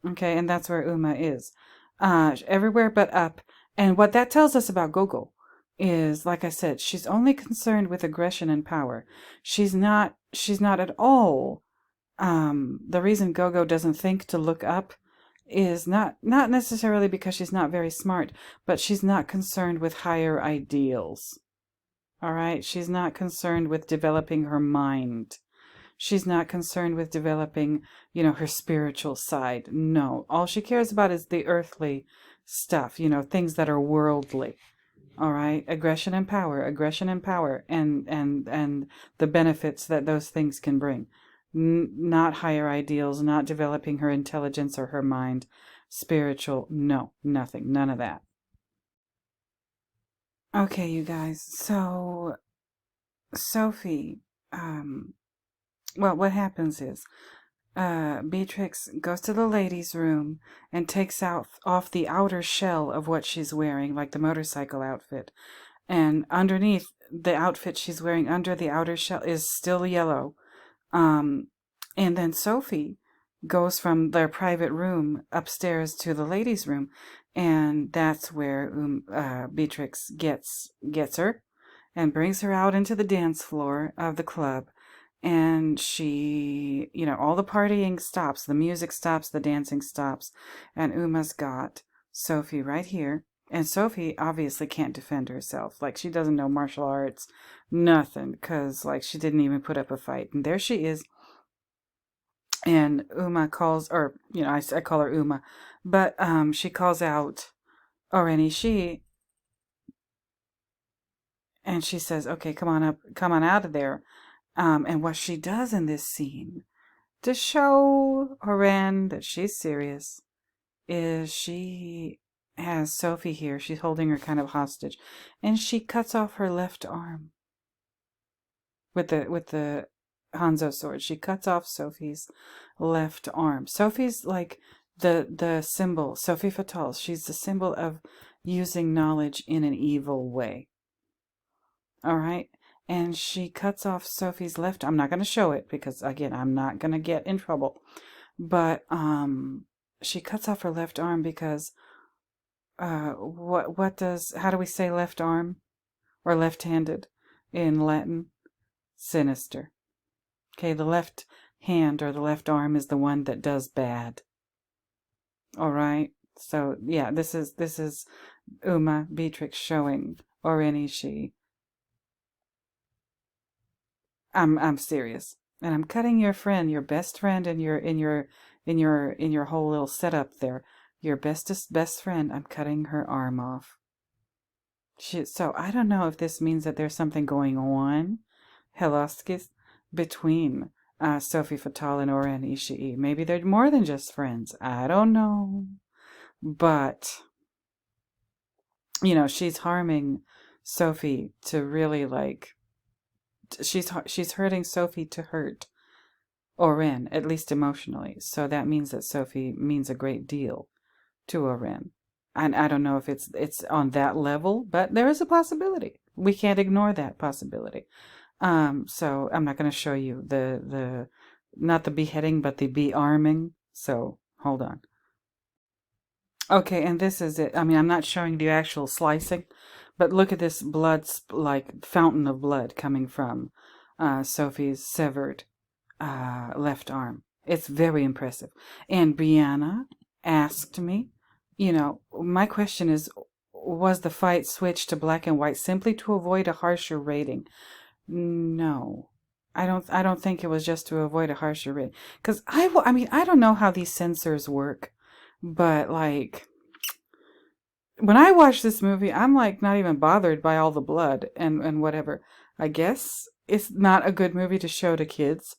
Okay, and that's where Uma is. Everywhere but up. And what that tells us about Gogo is, like I said, she's only concerned with aggression and power. She's not at all. The reason Gogo doesn't think to look up is not necessarily because she's not very smart, but she's not concerned with higher ideals. All right? She's not concerned with developing her mind. She's not concerned with developing, her spiritual side. No. All she cares about is the earthly stuff, things that are worldly. All right? Aggression and power, and the benefits that those things can bring. Not higher ideals, not developing her intelligence or her mind, spiritual, no, nothing, none of that. Okay, you guys, so Sophie, well, what happens is, Beatrix goes to the ladies' room and takes off the outer shell of what she's wearing, like the motorcycle outfit, and underneath the outfit she's wearing under the outer shell is still yellow. And then Sophie goes from their private room upstairs to the ladies' room, and that's where Beatrix gets her and brings her out into the dance floor of the club. And she, all the partying stops, the music stops, the dancing stops, and Uma's got Sophie right here. And Sophie obviously can't defend herself. Like, she doesn't know martial arts, nothing, because, she didn't even put up a fight. And there she is. And Uma calls, or, I call her Uma, but she calls out Oren, and she says, okay, come on out of there. And what she does in this scene, to show Oren that she's serious, is she has Sophie here. She's holding her kind of hostage, and she cuts off her left arm with the Hanzo sword. She cuts off Sophie's left arm. Sophie's like the symbol, Sophie Fatale. She's the symbol of using knowledge in an evil way. All right. And she cuts off Sophie's left. I'm not going to show it because, again, I'm not going to get in trouble. But she cuts off her left arm because how do we say left arm or left-handed in Latin? Sinister. Okay, the left hand or the left arm is the one that does bad. All right. So yeah, this is Uma Beatrix showing Oren. I'm serious, and I'm cutting your friend, your best friend, and in your whole little setup there, your best friend. I'm cutting her arm off. So I don't know if this means that there's something going on, Heloskis, between Sophie Fatale and Oren Ishii. Maybe they're more than just friends. I don't know, but she's harming Sophie to really she's hurting Sophie to hurt Oren, at least emotionally. So that means that Sophie means a great deal to Oren. And I don't know if it's on that level, but there is a possibility. We can't ignore that possibility. So I'm not going to show you the not the beheading, but the bearming. So hold on. Okay, and this is it. I mean, I'm not showing the actual slicing, but look at this blood, like fountain of blood coming from Sophie's severed left arm. It's very impressive. And Brianna asked me, my question is, was the fight switched to black and white simply to avoid a harsher rating? No. I don't think it was just to avoid a harsher rating. Because I mean, I don't know how these censors work, but like when I watch this movie, I'm like not even bothered by all the blood and whatever. I guess it's not a good movie to show to kids,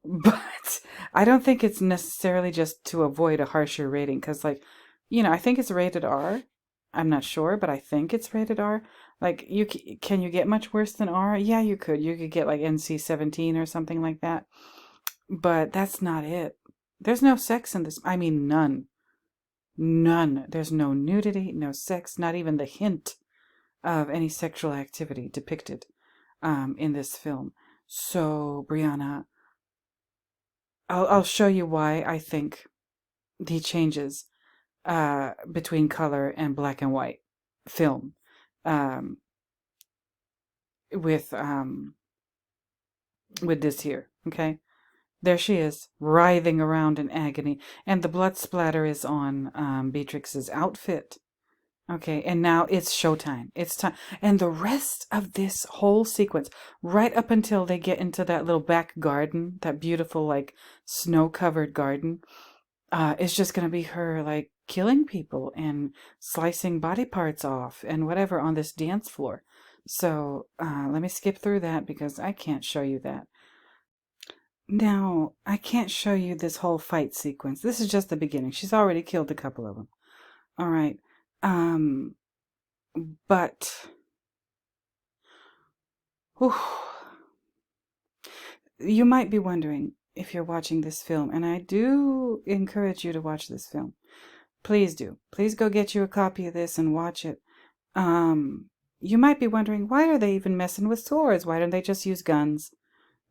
but I don't think it's necessarily just to avoid a harsher rating because, like, I think it's rated R. I'm not sure, but I think it's rated R. Like, can you get much worse than R? Yeah, you could. You could get like NC-17 or something like that. But that's not it. There's no sex in this. I mean, none. None. There's no nudity, no sex, not even the hint of any sexual activity depicted in this film. So, Brianna, I'll show you why I think the changes between color and black and white film um, with this here. Okay, there she is, writhing around in agony, and the blood splatter is on Beatrix's outfit. Okay, and now it's showtime. It's time. And the rest of this whole sequence, right up until they get into that little back garden, that beautiful, like, snow-covered garden, is just going to be her, like, killing people and slicing body parts off and whatever on this dance floor. So, let me skip through that because I can't show you that. Now, I can't show you this whole fight sequence. This is just the beginning. She's already killed a couple of them. All right. But whew, you might be wondering if you're watching this film, and I do encourage you to watch this film. Please do. Please go get you a copy of this and watch it. You might be wondering, why are they even messing with swords? Why don't they just use guns?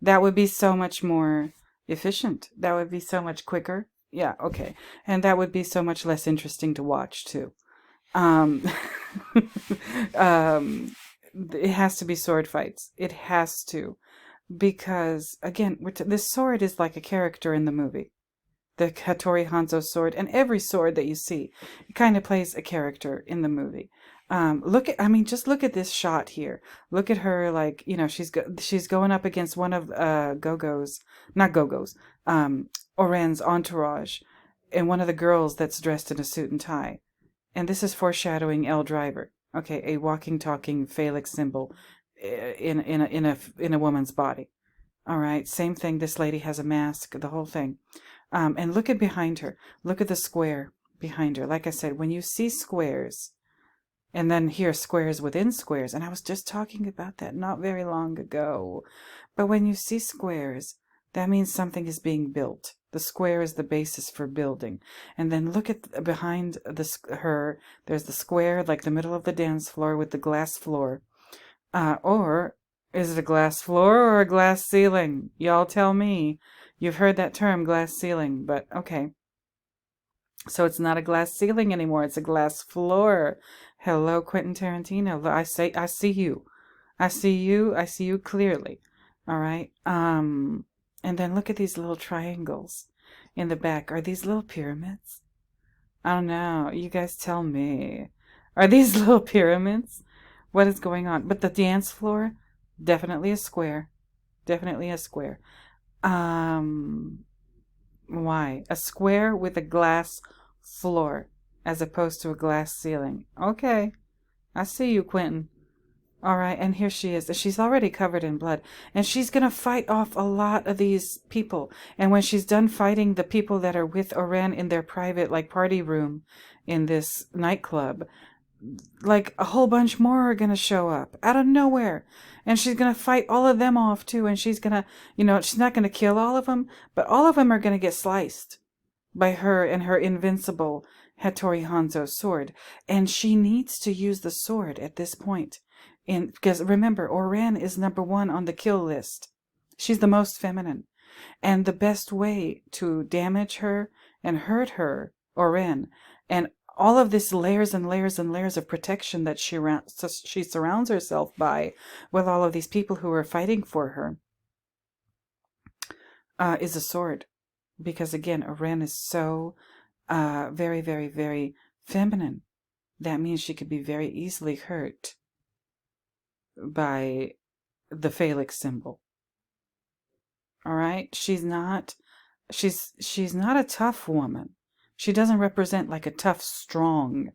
That would be so much more efficient. That would be so much quicker. Yeah, okay. And that would be so much less interesting to watch, too. It has to be sword fights. It has to. Because, again, this sword is like a character in the movie. The Hattori Hanzo sword, and every sword that you see, it kind of plays a character in the movie. Just look at this shot here. Look at her, like, she's going up against one of Oren's entourage, and one of the girls that's dressed in a suit and tie. And this is foreshadowing L Driver. Okay, a walking, talking phallic symbol in a woman's body. All right, same thing. This lady has a mask, the whole thing. And look at behind her. Look at the square behind her. Like I said, when you see squares, and then here squares within squares, and I was just talking about that not very long ago. But when you see squares, that means something is being built. The square is the basis for building. And then look at behind her, there's the square, like the middle of the dance floor with the glass floor. Or is it a glass floor or a glass ceiling? Y'all tell me. You've heard that term, glass ceiling, but okay. So it's not a glass ceiling anymore. It's a glass floor. Hello, Quentin Tarantino. I see you. I see you. I see you clearly. All right. And then look at these little triangles in the back. Are these little pyramids? I don't know. You guys tell me. Are these little pyramids? What is going on? But the dance floor, definitely a square. Definitely a square. Why? A square with a glass floor as opposed to a glass ceiling. Okay. I see you, Quentin. All right, and here she is. She's already covered in blood, and she's going to fight off a lot of these people. And when she's done fighting the people that are with Oren in their private, like, party room in this nightclub, like, a whole bunch more are going to show up out of nowhere. And she's going to fight all of them off, too. And she's going to, she's not going to kill all of them, but all of them are going to get sliced by her and her invincible Hattori Hanzo sword. And she needs to use the sword at this point. Because remember, Oren is number 1 on the kill list. She's the most feminine. And the best way to damage her and hurt her, Oren, and all of this layers and layers and layers of protection that she surrounds herself by, with all of these people who are fighting for her, is a sword. Because again, Oren is so very, very, very feminine. That means she could be very easily hurt by the phallic symbol. All right? She's not a tough woman. She doesn't represent like a tough, strong,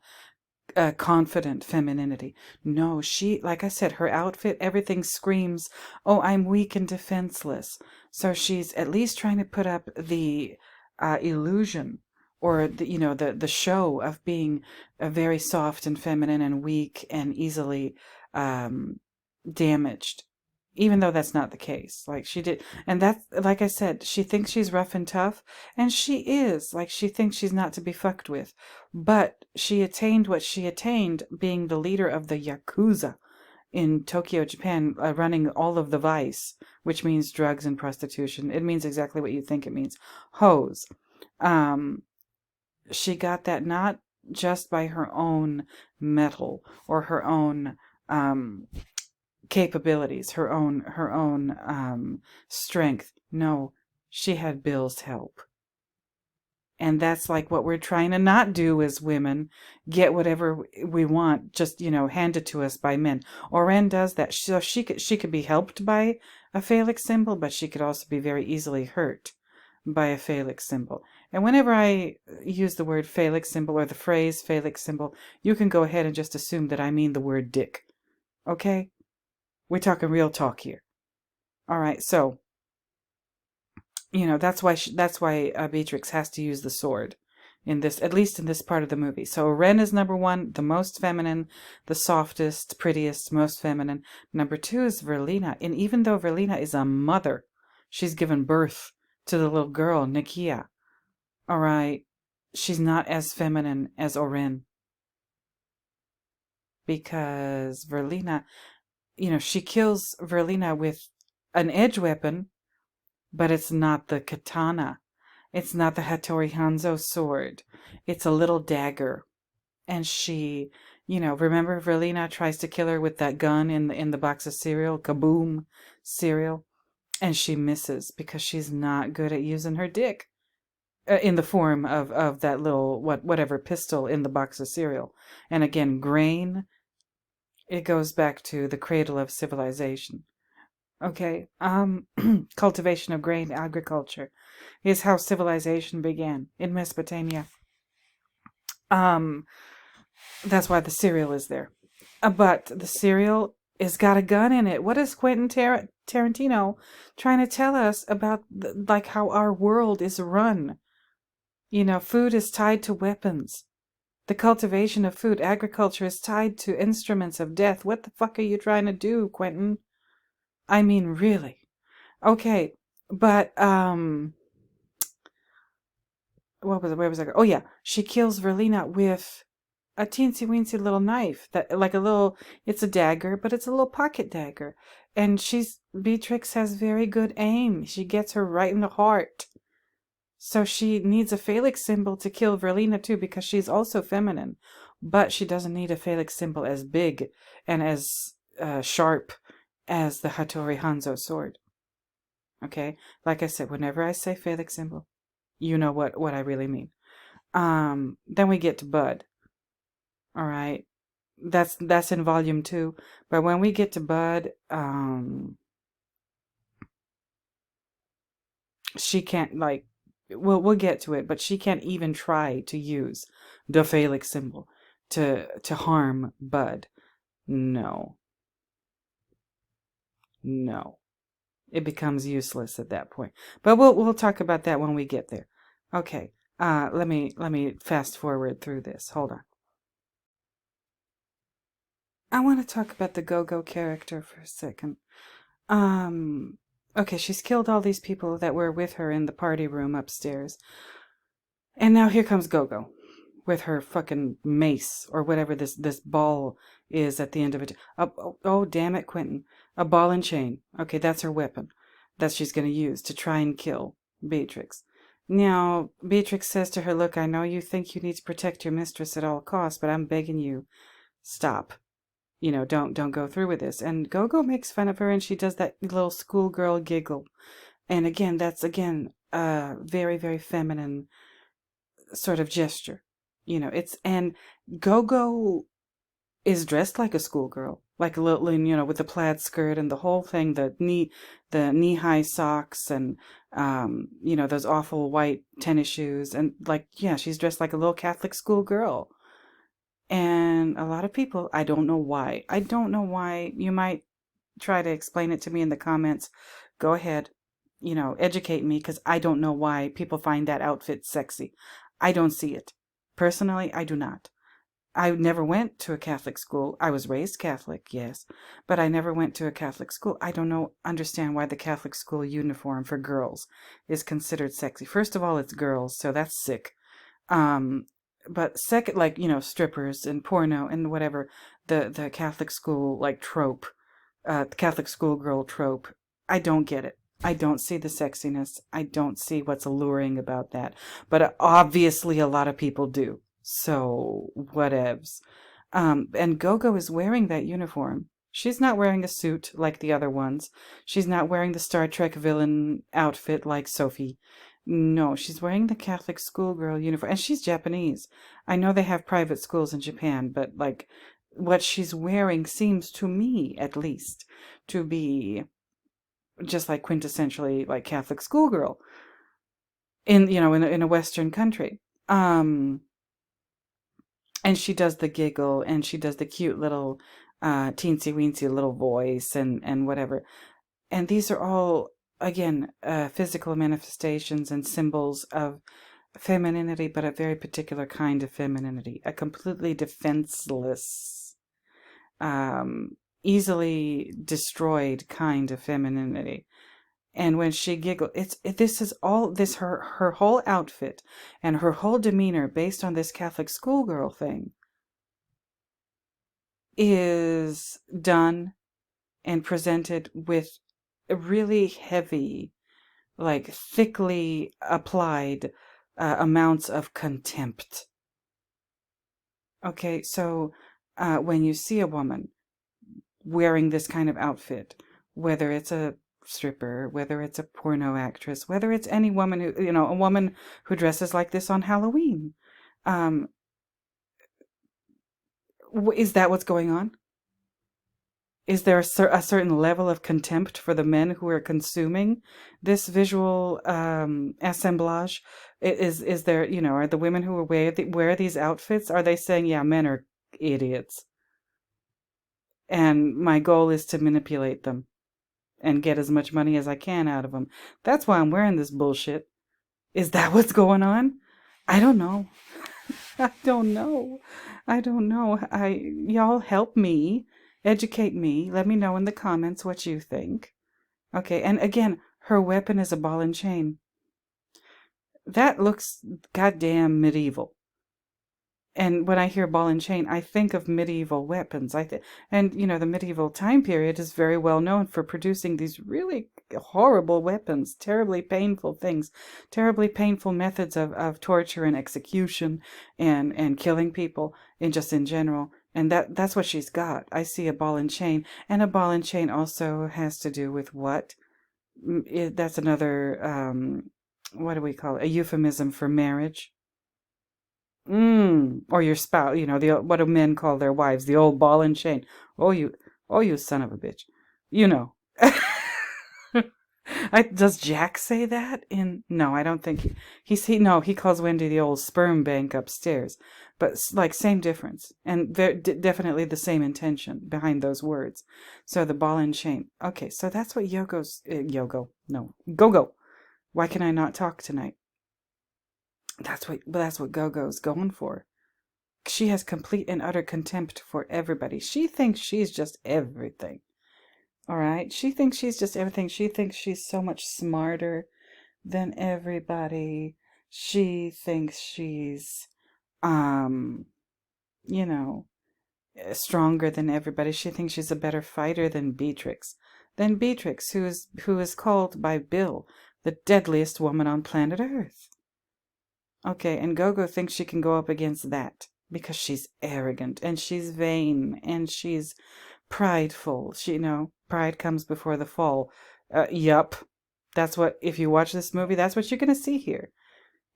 confident femininity. No, like I said, her outfit, everything screams, oh, I'm weak and defenseless. So she's at least trying to put up the illusion, or the show of being very soft and feminine and weak and easily damaged, even though that's not the case. Like she did, and that's, like I said, she thinks she's rough and tough, and she is. Like, she thinks she's not to be fucked with, but she attained what she attained, being the leader of the Yakuza in Tokyo, Japan, running all of the vice, which means drugs and prostitution. It means exactly what you think it means. Hoes. She got that not just by her own mettle or her own capabilities, her own strength. No, she had Bill's help. And that's like what we're trying to not do as women. Get whatever we want, just, handed to us by men. Oren does that. So she could be helped by a phallic symbol, but she could also be very easily hurt by a phallic symbol. And whenever I use the word phallic symbol or the phrase phallic symbol, you can go ahead and just assume that I mean the word dick. Okay? We're talking real talk here. All right, so that's why Beatrix has to use the sword in this, at least in this part of the movie. So Oren is number one, the most feminine, the softest, prettiest, most feminine. Number two is Verlina, and even though Verlina is a mother, she's given birth to the little girl Nikia. All right, she's not as feminine as Oren, because Verlina, she kills Verlina with an edge weapon, but it's not the katana. It's not the Hattori Hanzo sword. It's a little dagger. And she, remember Verlina tries to kill her with that gun in the box of cereal, Kaboom cereal, and she misses because she's not good at using her dick in the form of that little whatever pistol in the box of cereal. And again, grain, it goes back to the cradle of civilization. Okay, cultivation of grain, agriculture, is how civilization began in Mesopotamia. That's why the cereal is there. But the cereal has got a gun in it. What is Quentin Tarantino trying to tell us about, like, how our world is run? Food is tied to weapons. The cultivation of food, agriculture, is tied to instruments of death. What the fuck are you trying to do, Quentin? I mean, really. Okay, but where was I going? Oh yeah, she kills Verlina with a teensy weensy little knife, that, like, it's a dagger, but it's a little pocket dagger. And Beatrix has very good aim. She gets her right in the heart. So she needs a phallic symbol to kill Verlina too, because she's also feminine. But she doesn't need a phallic symbol as big and as sharp as the Hattori Hanzo sword. Okay? Like I said, whenever I say phallic symbol, you know what I really mean. Then we get to Bud. All right? That's in volume 2. But when we get to Bud, she can't, like, we'll get to it, but she can't even try to use the phallic symbol to harm Bud. No. It becomes useless at that point. But we'll talk about that when we get there. Okay. Let me fast forward through this. Hold on. I want to talk about the Gogo character for a second. Okay, she's killed all these people that were with her in the party room upstairs. And now here comes Gogo with her fucking mace, or whatever this ball is at the end of it. Oh, damn it, Quentin. A ball and chain. Okay, that's her weapon that she's going to use to try and kill Beatrix. Now, Beatrix says to her, look, I know you think you need to protect your mistress at all costs, but I'm begging you, stop. Don't go through with this. And Gogo makes fun of her, and she does that little schoolgirl giggle. And again, that's a very, very feminine sort of gesture. And Gogo is dressed like a schoolgirl, like a little, with the plaid skirt and the whole thing, the knee high socks and, those awful white tennis shoes. And yeah, she's dressed like a little Catholic schoolgirl. And a lot of people, I don't know why. You might try to explain it to me in the comments. Go ahead, educate me, because I don't know why people find that outfit sexy. I don't see it. Personally, I do not. I never went to a Catholic school. I was raised Catholic, yes, but I never went to a Catholic school. I don't understand why the Catholic school uniform for girls is considered sexy. First of all, it's girls, so that's sick. But second, strippers and porno and whatever, the Catholic school trope, the Catholic schoolgirl trope. I don't get it. I don't see the sexiness. I don't see what's alluring about that. But obviously a lot of people do. So whatevs. And Gogo is wearing that uniform. She's not wearing a suit like the other ones. She's not wearing the Star Trek villain outfit like Sophie. No, she's wearing the Catholic schoolgirl uniform. And she's Japanese. I know they have private schools in Japan, but what she's wearing seems to me, at least, to be just quintessentially Catholic schoolgirl in a Western country. And she does the giggle, and she does the cute little teensy weensy little voice and whatever. And these are all, again, physical manifestations and symbols of femininity, but a very particular kind of femininity, a completely defenseless, easily destroyed kind of femininity. And when she giggles, her whole outfit and her whole demeanor based on this Catholic schoolgirl thing is done and presented with really heavy, thickly applied amounts of contempt. Okay, so when you see a woman wearing this kind of outfit, whether it's a stripper, whether it's a porno actress, whether it's any woman who, a woman who dresses like this on Halloween, is that what's going on? Is there a certain level of contempt for the men who are consuming this visual assemblage? Is there, are the women who wear these outfits, are they saying, yeah, men are idiots, and my goal is to manipulate them and get as much money as I can out of them? That's why I'm wearing this bullshit. Is that what's going on? I don't know. I don't know. Y'all help me. Educate me. Let me know in the comments what you think. Okay, and again, her weapon is a ball and chain. That looks goddamn medieval. And when I hear ball and chain, I think of medieval weapons. And the medieval time period is very well known for producing these really horrible weapons, terribly painful things, terribly painful methods of torture and execution and killing people in general. And that's what she's got. I see a ball and chain. And a ball and chain also has to do with what? That's another, what do we call it? A euphemism for marriage. Or your spouse, what do men call their wives? The old ball and chain. Oh, you son of a bitch. Does Jack say that? No, I don't think he calls Wendy the old sperm bank upstairs. But same difference, and definitely the same intention behind those words. So the ball and chain. Okay, so that's what Gogo. Why can I not talk tonight? That's what Gogo's going for. She has complete and utter contempt for everybody. She thinks she's just everything. All right? She thinks she's just everything. She thinks she's so much smarter than everybody. She thinks she's, stronger than everybody. She thinks she's a better fighter than Beatrix. Who is called by Bill the deadliest woman on planet Earth. Okay, and Gogo thinks she can go up against that because she's arrogant and she's vain and she's prideful. Pride comes before the fall. Yup. That's what, if you watch this movie, that's what you're going to see here.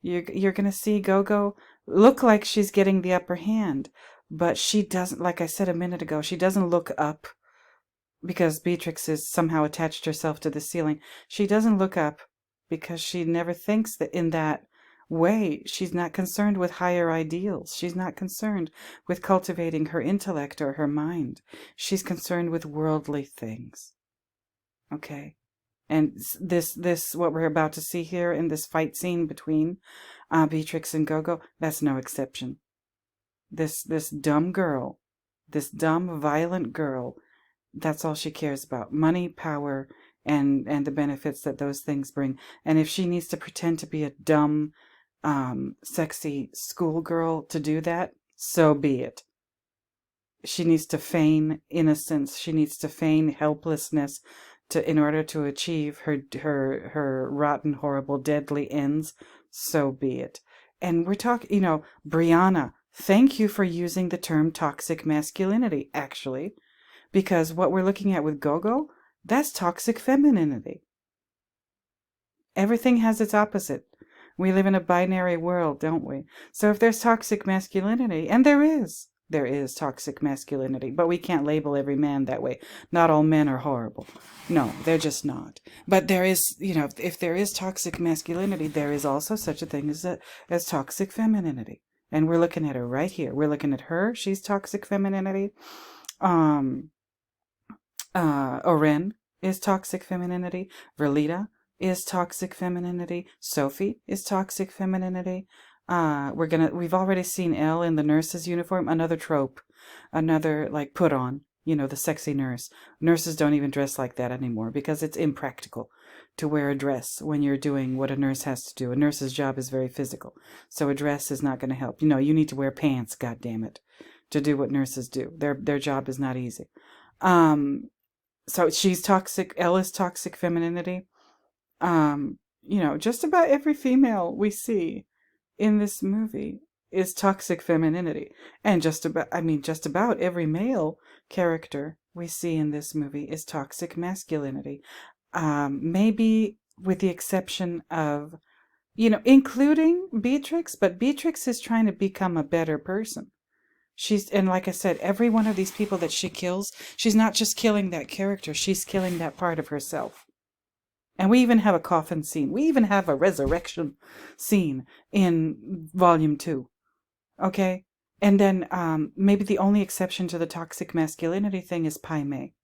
You're going to see Gogo look like she's getting the upper hand, but she doesn't, like I said a minute ago, she doesn't look up because Beatrix is somehow attached herself to the ceiling. She doesn't look up because she never thinks that in that way. She's not concerned with higher ideals. She's not concerned with cultivating her intellect or her mind. She's concerned with worldly things. Okay? And this what we're about to see here in this fight scene between Beatrix and Gogo, that's no exception. This dumb girl, this dumb, violent girl, that's all she cares about. Money, power, and the benefits that those things bring. And if she needs to pretend to be a dumb, sexy schoolgirl to do that, so be it. She needs to feign innocence. She needs to feign helplessness in order to achieve her rotten, horrible, deadly ends. So be it. And we're talking, Brianna, thank you for using the term toxic masculinity, actually. Because what we're looking at with Gogo, that's toxic femininity. Everything has its opposite. We live in a binary world, don't we? So if there's toxic masculinity, and there is toxic masculinity, but we can't label every man that way. Not all men are horrible. No, they're just not. But there is, if there is toxic masculinity, there is also such a thing as toxic femininity. And we're looking at her right here. We're looking at her. She's toxic femininity. Oren is toxic femininity. Verlita is toxic femininity. Sophie is toxic femininity. We've already seen Elle in the nurse's uniform, another trope, another put on, the sexy nurse. Nurses don't even dress like that anymore because it's impractical to wear a dress when you're doing what a nurse has to do. A nurse's job is very physical, so a dress is not going to help. You need to wear pants, goddammit, to do what nurses do. Their job is not easy. So she's toxic. Elle is toxic femininity. Just about every female we see in this movie is toxic femininity. And just about every male character we see in this movie is toxic masculinity. Maybe with the exception of, including Beatrix, but Beatrix is trying to become a better person. And like I said, every one of these people that she kills, she's not just killing that character, she's killing that part of herself. And we even have a coffin scene. We even have a resurrection scene in Volume 2. Okay? And then maybe the only exception to the toxic masculinity thing is Pai Mei.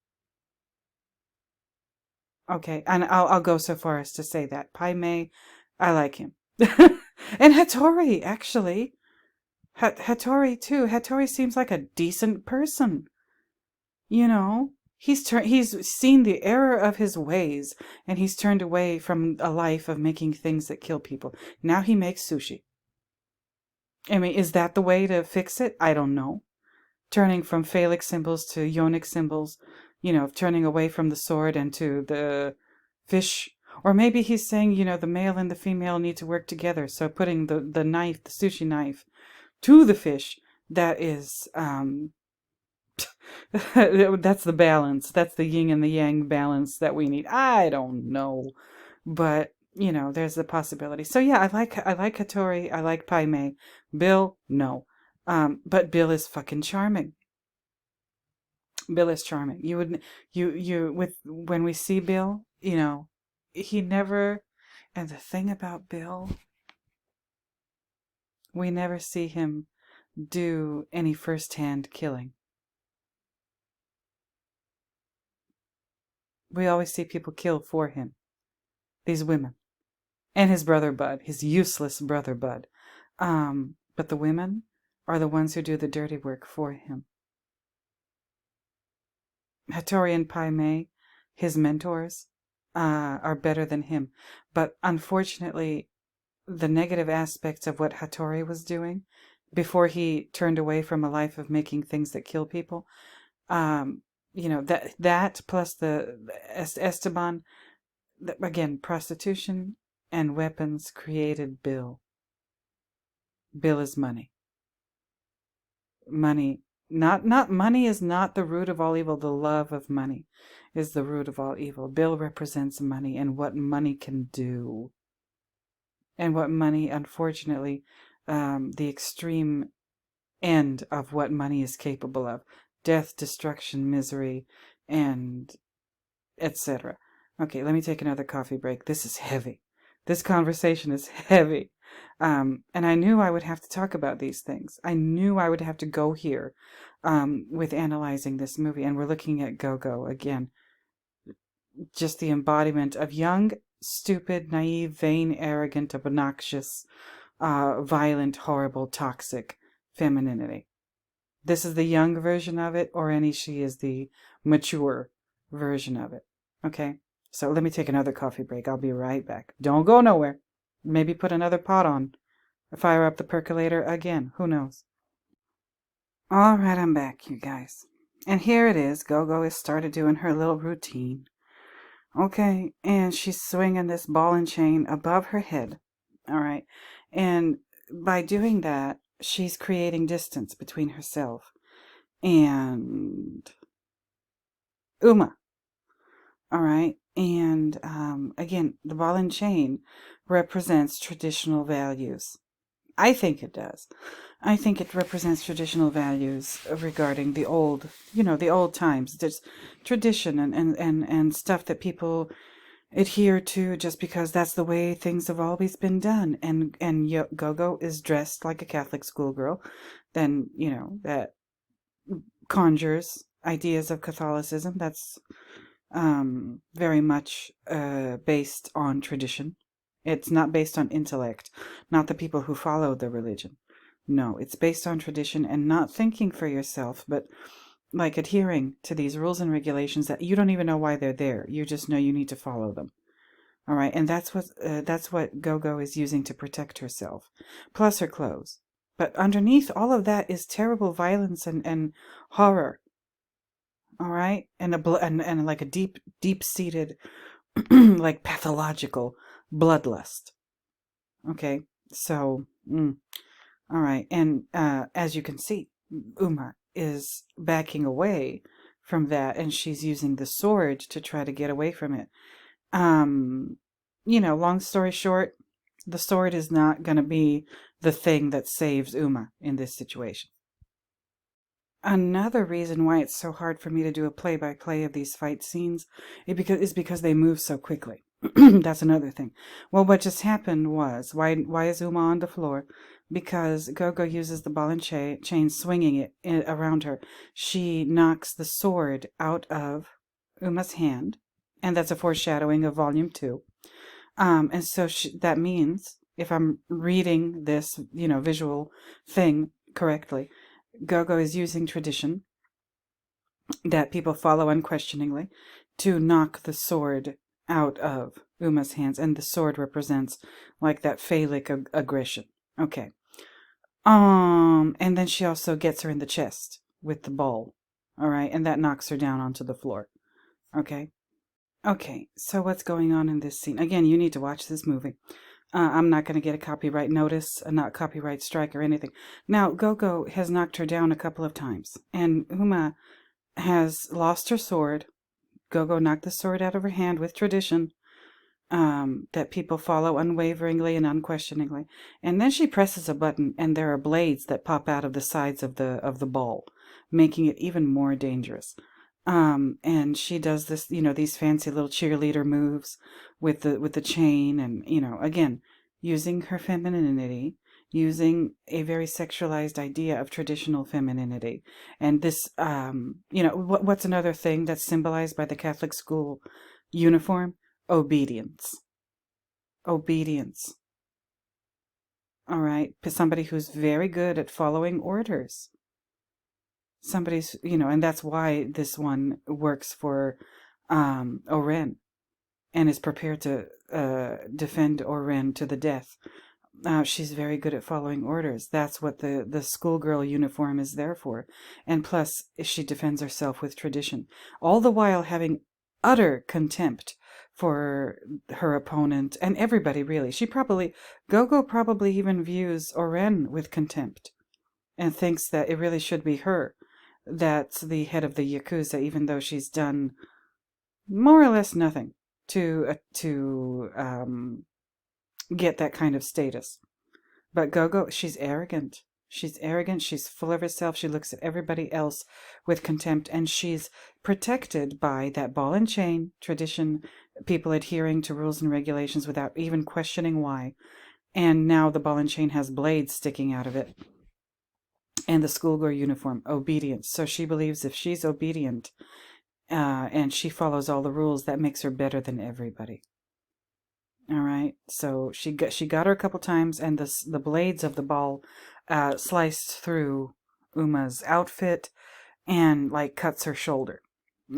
Okay, and I'll go so far as to say that. Pai Mei, I like him. And Hattori, actually. Hattori too. Hattori seems like a decent person. He's seen the error of his ways, and he's turned away from a life of making things that kill people. Now he makes sushi. Is that the way to fix it? I don't know. Turning from phallic symbols to yonic symbols, turning away from the sword and to the fish. Or maybe he's saying, the male and the female need to work together. So putting the knife, the sushi knife, to the fish, that is that's the balance. That's the yin and the yang balance that we need. I don't know, but there's the possibility. So yeah, I like Hattori. I like Pai Mei. Bill, no, but Bill is fucking charming. Bill is charming. When we see Bill, he never. And the thing about Bill, we never see him do any first-hand killing. We always see people kill for him. These women. And his brother Bud. His useless brother Bud. But the women are the ones who do the dirty work for him. Hattori and Pai Mei, his mentors, are better than him. But unfortunately, the negative aspects of what Hattori was doing before he turned away from a life of making things that kill people, that plus the Esteban, again, prostitution and weapons created Bill. Bill is money. Money. Not money is not the root of all evil. The love of money is the root of all evil. Bill represents money and what money can do. And what money, unfortunately, the extreme end of what money is capable of. Death, destruction, misery, and etc. Okay, let me take another coffee break. This is heavy. This conversation is heavy. And I knew I would have to talk about these things. I knew I would have to go here with analyzing this movie. And we're looking at Gogo again. Just the embodiment of young, stupid, naive, vain, arrogant, obnoxious, violent, horrible, toxic femininity. This is the young version of it, or she is the mature version of it. Okay? So let me take another coffee break. I'll be right back. Don't go nowhere. Maybe put another pot on. Fire up the percolator again. Who knows? All right, I'm back, you guys. And here it is. Gogo has started doing her little routine. Okay, and she's swinging this ball and chain above her head. All right. And by doing that, she's creating distance between herself and Uma. All right. And again, the ball and chain represents traditional values. I think it does. I think it represents traditional values regarding the old, the old times. There's tradition and stuff that people adhere to just because that's the way things have always been done. And Gogo is dressed like a Catholic schoolgirl, then, that conjures ideas of Catholicism. That's very much based on tradition. It's not based on intellect, not the people who follow the religion. No, it's based on tradition and not thinking for yourself, but like adhering to these rules and regulations that you don't even know why they're there. You just know you need to follow them. All right, and that's what Gogo is using to protect herself, plus her clothes. But underneath all of that is terrible violence and horror. All right, and like a deep-seated, like pathological bloodlust. Okay, so all right, and as you can see, Uma is backing away from that, and she's using the sword to try to get away from it. Long story short, the sword is not going to be the thing that saves Uma in this situation. Another reason why it's so hard for me to do a play-by-play of these fight scenes is because they move so quickly. That's another thing. Well, what just happened was, why is Uma on the floor? Because Gogo uses the ball and chain, swinging it around her. She knocks the sword out of Uma's hand, and that's a foreshadowing of Volume 2. And so that means, if I'm reading this, visual thing correctly, Gogo is using tradition that people follow unquestioningly to knock the sword out of Uma's hands, and the sword represents like that phallic aggression. Okay. And then she also gets her in the chest with the ball. All right, and that knocks her down onto the floor. Okay. Okay, so what's going on in this scene? Again, you need to watch this movie. I'm not going to get a copyright notice, not copyright strike or anything. Now, Gogo has knocked her down a couple of times, and Uma has lost her sword. Gogo knocked the sword out of her hand with tradition that people follow unwaveringly and unquestioningly. And then she presses a button, and there are blades that pop out of the sides of the ball, making it even more dangerous. And she does this, these fancy little cheerleader moves with the chain, and, again, using her femininity, using a very sexualized idea of traditional femininity. And this, what's another thing that's symbolized by the Catholic school uniform? Obedience. Obedience. All right. Somebody who's very good at following orders. Somebody's, and that's why this one works for Oren and is prepared to defend Oren to the death. She's very good at following orders. That's what the schoolgirl uniform is there for. And plus, she defends herself with tradition, all the while having utter contempt for her opponent and everybody, really. Gogo probably even views Oren with contempt and thinks that it really should be her that's the head of the Yakuza, even though she's done more or less nothing to get that kind of status. But Gogo, she's arrogant. She's arrogant. She's full of herself. She looks at everybody else with contempt, and she's protected by that ball and chain tradition, people adhering to rules and regulations without even questioning why. And now the ball and chain has blades sticking out of it. And the schoolgirl uniform, obedience. So she believes if she's obedient and she follows all the rules, that makes her better than everybody. All right. So she got her a couple times, and the blades of the ball sliced through Uma's outfit and like cuts her shoulder.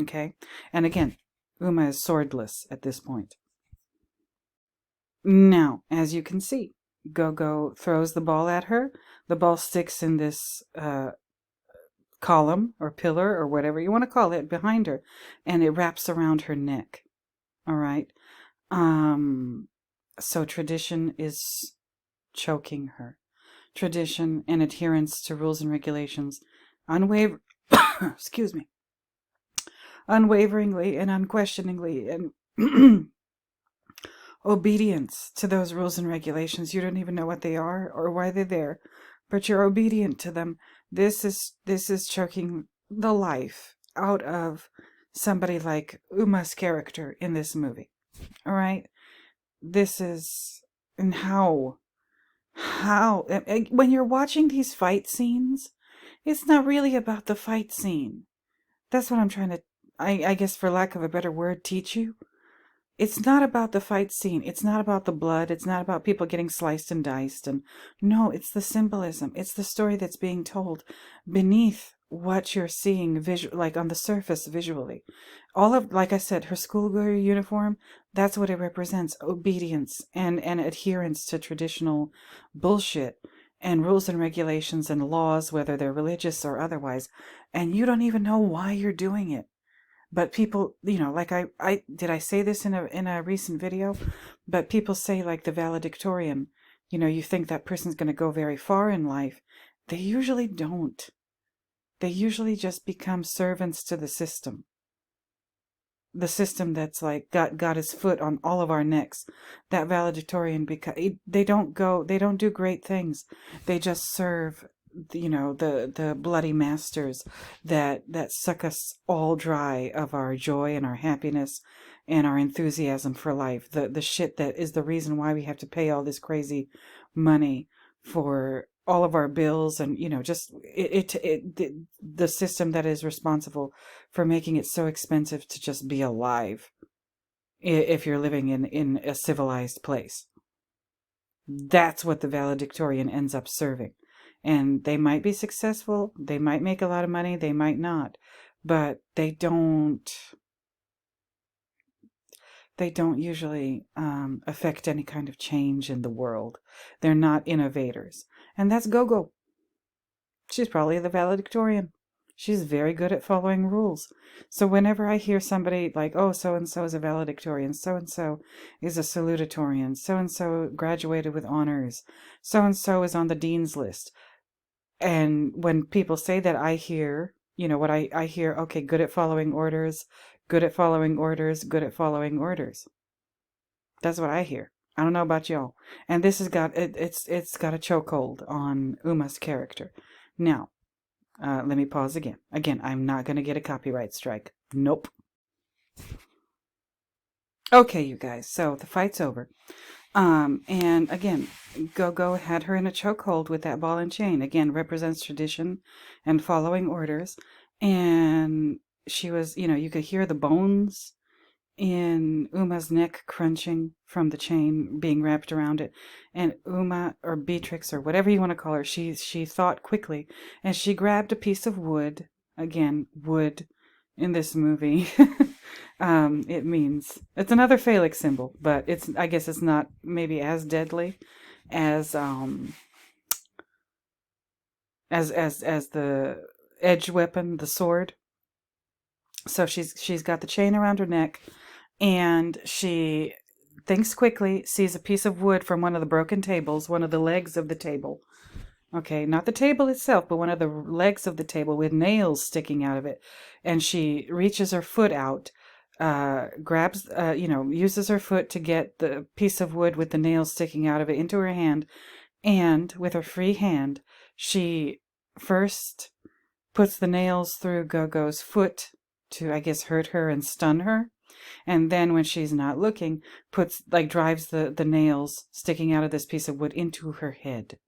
Okay. And again, Uma is swordless at this point. Now, as you can see, Gogo throws the ball at her. The ball sticks in this column or pillar or whatever you want to call it behind her, and it wraps around her neck. All right. So tradition is choking her. Tradition and adherence to rules and regulations, excuse me, unwaveringly and unquestioningly, and obedience to those rules and regulations. You don't even know what they are or why they're there, but you're obedient to them. This is choking the life out of somebody like Uma's character in this movie. All right? This is, and how, when you're watching these fight scenes, it's not really about the fight scene. That's what I'm trying to, I guess for lack of a better word, teach you. It's not about the fight scene. It's not about the blood. It's not about people getting sliced and diced. And no, it's the symbolism. It's the story that's being told beneath what you're seeing like on the surface visually. All of, like I said, her schoolgirl uniform, that's what it represents. Obedience and adherence to traditional bullshit and rules and regulations and laws, whether they're religious or otherwise. And you don't even know why you're doing it. But people, like did I say this in a recent video? But people say, like, the valedictorian, you think that person's going to go very far in life. They usually don't. They usually just become servants to the system. The system that's like got his foot on all of our necks. That valedictorian, because they don't do great things. They just serve the bloody masters that suck us all dry of our joy and our happiness and our enthusiasm for life. The shit that is the reason why we have to pay all this crazy money for all of our bills, and just the system that is responsible for making it so expensive to just be alive if you're living in a civilized place. That's what the valedictorian ends up serving. And they might be successful, they might make a lot of money, they might not, but they don't usually affect any kind of change in the world. They're not innovators. And that's Gogo. She's probably the valedictorian. She's very good at following rules. So whenever I hear somebody like, oh, so-and-so is a valedictorian, so-and-so is a salutatorian, so-and-so graduated with honors, so-and-so is on the dean's list. And when people say that, I hear, what I hear, okay, good at following orders, good at following orders, good at following orders. That's what I hear. I don't know about y'all. And this has got, it's got a chokehold on Uma's character. Now, let me pause again. Again, I'm not going to get a copyright strike. Nope. Okay, you guys, so the fight's over. And again, Gogo had her in a chokehold with that ball and chain. Again, represents tradition and following orders. And she was, you could hear the bones in Uma's neck crunching from the chain being wrapped around it. And Uma, or Beatrix, or whatever you want to call her, she thought quickly, and she grabbed a piece of wood. Again, wood in this movie. It means, it's another phallic symbol, but I guess it's not maybe as deadly as the edge weapon, the sword. So she's got the chain around her neck, And she thinks quickly, sees a piece of wood from one of the broken tables, one of the legs of the table. Okay, not the table itself, but one of the legs of the table with nails sticking out of it. And she reaches her foot out, grabs, uses her foot to get the piece of wood with the nails sticking out of it into her hand. And with her free hand, she first puts the nails through Gogo's foot to, I guess, hurt her and stun her. And then when she's not looking, drives the nails sticking out of this piece of wood into her head.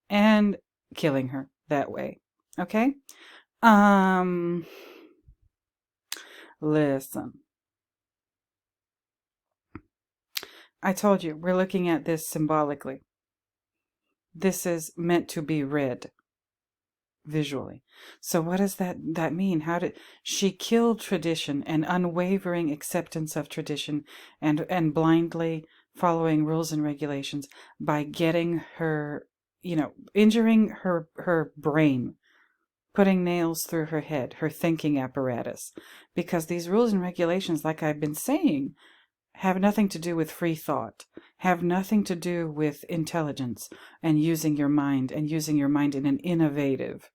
And killing her that way. Okay? Listen. I told you, we're looking at this symbolically. This is meant to be read visually. So what does that mean? How did she kill tradition and unwavering acceptance of tradition and blindly following rules and regulations by getting her, injuring her brain, putting nails through her head, her thinking apparatus, because these rules and regulations, like I've been saying, have nothing to do with free thought, have nothing to do with intelligence and using your mind in an innovative,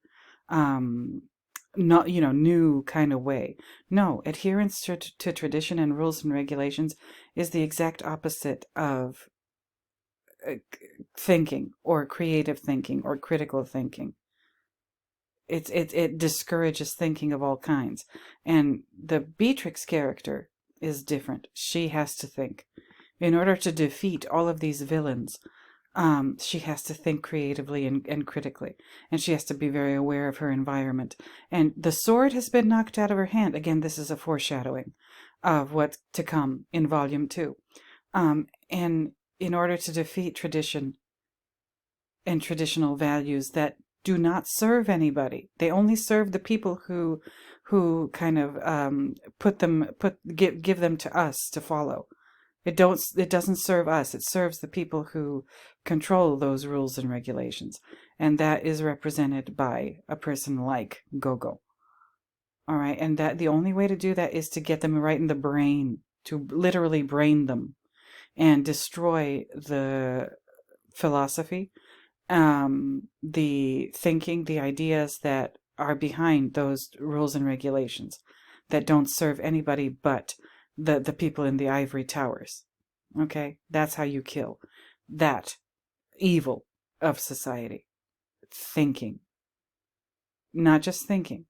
new kind of way. No, adherence to tradition and rules and regulations is the exact opposite of thinking or creative thinking or critical thinking. It discourages thinking of all kinds. And the Beatrix character is different. She has to think. In order to defeat all of these villains, she has to think creatively and critically. And she has to be very aware of her environment. And the sword has been knocked out of her hand. Again, this is a foreshadowing of what's to come in Volume 2. And in order to defeat tradition and traditional values that do not serve anybody. They only serve the people who kind of give them to us to follow. It doesn't serve us. It serves the people who control those rules and regulations, and that is represented by a person like Gogo. All right, and that the only way to do that is to get them right in the brain, to literally brain them, and destroy the philosophy, the thinking, the ideas that are behind those rules and regulations that don't serve anybody but the people in the ivory towers. Okay? That's how you kill that evil of society. Thinking. Not just thinking.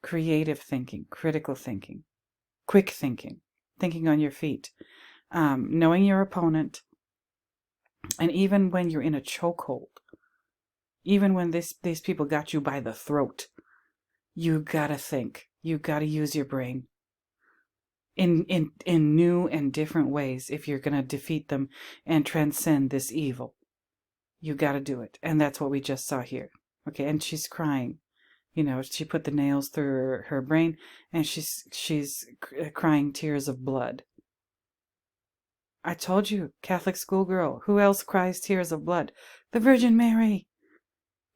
Creative thinking, critical thinking, quick thinking, thinking on your feet, knowing your opponent, and even when you're in a chokehold, even when these people got you by the throat, you gotta think. You gotta use your brain in new and different ways if you're gonna defeat them and transcend this evil. You gotta do it. And that's what we just saw here. Okay, and she's crying. She put the nails through her brain, and she's crying tears of blood. I told you, Catholic schoolgirl. Who else cries tears of blood? The Virgin Mary.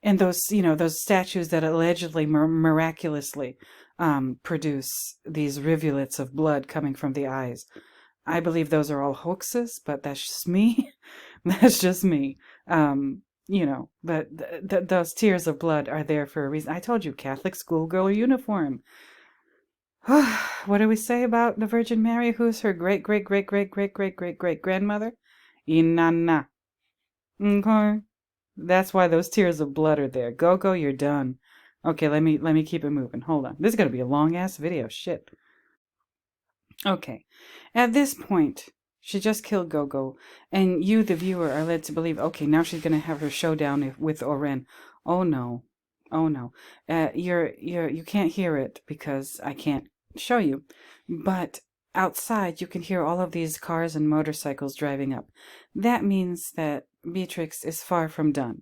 And those statues that allegedly miraculously produce these rivulets of blood coming from the eyes. I believe those are all hoaxes, but that's just me. That's just me. But those tears of blood are there for a reason. I told you, Catholic schoolgirl uniform. What do we say about the Virgin Mary? Who's her great great great great great great great great grandmother? Inanna. Okay. That's why those tears of blood are there. Gogo, you're done. Okay, let me keep it moving. Hold on. This is gonna be a long ass video. Shit. Okay. At this point, she just killed Gogo, and you, the viewer, are led to believe, okay, now she's gonna have her showdown with Oren. Oh no. Oh no. You can't hear it because I can't show you. But outside you can hear all of these cars and motorcycles driving up. That means that Beatrix is far from done.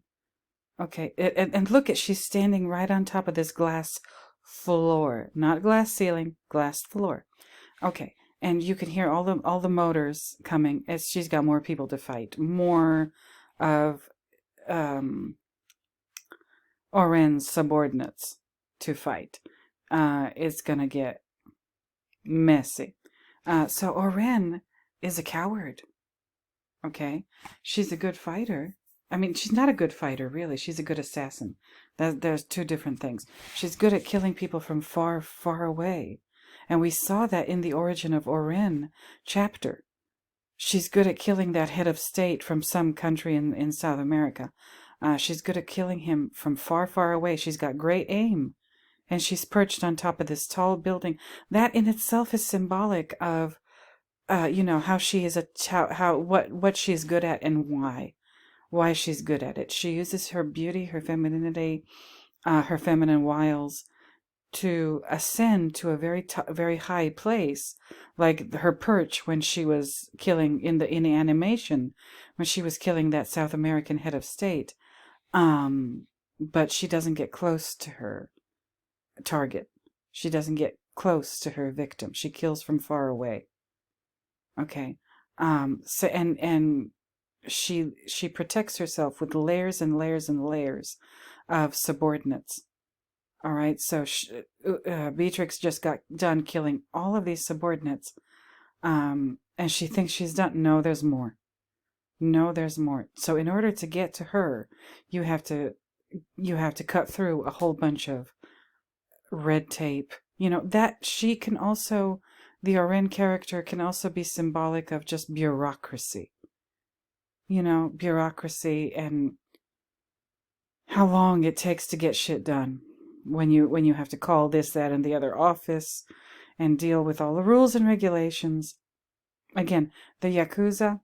Okay, and look at, she's standing right on top of this glass floor. Not glass ceiling, glass floor. Okay, and you can hear all the motors coming as she's got more people to fight. More of Oren's subordinates to fight. It's gonna get messy. So Oren is a coward. Okay, she's a good fighter. I mean, she's not a good fighter, really. She's a good assassin. There's two different things. She's good at killing people from far, far away. And we saw that in the Origin of Oren chapter. She's good at killing that head of state from some country in South America. She's good at killing him from far, far away. She's got great aim. And she's perched on top of this tall building. That in itself is symbolic of how she is what she's good at and why she's good at it. She uses her beauty, her femininity, her feminine wiles to ascend to a very high place, like her perch when she was killing in the animation, when she was killing that South American head of state. But she doesn't get close to her target. She doesn't get close to her victim. She kills from far away. Okay. So and she protects herself with layers and layers and layers of subordinates. All right. So Beatrix just got done killing all of these subordinates. And she thinks she's done. No, there's more. No, there's more. So in order to get to her, you have to cut through a whole bunch of red tape. That she can also, the Oren character can also be symbolic of just bureaucracy. Bureaucracy and how long it takes to get shit done when you have to call this, that, and the other office and deal with all the rules and regulations. Again, the Yakuza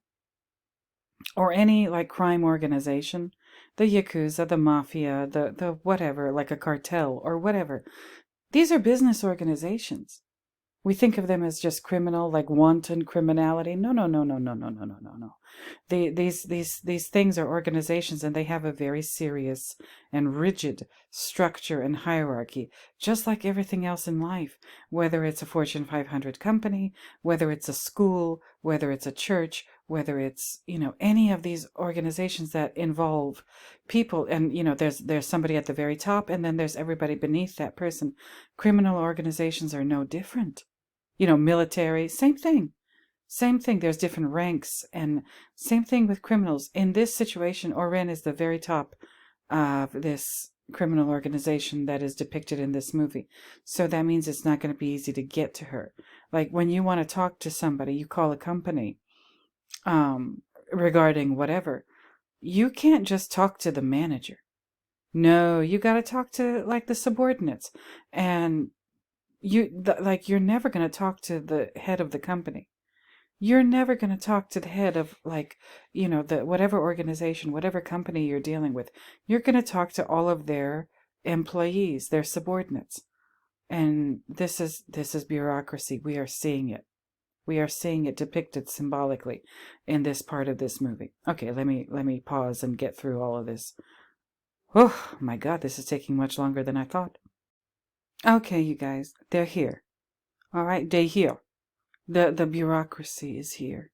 or any like crime organization, the Yakuza, the Mafia, the whatever, like a cartel or whatever. These are business organizations. We think of them as just criminal, like wanton criminality. No. These things are organizations, and they have a very serious and rigid structure and hierarchy, just like everything else in life, whether it's a Fortune 500 company, whether it's a school, whether it's a church, whether it's, any of these organizations that involve people. And, there's somebody at the very top, and then there's everybody beneath that person. Criminal organizations are no different. Military, same thing. There's different ranks, and same thing with criminals. In this situation, Oren is the very top of this criminal organization that is depicted in this movie. So that means it's not going to be easy to get to her. Like when you want to talk to somebody, you call a company regarding whatever. You can't just talk to the manager. No, you got to talk to like the subordinates, and you're never going to talk to the head of the company. You're never going to talk to the head of the whatever organization, whatever company you're dealing with. You're going to talk to all of their employees, their subordinates. And this is bureaucracy. We are seeing it. We are seeing it depicted symbolically in this part of this movie. Okay, let me pause and get through all of this. Oh my God, this is taking much longer than I thought. Okay, you guys, they're here. All right, they're here. The bureaucracy is here.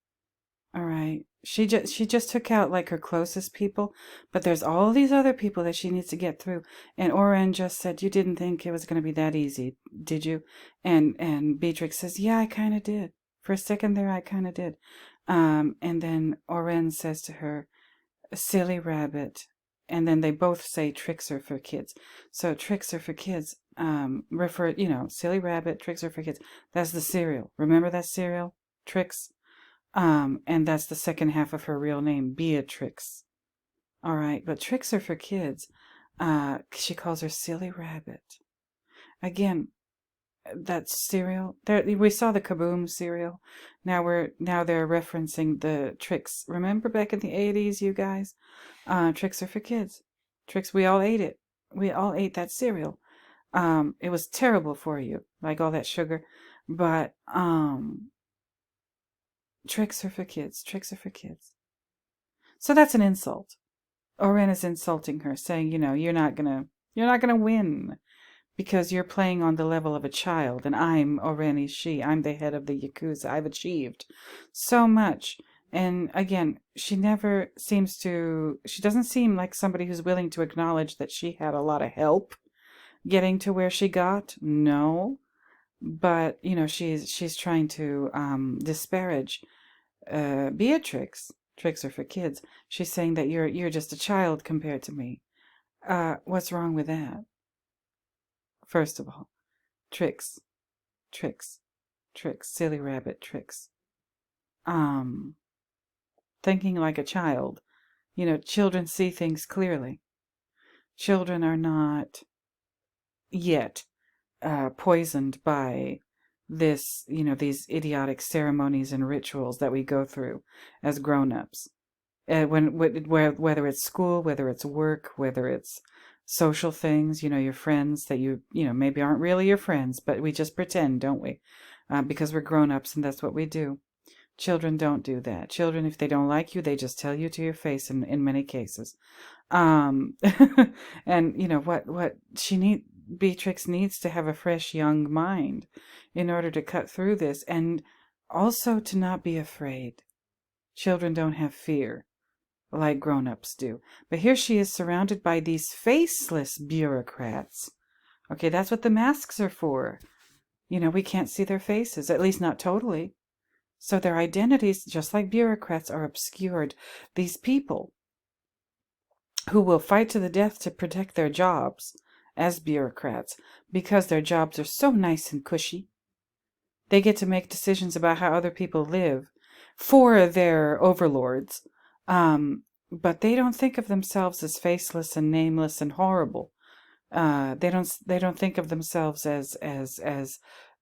All right. She just took out like her closest people, but there's all these other people that she needs to get through. And Oren just said, "You didn't think it was going to be that easy, did you?" And Beatrix says, "Yeah, I kind of did. For a second there, I kind of did." And then Oren says to her, "Silly rabbit." And then they both say tricks are for kids. So tricks are for kids. Silly rabbit, tricks are for kids. That's the cereal. Remember that cereal? Tricks. And that's the second half of her real name, Beatrix. All right, but tricks are for kids. She calls her silly rabbit. Again, that cereal. There, we saw the Kaboom cereal. Now they're referencing the tricks. Remember back in the 80s, you guys? Tricks are for kids. Tricks. We all ate it. We all ate that cereal. It was terrible for you, like all that sugar. But tricks are for kids. Tricks are for kids. So that's an insult. Oren is insulting her, saying, you're not gonna win because you're playing on the level of a child, and I'm Oren she. I'm the head of the Yakuza. I've achieved so much. And again, she doesn't seem like somebody who's willing to acknowledge that she had a lot of help getting to where she got. No. But, she's trying to disparage Beatrix. Tricks are for kids. She's saying that you're just a child compared to me. What's wrong with that? First of all, tricks, tricks, tricks, silly rabbit tricks. Thinking like a child. Children see things clearly. Children are not yet poisoned by these idiotic ceremonies and rituals that we go through as grown-ups. Whether it's school, whether it's work, whether it's social things, your friends that maybe aren't really your friends, but we just pretend, don't we? Because we're grown-ups and that's what we do. Children don't do that. Children, if they don't like you, they just tell you to your face in many cases. And what Beatrix needs to have a fresh young mind in order to cut through this, and also to not be afraid. Children don't have fear like grown-ups do. But here she is surrounded by these faceless bureaucrats. Okay, that's what the masks are for. We can't see their faces, at least not totally. So their identities, just like bureaucrats, are obscured. These people who will fight to the death to protect their jobs as bureaucrats, because their jobs are so nice and cushy. They get to make decisions about how other people live for their overlords, but they don't think of themselves as faceless and nameless and horrible. They don't think of themselves as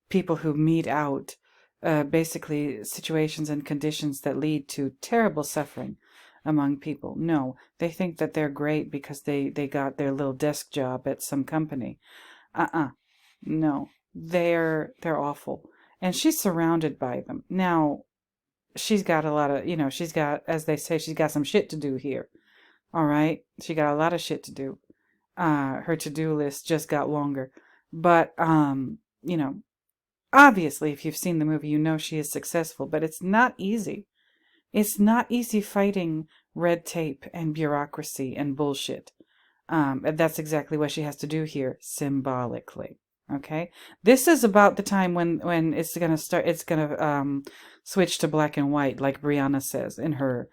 people who mete out basically situations and conditions that lead to terrible suffering among people. No, they think that they're great because they got their little desk job at some company. No, they're awful. And she's surrounded by them. Now, she's got a lot of, she's got, as they say, she's got some shit to do here. All right? She got a lot of shit to do. Her to-do list just got longer. But, obviously, if you've seen the movie, she is successful. But it's not easy. It's not easy fighting red tape and bureaucracy and bullshit. And that's exactly what she has to do here, symbolically. Okay, this is about the time when it's gonna start. It's gonna switch to black and white, like Brianna says in her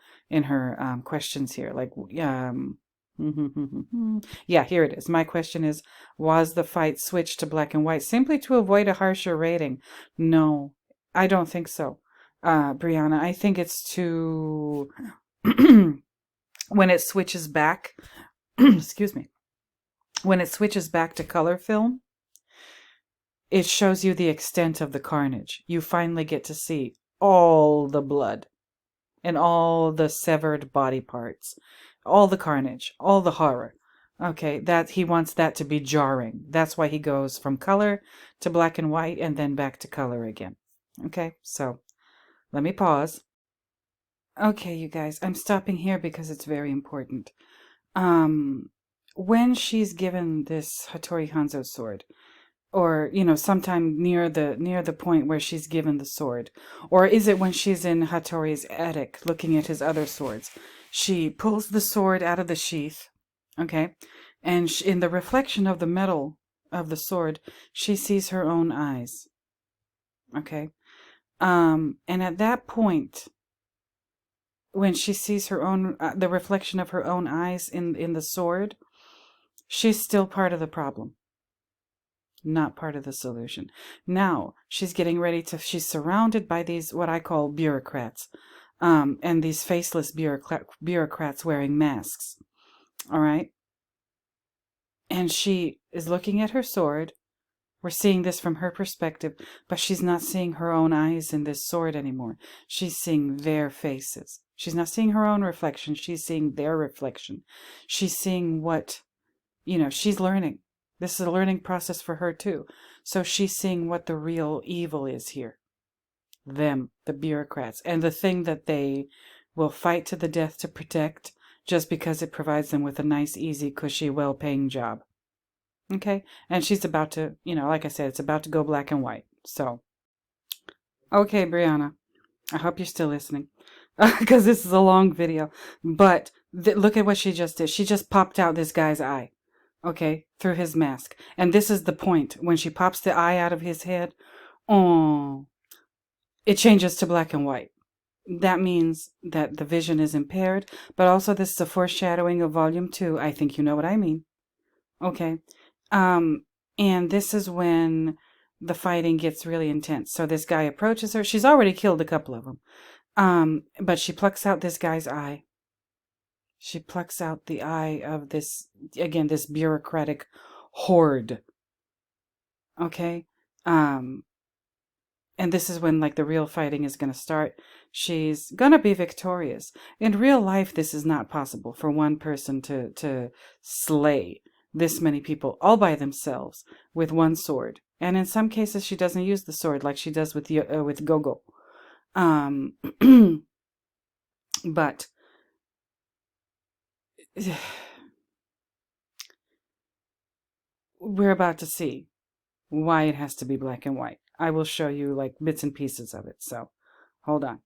questions here. Like yeah, here it is. My question is: was the fight switched to black and white simply to avoid a harsher rating? No, I don't think so. Brianna, I think it's to when it switches back, excuse me, when it switches back to color film, it shows you the extent of the carnage. You finally get to see all the blood and all the severed body parts, all the carnage, all the horror. Okay, that he wants that to be jarring. That's why he goes from color to black and white and then back to color again. Okay, so let me pause. Okay, you guys, I'm stopping here because it's very important. When she's given this Hattori Hanzo sword, or sometime near the point where she's given the sword, or is it when she's in Hattori's attic looking at his other swords, she pulls the sword out of the sheath, okay, and in the reflection of the metal of the sword, she sees her own eyes, okay, and at that point, when she sees her own the reflection of her own eyes in the sword, she's still part of the problem, not part of the solution. Now she's getting ready to. She's surrounded by these what I call bureaucrats, and these faceless bureaucrats wearing masks. All right, and she is looking at her sword. We're seeing this from her perspective, but she's not seeing her own eyes in this sword anymore. She's seeing their faces. She's not seeing her own reflection. She's seeing their reflection. She's seeing what, she's learning. This is a learning process for her too. So she's seeing what the real evil is here. Them, the bureaucrats, and the thing that they will fight to the death to protect just because it provides them with a nice, easy, cushy, well-paying job. Okay, and she's about to, like I said, it's about to go black and white. So, okay, Brianna, I hope you're still listening, because this is a long video. But look at what she just did. She just popped out this guy's eye, okay, through his mask. And this is the point. When she pops the eye out of his head, Oh, it changes to black and white. That means that the vision is impaired, but also this is a foreshadowing of volume 2. I think you know what I mean. Okay. Um, and this is when the fighting gets really intense. So this guy approaches her. She's already killed a couple of them. But she plucks out this guy's eye. She plucks out the eye of this, again, this bureaucratic horde. Okay. Um, and this is when like the real fighting is going to start. She's going to be victorious. In real life, this is not possible for one person to slay this many people all by themselves with one sword. And in some cases, she doesn't use the sword like she does with Gogo. But we're about to see why it has to be black and white. I will show you like bits and pieces of it. So hold on.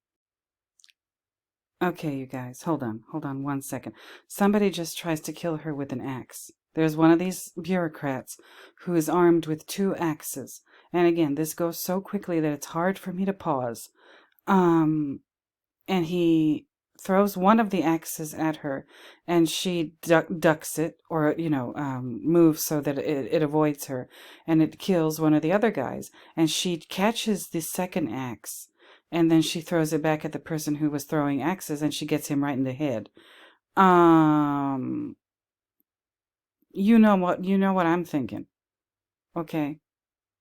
Okay, you guys, hold on 1 second. Somebody just tries to kill her with an axe. There's one of these bureaucrats who is armed with 2 axes. And again, this goes so quickly that it's hard for me to pause. And he throws one of the axes at her, and she ducks it, or, moves so that it avoids her, and it kills one of the other guys. And she catches the second axe, and then she throws it back at the person who was throwing axes, and she gets him right in the head. You know what I'm thinking. Okay.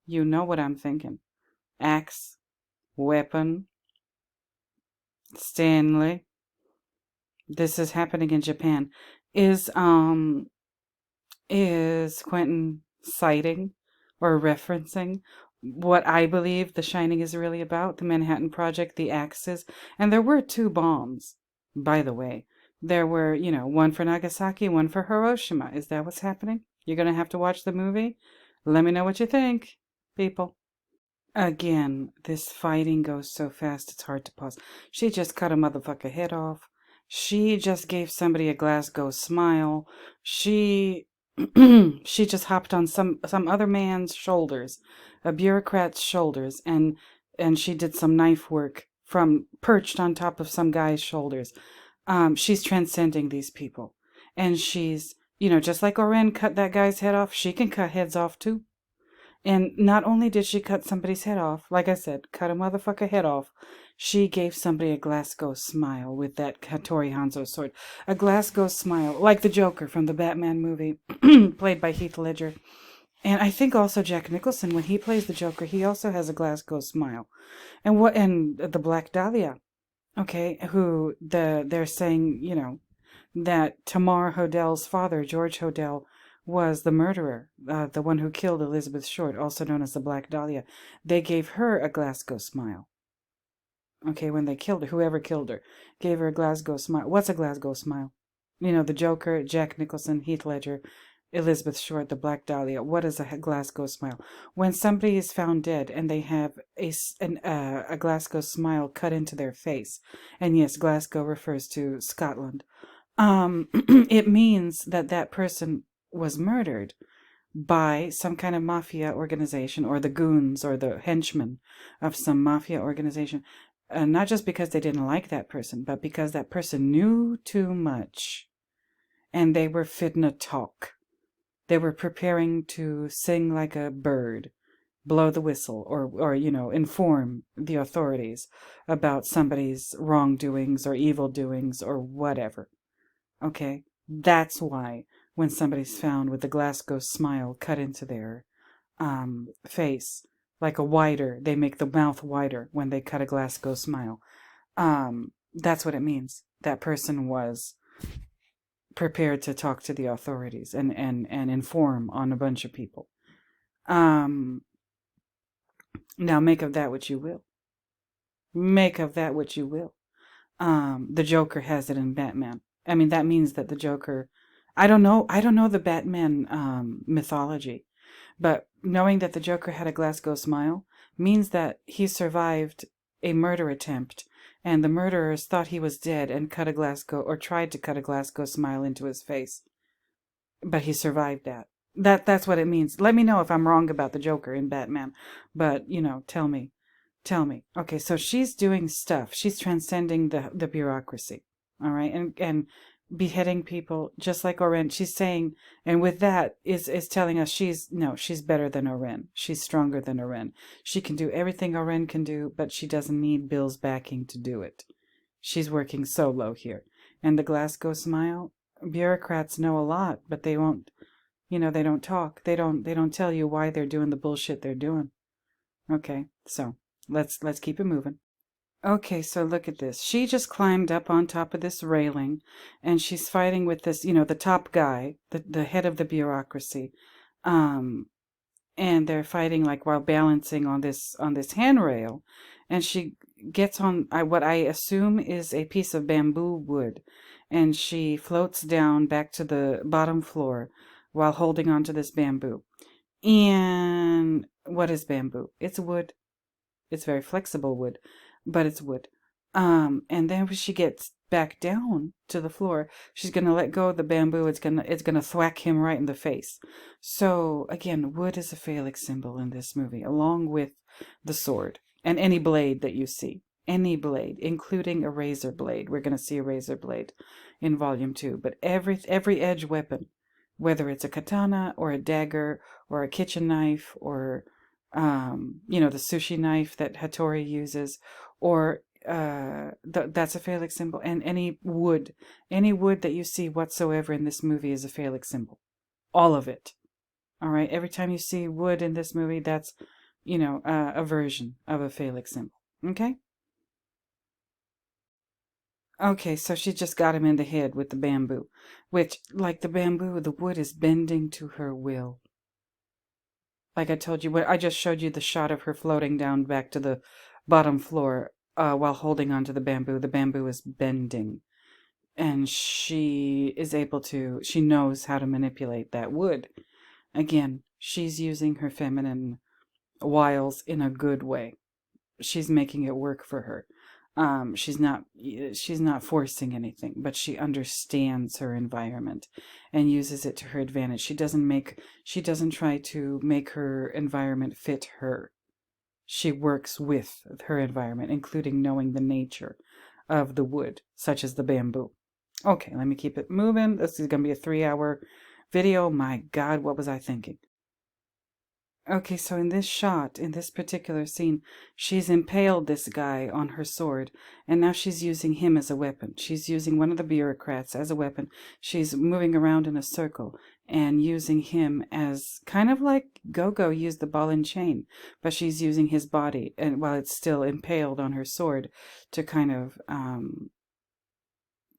You know what I'm thinking. Axe, weapon, Stanley. This is happening in Japan. Is Quentin citing or referencing what I believe The Shining is really about, the Manhattan Project, the Axis? And there were 2 bombs, by the way. There were, one for Nagasaki, one for Hiroshima. Is that what's happening? You're going to have to watch the movie. Let me know what you think, people. Again, this fighting goes so fast it's hard to pause. She just cut a motherfucker head off. She just gave somebody a Glasgow smile. She she just hopped on some other man's shoulders, a bureaucrat's shoulders, and she did some knife work from perched on top of some guy's shoulders. She's transcending these people. And she's, just like Oren cut that guy's head off, she can cut heads off too. And not only did she cut somebody's head off, like I said, cut a motherfucker head off, she gave somebody a Glasgow smile with that Hattori Hanzo sword. A Glasgow smile, like the Joker from the Batman movie, played by Heath Ledger. And I think also Jack Nicholson, when he plays the Joker, he also has a Glasgow smile. And the Black Dahlia, okay, who they're saying, that Tamar Hodell's father, George Hodell, was the murderer, the one who killed Elizabeth Short, also known as the Black Dahlia. They gave her a Glasgow smile. Okay, when they killed her, whoever killed her, gave her a Glasgow smile. What's a Glasgow smile? The Joker, Jack Nicholson, Heath Ledger, Elizabeth Short, the Black Dahlia. What is a Glasgow smile? When somebody is found dead and they have a Glasgow smile cut into their face, and yes, Glasgow refers to Scotland, it means that that person was murdered by some kind of mafia organization, or the goons or the henchmen of some mafia organization. Not just because they didn't like that person, but because that person knew too much and they were fitna talk. They were preparing to sing like a bird, blow the whistle, or inform the authorities about somebody's wrongdoings or evil doings or whatever. Okay? That's why when somebody's found with the Glasgow smile cut into their face, like they make the mouth wider when they cut a Glasgow smile. That's what it means. That person was prepared to talk to the authorities and inform on a bunch of people. Now make of that what you will. Make of that what you will. The Joker has it in Batman. I mean, that means that the Joker, I don't know the Batman mythology, but knowing that the Joker had a Glasgow smile means that he survived a murder attempt, and the murderers thought he was dead and tried to cut a Glasgow smile into his face. But he survived that. That's what it means. Let me know if I'm wrong about the Joker in Batman, but tell me. Tell me. Okay, so she's doing stuff. She's transcending the bureaucracy. All right, and beheading people just like Oren. She's saying, and with that is telling us she's better than Oren. She's stronger than Oren. She can do everything Oren can do, but she doesn't need Bill's backing to do it. She's working solo here. And the Glasgow smile. Bureaucrats know a lot, but they won't. They don't talk. They don't tell you why they're doing the bullshit they're doing. Okay, so let's keep it moving. Okay, so look at this. She just climbed up on top of this railing and she's fighting with this, the top guy, the head of the bureaucracy. Um and they're fighting like while balancing on this handrail, and she gets on what I assume is a piece of bamboo wood, and she floats down back to the bottom floor while holding on to this bamboo. And what is bamboo? It's wood. It's very flexible wood, but it's wood. And then when she gets back down to the floor, she's gonna let go of the bamboo. It's gonna thwack him right in the face. So again, wood is a phallic symbol in this movie, along with the sword and any blade that you see. Any blade, including a razor blade. We're gonna see a razor blade in volume 2. But every edge weapon, whether it's a katana or a dagger or a kitchen knife or the sushi knife that Hattori uses, or that's a phallic symbol. And any wood that you see whatsoever in this movie is a phallic symbol. All of it. All right. Every time you see wood in this movie, that's a version of a phallic symbol. Okay. Okay, so she just got him in the head with the bamboo, which, like the bamboo, the wood is bending to her will. Like I told you, I just showed you the shot of her floating down back to the bottom floor while holding onto the bamboo. The bamboo is bending, and she knows how to manipulate that wood. Again, she's using her feminine wiles in a good way. She's making it work for her. She's not forcing anything, but she understands her environment and uses it to her advantage. She doesn't try to make her environment fit her. She works with her environment, including knowing the nature of the wood, such as the bamboo. Okay, let me keep it moving. This is going to be a 3-hour video. My God, what was I thinking? Okay, so in this shot, in this particular scene, she's impaled this guy on her sword, and now she's using him as a weapon. She's using one of the bureaucrats as a weapon. She's moving around in a circle and using him as kind of like Gogo used the ball and chain, but she's using his body, and while it's still impaled on her sword, to kind of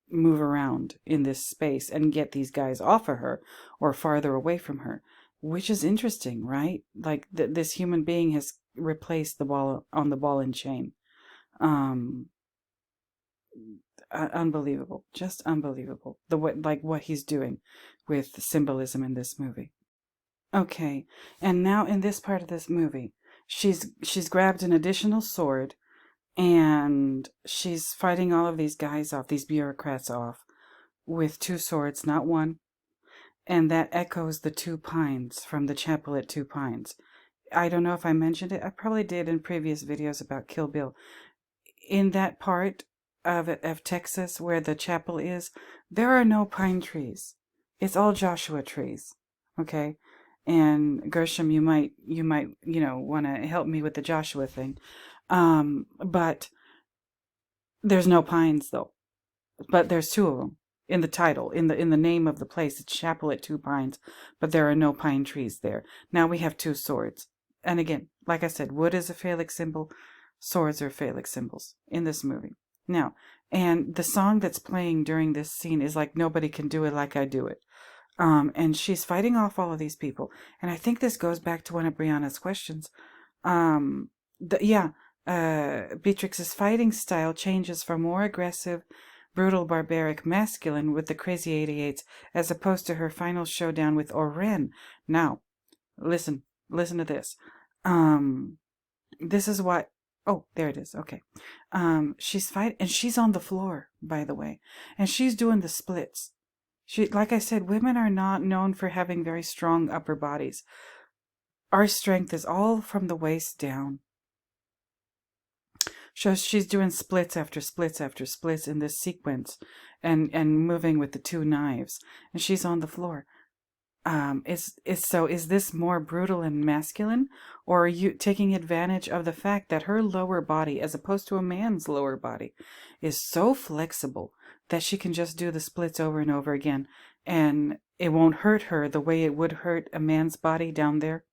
move around in this space and get these guys off of her or farther away from her. Which is interesting, right? Like this human being has replaced the ball and chain. Unbelievable, just unbelievable. What he's doing with symbolism in this movie. Okay, and now in this part of this movie, she's grabbed an additional sword, and she's fighting all of these guys off, these bureaucrats off, with 2 swords, not one. And that echoes the 2 pines from the chapel at 2 Pines. I don't know if I mentioned it. I probably did in previous videos about Kill Bill. In that part of Texas where the chapel is, there are no pine trees. It's all Joshua trees. Okay? And Gershom, you might want to help me with the Joshua thing. But there's no pines though. But there's 2 of them. In the title, in the name of the place, it's Chapel at 2 Pines, but there are no pine trees there. Now we have 2 swords. And again, like I said, wood is a phallic symbol, swords are phallic symbols in this movie. Now, and the song that's playing during this scene is like Nobody Can Do It Like I Do It. And she's fighting off all of these people. And I think this goes back to one of Brianna's questions. Beatrix's fighting style changes from more aggressive, brutal, barbaric, masculine with the Crazy 88s, as opposed to her final showdown with Oren. Now, listen to this. This is what. Oh, there it is. Okay. She's fighting, and she's on the floor, by the way, and she's doing the splits. Like I said, women are not known for having very strong upper bodies. Our strength is all from the waist down. So she's doing splits after splits after splits in this sequence, and moving with the two knives, and she's on the floor. Is this more brutal and masculine, or are you taking advantage of the fact that her lower body, as opposed to a man's lower body, is so flexible that she can just do the splits over and over again, and it won't hurt her the way it would hurt a man's body down there?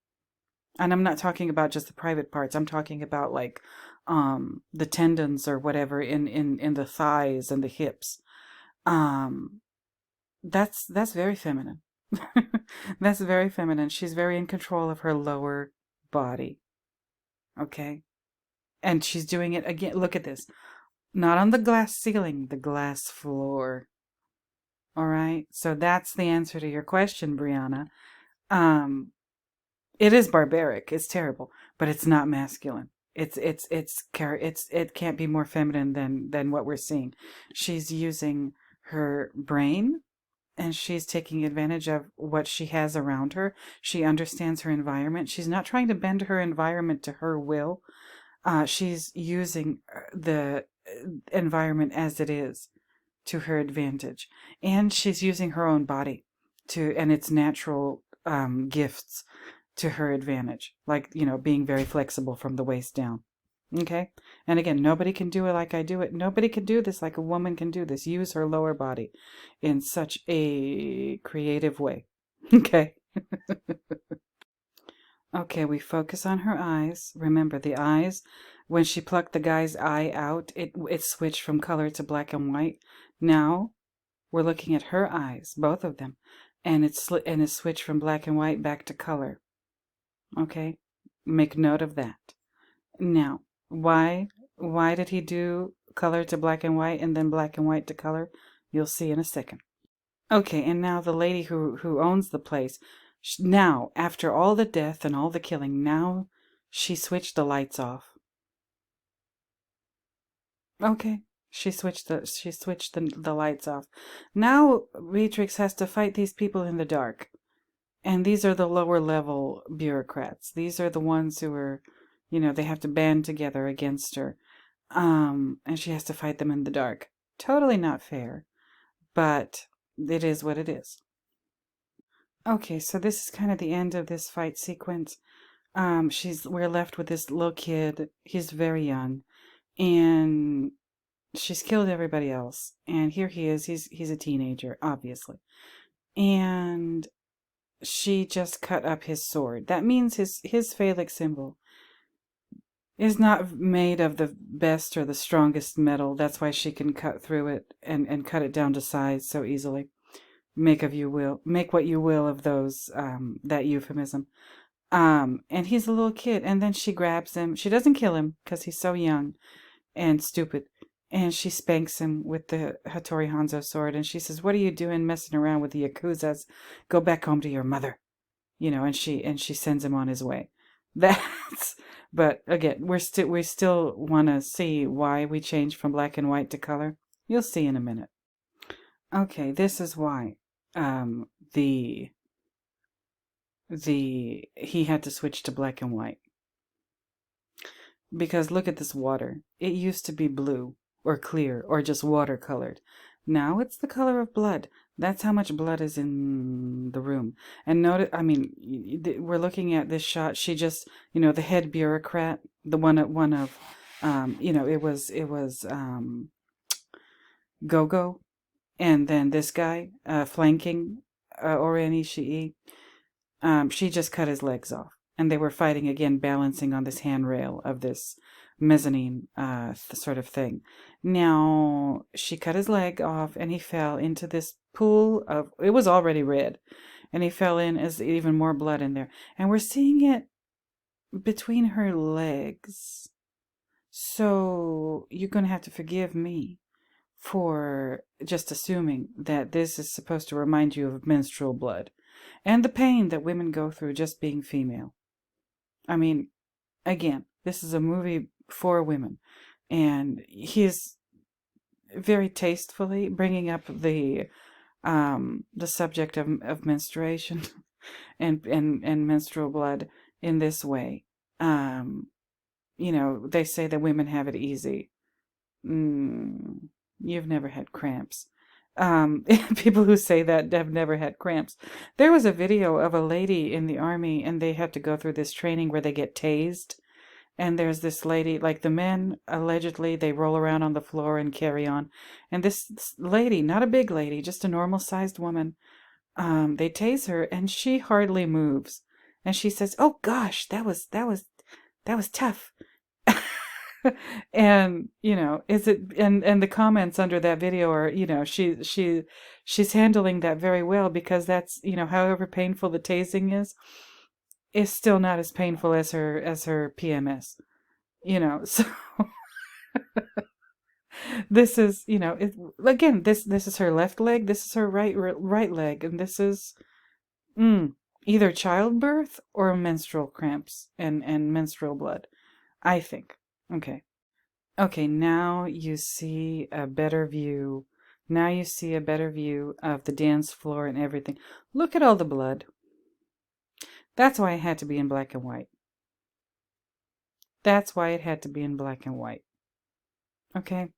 And I'm not talking about just the private parts. I'm talking about like the tendons or whatever in the thighs and the hips. Um that's very feminine. That's very feminine. She's very in control of her lower body. Okay? And she's doing it again. Look at this. Not on the glass ceiling, the glass floor. All right? So that's the answer to your question, Brianna. It is barbaric. It's terrible, but it's not masculine. It can't be more feminine than what we're seeing. She's using her brain, and she's taking advantage of what she has around her. She understands her environment. She's not trying to bend her environment to her will. She's using the environment as it is to her advantage. And she's using her own body and its natural gifts to her advantage. Like, being very flexible from the waist down. Okay? And again, nobody can do it like I do it. Nobody can do this like a woman can do this. Use her lower body in such a creative way. Okay? Okay, we focus on her eyes. Remember, the eyes, when she plucked the guy's eye out, it switched from color to black and white. Now, we're looking at her eyes, both of them, and it switched from black and white back to color. Okay? Make note of that. Now, why did he do color to black and white and then black and white to color? You'll see in a second. Okay, and now the lady who owns the place, now, after all the death and all the killing, now she switched the lights off. Okay, she switched the lights off. Now Beatrix has to fight these people in the dark. And these are the lower level bureaucrats. These are the ones who are, they have to band together against her. And she has to fight them in the dark. Totally not fair, but it is what it is. Okay, so this is kind of the end of this fight sequence. We're left with this little kid. He's very young, and she's killed everybody else. And here he is. He's a teenager, obviously. And she just cut up his sword. That means his phallic symbol is not made of the best or the strongest metal. That's why she can cut through it and cut it down to size so easily. Make what you will of those, that euphemism. And he's a little kid, and then she grabs him. She doesn't kill him because he's so young and stupid. And she spanks him with the Hattori Hanzo sword, and she says, "What are you doing messing around with the Yakuzas? Go back home to your mother." And she sends him on his way. But again, we still want to see why we changed from black and white to color. You'll see in a minute. Okay, this is why he had to switch to black and white. Because look at this water. It used to be blue or clear or just watercolored. Now it's the color of blood. That's how much blood is in the room. And notice, we're looking at this shot. She just, the head bureaucrat, the one of, it was Gogo, and then this guy flanking Oren Ishii. She just cut his legs off, and they were fighting again, balancing on this handrail of this mezzanine sort of thing. Now she cut his leg off, and he fell into this pool of. It was already red, and he fell in as even more blood in there, and we're seeing it between her legs. So you're gonna have to forgive me for just assuming that this is supposed to remind you of menstrual blood and the pain that women go through just being female. Again, this is a movie for women, and he's very tastefully bringing up the the subject of menstruation and menstrual blood in this way. They say that women have it easy. You've never had cramps. People who say that have never had cramps. There was a video of a lady in the army, and they had to go through this training where they get tased. And there's this lady, like the men, allegedly, they roll around on the floor and carry on. And this lady, not a big lady, just a normal sized woman, they tase her and she hardly moves. And she says, "Oh gosh, that was tough." And and the comments under that video are, she's handling that very well, because that's, however painful the tasing is still not as painful as her PMS. So this is, again, this is her left leg, this is her right leg, and this is either childbirth or menstrual cramps and menstrual blood, I think. Okay, now you see a better view. Now you see a better view of the dance floor and everything. Look at all the blood. That's why it had to be in black and white. That's why it had to be in black and white. Okay?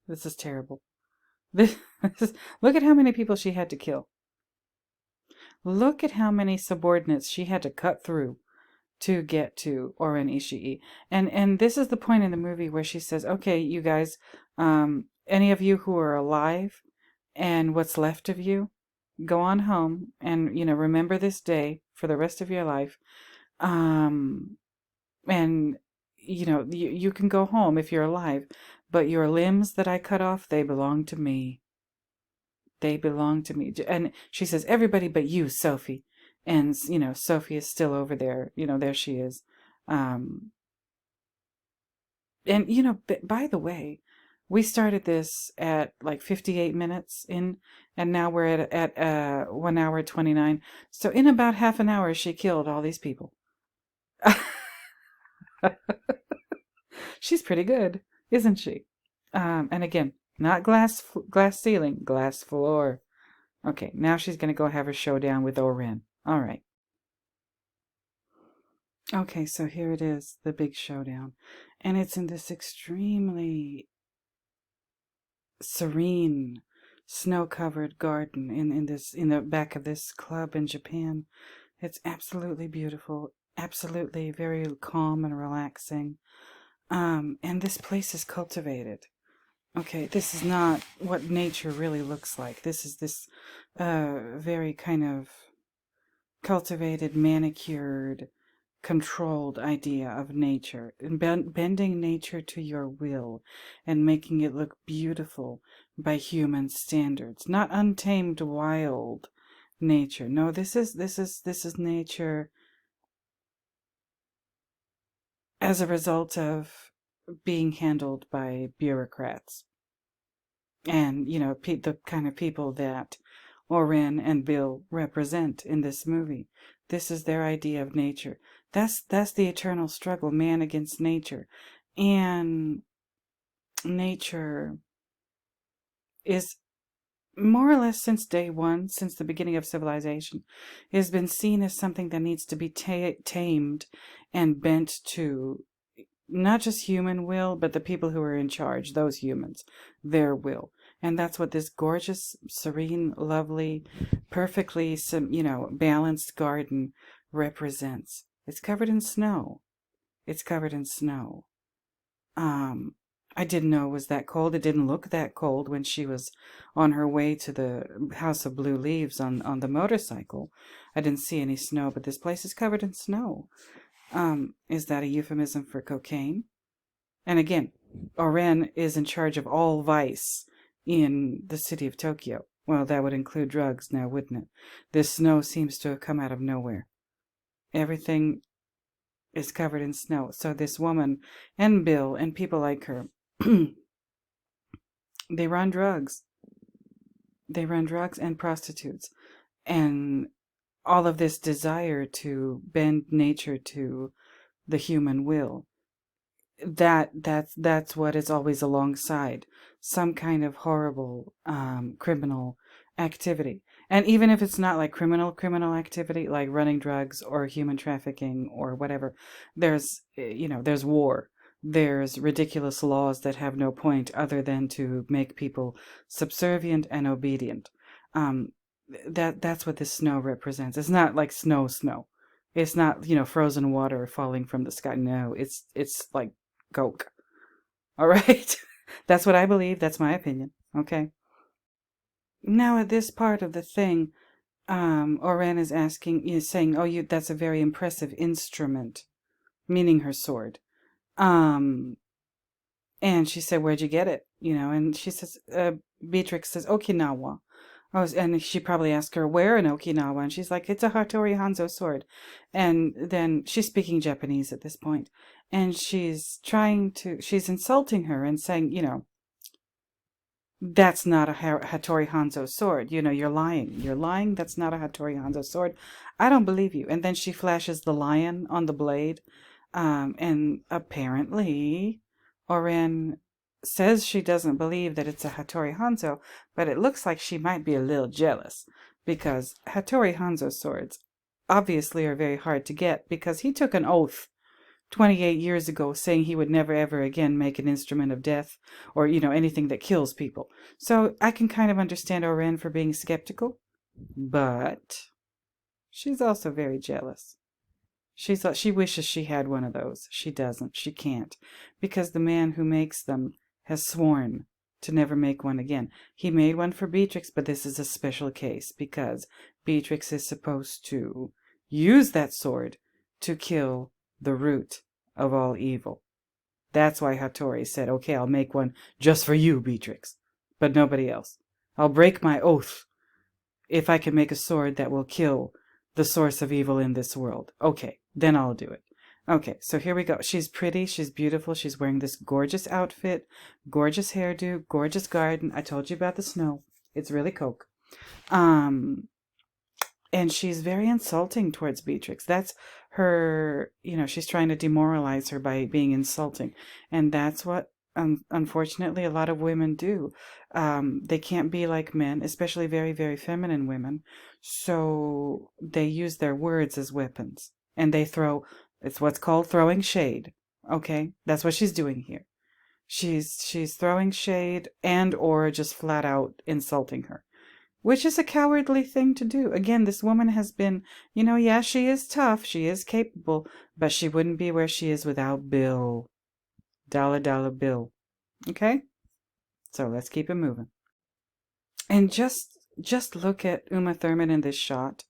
This is terrible. Look at how many people she had to kill. Look at how many subordinates she had to cut through to get to Oren Ishii. And this is the point in the movie where she says, "Okay, you guys, any of you who are alive and what's left of you, go on home and, remember this day for the rest of your life. And, you can go home if you're alive, but your limbs that I cut off, they belong to me. They belong to me." And she says, "Everybody but you, Sophie." And, Sophie is still over there. There she is. And, by the way, we started this at like 58 minutes in, and now we're at 1 hour 29. So in about half an hour, she killed all these people. She's pretty good, isn't she? And again, not glass ceiling, glass floor. Okay, now she's going to go have her showdown with Oren. All right. Okay, so here it is, the big showdown. And it's in this extremely serene, snow-covered garden in the back of this club in Japan. It's absolutely beautiful, absolutely very calm and relaxing. And this place is cultivated. Okay, this is not what nature really looks like. This is this very kind of cultivated, manicured, controlled idea of nature, and bending nature to your will and making it look beautiful by human standards, not untamed wild nature. No, this is nature as a result of being handled by bureaucrats and, the kind of people that Oren and Bill represent in this movie. This is their idea of nature. That's the eternal struggle, man against nature. And nature is more or less since day one, since the beginning of civilization, has been seen as something that needs to be tamed and bent to not just human will, but the people who are in charge, those humans, their will. And that's what this gorgeous, serene, lovely, perfectly, balanced garden represents. It's covered in snow. It's covered in snow. I didn't know it was that cold. It didn't look that cold when she was on her way to the House of Blue Leaves on the motorcycle. I didn't see any snow, but this place is covered in snow. Is that a euphemism for cocaine? And again, Oren is in charge of all vice in the city of Tokyo. Well, that would include drugs now, wouldn't it? This snow seems to have come out of nowhere. Everything is covered in snow. So this woman and Bill and people like her, they run drugs. They run drugs and prostitutes. And all of this desire to bend nature to the human will. that's what is always alongside some kind of horrible criminal activity. And even if it's not like criminal activity, like running drugs or human trafficking or whatever, there's war. There's ridiculous laws that have no point other than to make people subservient and obedient. Um, that's what this snow represents. It's not like snow. It's not, frozen water falling from the sky. No, it's like Coke. All right. That's what I believe. That's my opinion. Okay. Now at this part of the thing, Oren is saying, "Oh, that's a very impressive instrument," meaning her sword. Um, and she said, "Where'd you get it?" And she says, Beatrix says, "Okinawa." Oh, and she probably asked her where in Okinawa, and she's like, "It's a Hattori Hanzo sword." And then she's speaking Japanese at this point, and she's insulting her and saying, that's not a Hattori Hanzo sword. You're lying. You're lying. That's not a Hattori Hanzo sword. I don't believe you. And then she flashes the lion on the blade. And apparently, Oren says she doesn't believe that it's a Hattori Hanzo, but it looks like she might be a little jealous because Hattori Hanzo swords obviously are very hard to get because he took an oath 28 years ago saying he would never ever again make an instrument of death or, anything that kills people. So I can kind of understand Oren for being skeptical, but she's also very jealous. She wishes she had one of those. She doesn't. She can't. Because the man who makes them has sworn to never make one again. He made one for Beatrix, but this is a special case because Beatrix is supposed to use that sword to kill the root of all evil. That's why Hattori said, "Okay, I'll make one just for you, Beatrix, but nobody else. I'll break my oath if I can make a sword that will kill the source of evil in this world. Okay, then I'll do it." Okay, so here we go. She's pretty, she's beautiful, she's wearing this gorgeous outfit, gorgeous hairdo, gorgeous garden. I told you about the snow. It's really Coke. And she's very insulting towards Beatrix. That's her, she's trying to demoralize her by being insulting. And that's what, unfortunately, a lot of women do. They can't be like men, especially very, very feminine women. So they use their words as weapons. And it's what's called throwing shade. Okay? That's what she's doing here. She's throwing shade and or just flat out insulting her. Which is a cowardly thing to do. Again, this woman has been, yeah, she is tough, she is capable, but she wouldn't be where she is without Bill. Dollar Bill. Okay? So let's keep it moving. And just look at Uma Thurman in this shot.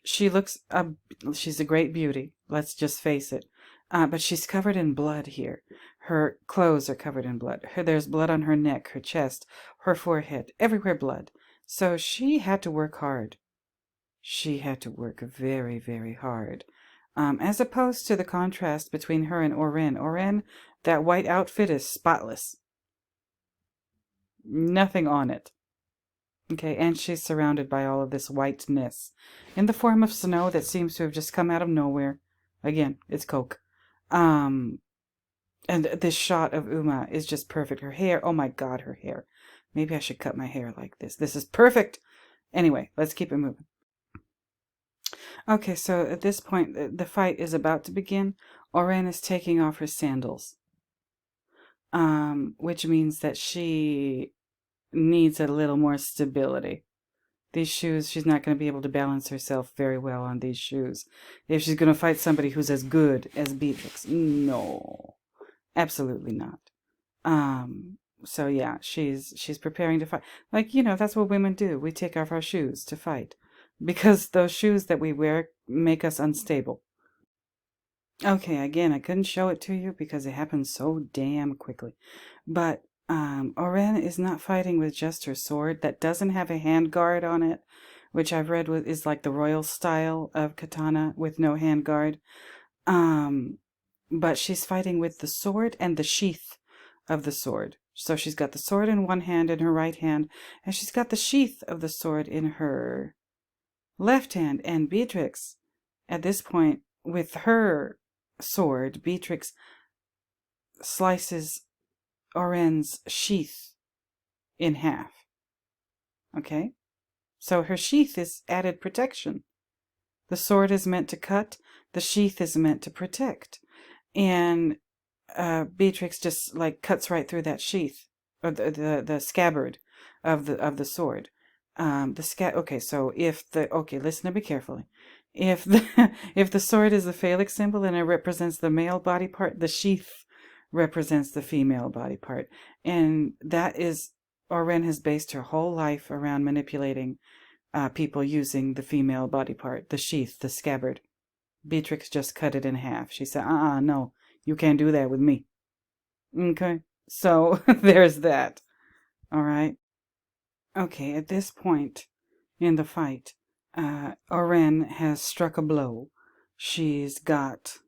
She's a great beauty. Let's just face it. But she's covered in blood here. Her clothes are covered in blood. There's blood on her neck, her chest, her forehead, everywhere blood. So she had to work hard. She had to work very, very hard. As opposed to the contrast between her and Oren. Oren, that white outfit is spotless. Nothing on it. Okay, and she's surrounded by all of this whiteness in the form of snow that seems to have just come out of nowhere. Again, it's Coke. And this shot of Uma is just perfect. Her hair, oh my God, her hair. Maybe I should cut my hair like this. This is perfect. Anyway, let's keep it moving. Okay, so at this point, the fight is about to begin. Oren is taking off her sandals, which means that she needs a little more stability. These shoes, she's not going to be able to balance herself very well on these shoes. If she's going to fight somebody who's as good as Beatrix. No, absolutely not. So yeah, she's preparing to fight. Like, that's what women do. We take off our shoes to fight. Because those shoes that we wear make us unstable. Okay, again, I couldn't show it to you because it happened so damn quickly. But Oren is not fighting with just her sword that doesn't have a handguard on it, which I've read is like the royal style of katana with no handguard. But she's fighting with the sword and the sheath of the sword. So she's got the sword in one hand in her right hand, and she's got the sheath of the sword in her left hand. And Beatrix, at this point, with her sword, Beatrix slices Oren's sheath in half. Okay? So her sheath is added protection. The sword is meant to cut, the sheath is meant to protect. And Beatrix just like cuts right through that sheath, or the scabbard of the sword. Okay, so listen to me carefully. If the if the sword is the phallic symbol and it represents the male body part, the sheath represents the female body part. And that is, Oren has based her whole life around manipulating people using the female body part, the sheath, the scabbard. Beatrix just cut it in half. She said, no, you can't do that with me. Okay, so there's that. All right. Okay, at this point in the fight, Oren has struck a blow. She's got,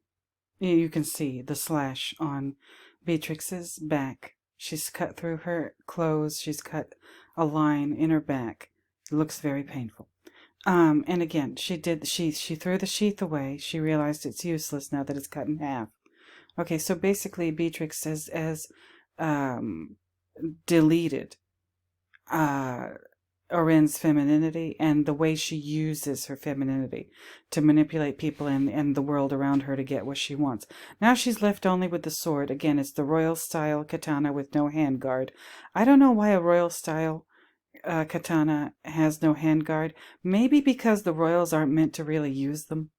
you can see the slash on Beatrix's back. She's cut through her clothes. She's cut a line in her back. It looks very painful. And again, she threw the sheath away. She realized it's useless now that it's cut in half. Okay, so basically Beatrix has deleted Oren's femininity and the way she uses her femininity to manipulate people and the world around her to get what she wants. Now she's left only with the sword. Again, it's the royal style katana with no handguard. I don't know why a royal style katana has no handguard. Maybe because the royals aren't meant to really use them.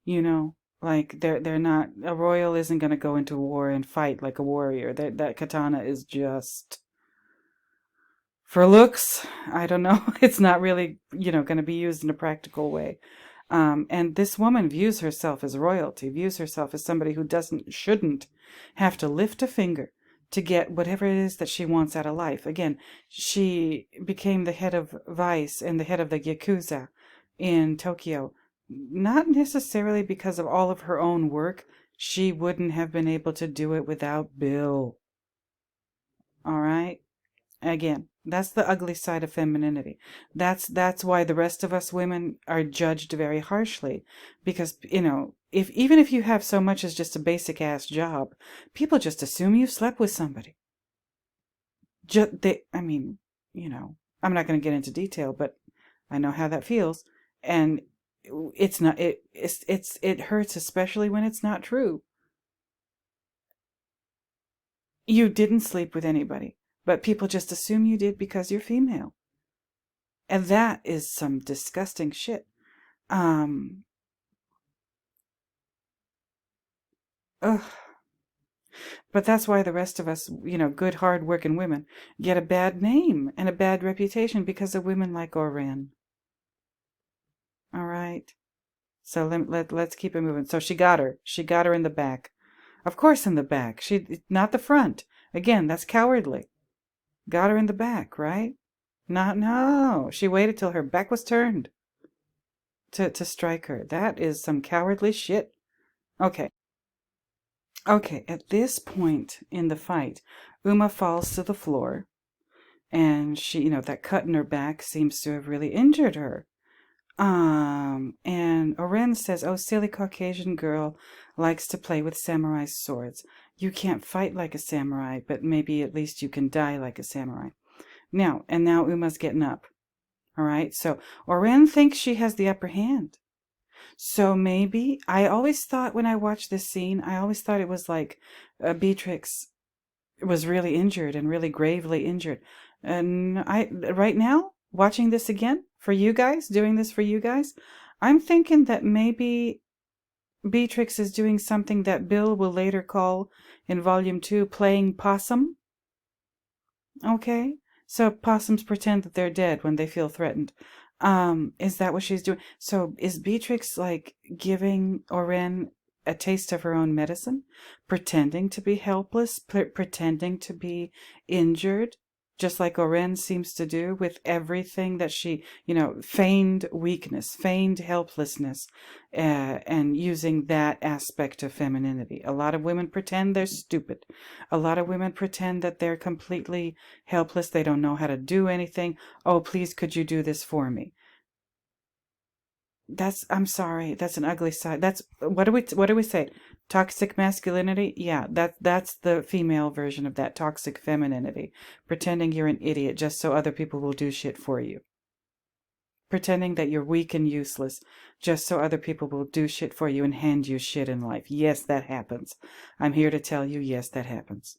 You know, like they're not, a royal isn't going to go into war and fight like a warrior. That katana is just for looks. I don't know. It's not really, going to be used in a practical way. And this woman views herself as royalty, views herself as somebody who shouldn't have to lift a finger to get whatever it is that she wants out of life. Again, she became the head of Vice and the head of the Yakuza in Tokyo, not necessarily because of all of her own work. She wouldn't have been able to do it without Bill. All right? Again, that's the ugly side of femininity. That's why the rest of us women are judged very harshly, because even if you have so much as just a basic ass job, people just assume you slept with somebody. I'm not going to get into detail, but I know how that feels, and it's not. It hurts, especially when it's not true. You didn't sleep with anybody, but people just assume you did because you're female. And that is some disgusting shit. Ugh. But that's why the rest of us, good, hard-working women, get a bad name and a bad reputation because of women like Oren. All right? So let's keep it moving. So she got her. She got her in the back. Of course in the back. Not the front. Again, that's cowardly. Got her in the back, right? No. She waited till her back was turned to strike her. That is some cowardly shit. Okay, at this point in the fight, Uma falls to the floor, and she, that cut in her back seems to have really injured her. And Oren says, "Oh, silly Caucasian girl likes to play with samurai swords. You can't fight like a samurai, but maybe at least you can die like a samurai." Now Uma's getting up. All right, so Oren thinks she has the upper hand. So maybe, I always thought when I watched this scene, I always thought it was like Beatrix was really injured and really gravely injured. And right now, watching this again for you guys, doing this for you guys, I'm thinking that maybe Beatrix is doing something that Bill will later call in Volume 2 playing possum. Okay? So possums pretend that they're dead when they feel threatened. Is that what she's doing? So is Beatrix like giving Oren a taste of her own medicine? Pretending to be helpless? Pretending to be injured? Just like Oren seems to do with everything that she, feigned weakness, feigned helplessness, and using that aspect of femininity. A lot of women pretend they're stupid. A lot of women pretend that they're completely helpless. They don't know how to do anything. "Oh, please, could you do this for me?" I'm sorry, that's an ugly side. That's what do we say? Toxic masculinity? Yeah, that's the female version of that, toxic femininity. Pretending you're an idiot just so other people will do shit for you. Pretending that you're weak and useless just so other people will do shit for you and hand you shit in life. Yes, that happens. I'm here to tell you, yes, that happens.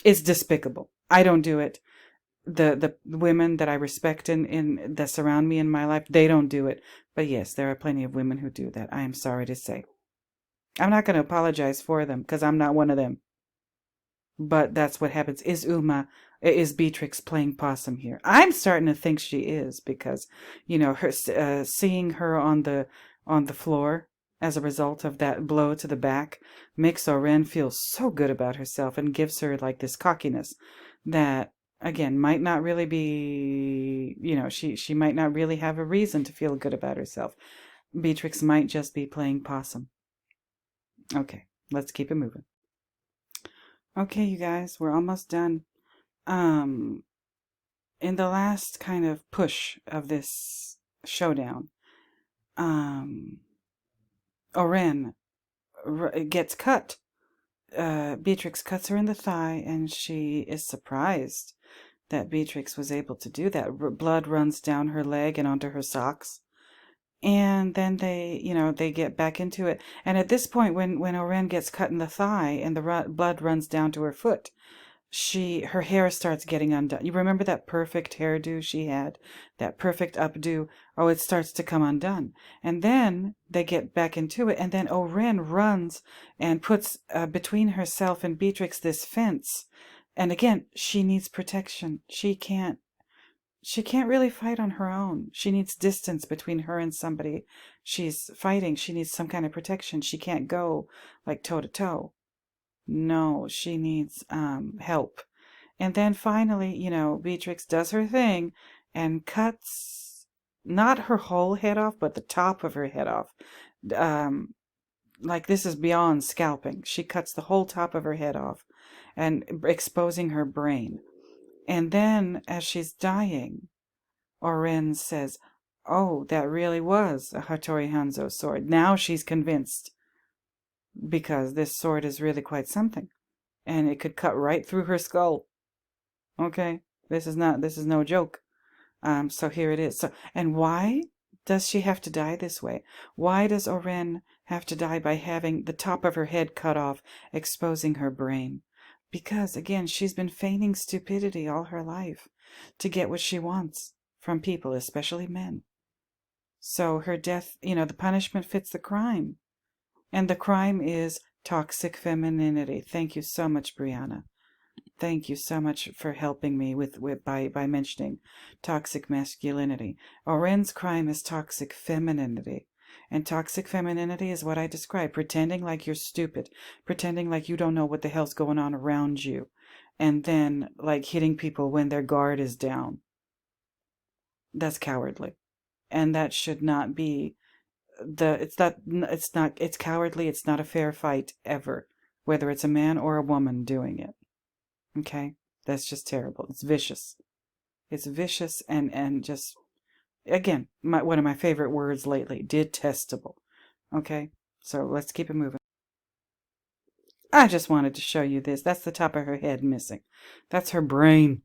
It's despicable. I don't do it. The women that I respect in that surround me in my life, they don't do it. But yes, there are plenty of women who do that. I am sorry to say. I'm not going to apologize for them because I'm not one of them. But that's what happens. Is Beatrix playing possum here? I'm starting to think she is, because, her seeing her on the floor as a result of that blow to the back makes Oren feel so good about herself and gives her like this cockiness that, again, might not really be, she might not really have a reason to feel good about herself. Beatrix might just be playing possum. Okay, let's keep it moving. Okay, you guys, we're almost done. In the last kind of push of this showdown, Oren gets cut. Beatrix cuts her in the thigh, and she is surprised that Beatrix was able to do that. Blood runs down her leg and onto her socks. And then they get back into it. And at this point, when Oren gets cut in the thigh and the blood runs down to her foot, her hair starts getting undone. You remember that perfect hairdo she had? That perfect updo? Oh, it starts to come undone. And then they get back into it, and then Oren runs and puts between herself and Beatrix this fence. And again, she needs protection. She can't really fight on her own. She needs distance between her and somebody she's fighting. She needs some kind of protection. She can't go like toe to toe. No, she needs help. And then finally, Beatrix does her thing and cuts not her whole head off, but the top of her head off. Like, this is beyond scalping. She cuts the whole top of her head off and exposing her brain. And then, as she's dying, Oren says, "Oh, that really was a Hattori Hanzo sword." Now she's convinced, because this sword is really quite something. And it could cut right through her skull. Okay? This is no joke. So here it is. And why does she have to die this way? Why does Oren have to die by having the top of her head cut off, exposing her brain? Because, again, she's been feigning stupidity all her life to get what she wants from people, especially men. So her death, the punishment fits the crime. And the crime is toxic femininity. Thank you so much, Brianna. Thank you so much for helping me by mentioning toxic masculinity. Oren's crime is toxic femininity. And toxic femininity is what I described: pretending like you're stupid, pretending like you don't know what the hell's going on around you, and then like hitting people when their guard is down. That's cowardly. And that should not be it's cowardly. It's not a fair fight ever, whether it's a man or a woman doing it. Okay? That's just terrible. It's vicious. It's vicious and just, again, one of my favorite words lately, detestable. Okay? So let's keep it moving. I just wanted to show you this. That's the top of her head missing. That's her brain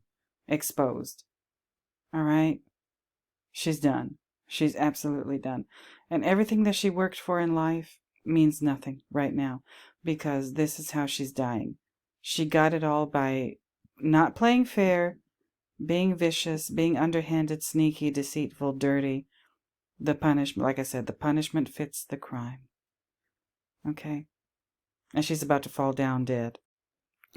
exposed. All right? She's done. She's absolutely done. And everything that she worked for in life means nothing right now, because this is how she's dying. She got it all by not playing fair, being vicious, being underhanded, sneaky, deceitful, dirty. The punishment, like I said, the punishment fits the crime. Okay? And she's about to fall down dead.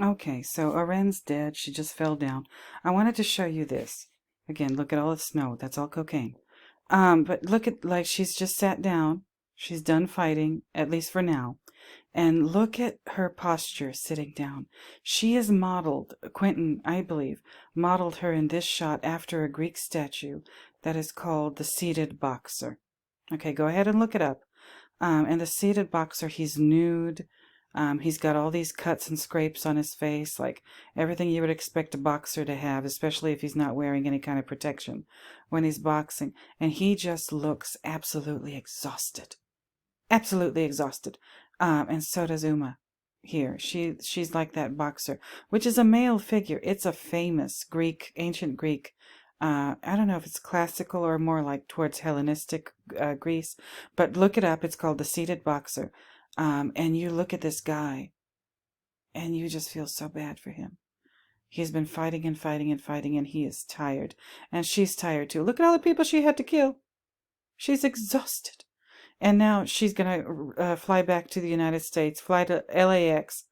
Okay, so Oren's dead. She just fell down. I wanted to show you this. Again, look at all the snow. That's all cocaine. But look at, like, she's just sat down. She's done fighting, at least for now. And look at her posture sitting down. She is modeled, Quentin, I believe, modeled her in this shot after a Greek statue that is called the Seated Boxer. Okay, go ahead and look it up. And the Seated Boxer, he's nude. He's got all these cuts and scrapes on his face, like everything you would expect a boxer to have, especially if he's not wearing any kind of protection when he's boxing. And he just looks absolutely exhausted. Absolutely exhausted. And so does Uma here. She's like that boxer, which is a male figure. It's a famous ancient Greek. I don't know if it's classical or more like towards Hellenistic Greece, but look it up. It's called the seated boxer. And you look at this guy, and you just feel so bad for him. He's been fighting and fighting and fighting, and he is tired. And she's tired too. Look at all the people she had to kill. She's exhausted. And now she's going to fly back to the United States, fly to LAX,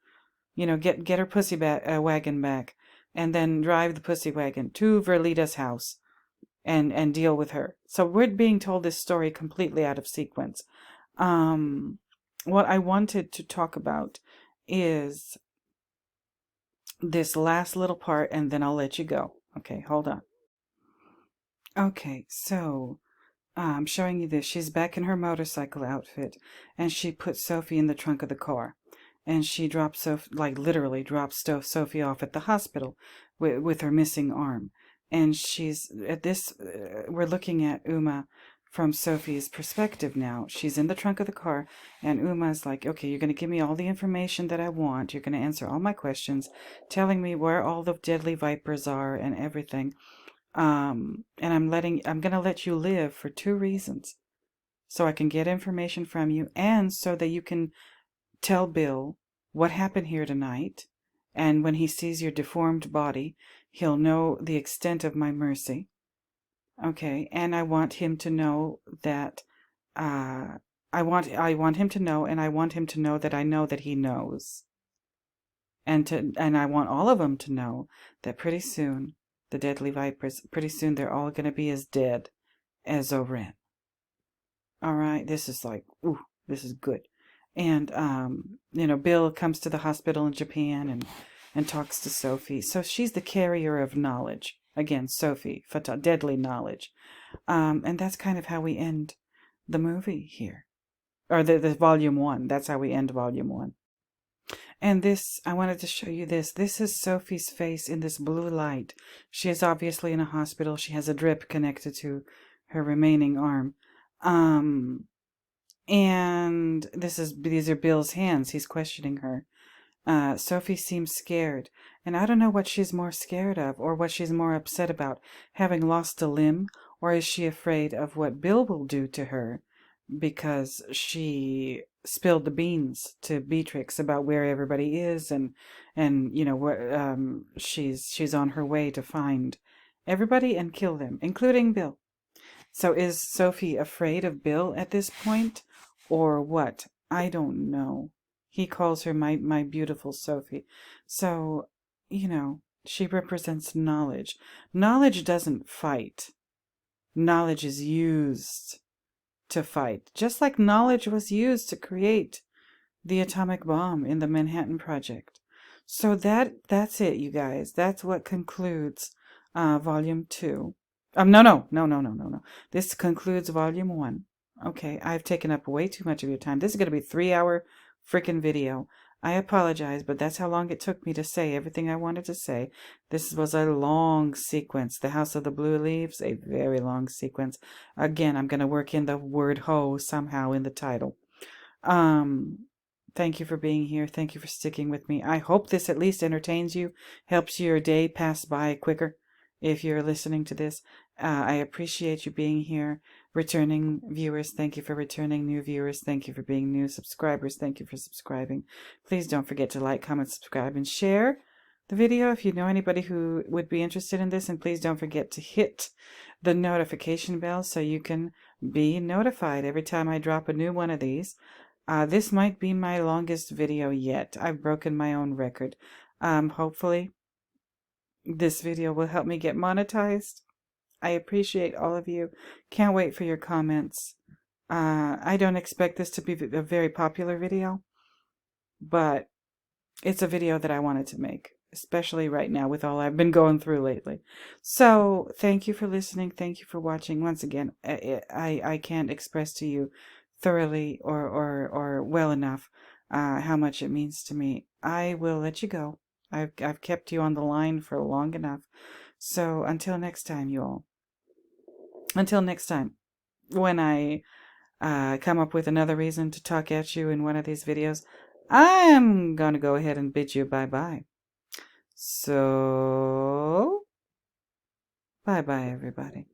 get her pussy wagon back, and then drive the pussy wagon to Verlita's house and deal with her. So we're being told this story completely out of sequence. What I wanted to talk about is this last little part, and then I'll let you go. Okay, hold on. Okay, so I'm showing you this. She's back in her motorcycle outfit, and she puts Sophie in the trunk of the car. And she drops Sophie, like literally drops Sophie off at the hospital with her missing arm. And she's at this, we're looking at Uma from Sophie's perspective now. She's in the trunk of the car, and Uma's like, okay, you're going to give me all the information that I want. You're going to answer all my questions, telling me where all the deadly vipers are and everything. And I'm going to let you live for 2 reasons. So I can get information from you, and so that you can tell Bill what happened here tonight. And when he sees your deformed body, he'll know the extent of my mercy. Okay, and I want him to know that I want him to know, and I want him to know that I know that he knows. And I want all of them to know that pretty soon, the deadly vipers, pretty soon they're all going to be as dead as Oren. All right, this is like, ooh, this is good. And Bill comes to the hospital in Japan and talks to Sophie. So she's the carrier of knowledge. Again, Sophie, deadly knowledge. And that's kind of how we end the movie here. Or the volume 1. That's how we end volume 1. And this, I wanted to show you this. This is Sophie's face in this blue light. She is obviously in a hospital. She has a drip connected to her remaining arm. And these are Bill's hands. He's questioning her. Sophie seems scared, and I don't know what she's more scared of, or what she's more upset about, having lost a limb, or is she afraid of what Bill will do to her because she spilled the beans to Beatrix about where everybody is, and she's on her way to find everybody and kill them, including Bill. So is Sophie afraid of Bill at this point, or what? I don't know. He calls her my beautiful Sophie. So, she represents knowledge. Knowledge doesn't fight. Knowledge is used to fight. Just like knowledge was used to create the atomic bomb in the Manhattan Project. So that's it, you guys. That's what concludes volume 2. No. This concludes volume 1. Okay, I've taken up way too much of your time. This is going to be a 3-hour freaking video. I apologize, but that's how long it took me to say everything I wanted to say. This was a long sequence. The House of the Blue Leaves, a very long sequence. Again, I'm going to work in the word ho somehow in the title. Thank you for being here. Thank you for sticking with me. I hope this at least entertains you, helps your day pass by quicker if you're listening to this. I appreciate you being here. Returning viewers, thank you for returning. New viewers, thank you for being new. Subscribers, thank you for subscribing. Please don't forget to like, comment, subscribe, and share the video if you know anybody who would be interested in this. And please don't forget to hit the notification bell so you can be notified every time I drop a new one of these. This might be my longest video yet. I've broken my own record. Hopefully this video will help me get monetized. I appreciate all of you. Can't wait for your comments. I don't expect this to be a very popular video, but it's a video that I wanted to make, especially right now with all I've been going through lately. So thank you for listening. Thank you for watching. Once again, I can't express to you thoroughly or well enough how much it means to me. I will let you go. I've kept you on the line for long enough. So until next time, you all. Until next time, when I come up with another reason to talk at you in one of these videos, I'm gonna go ahead and bid you bye-bye. So, bye-bye, everybody.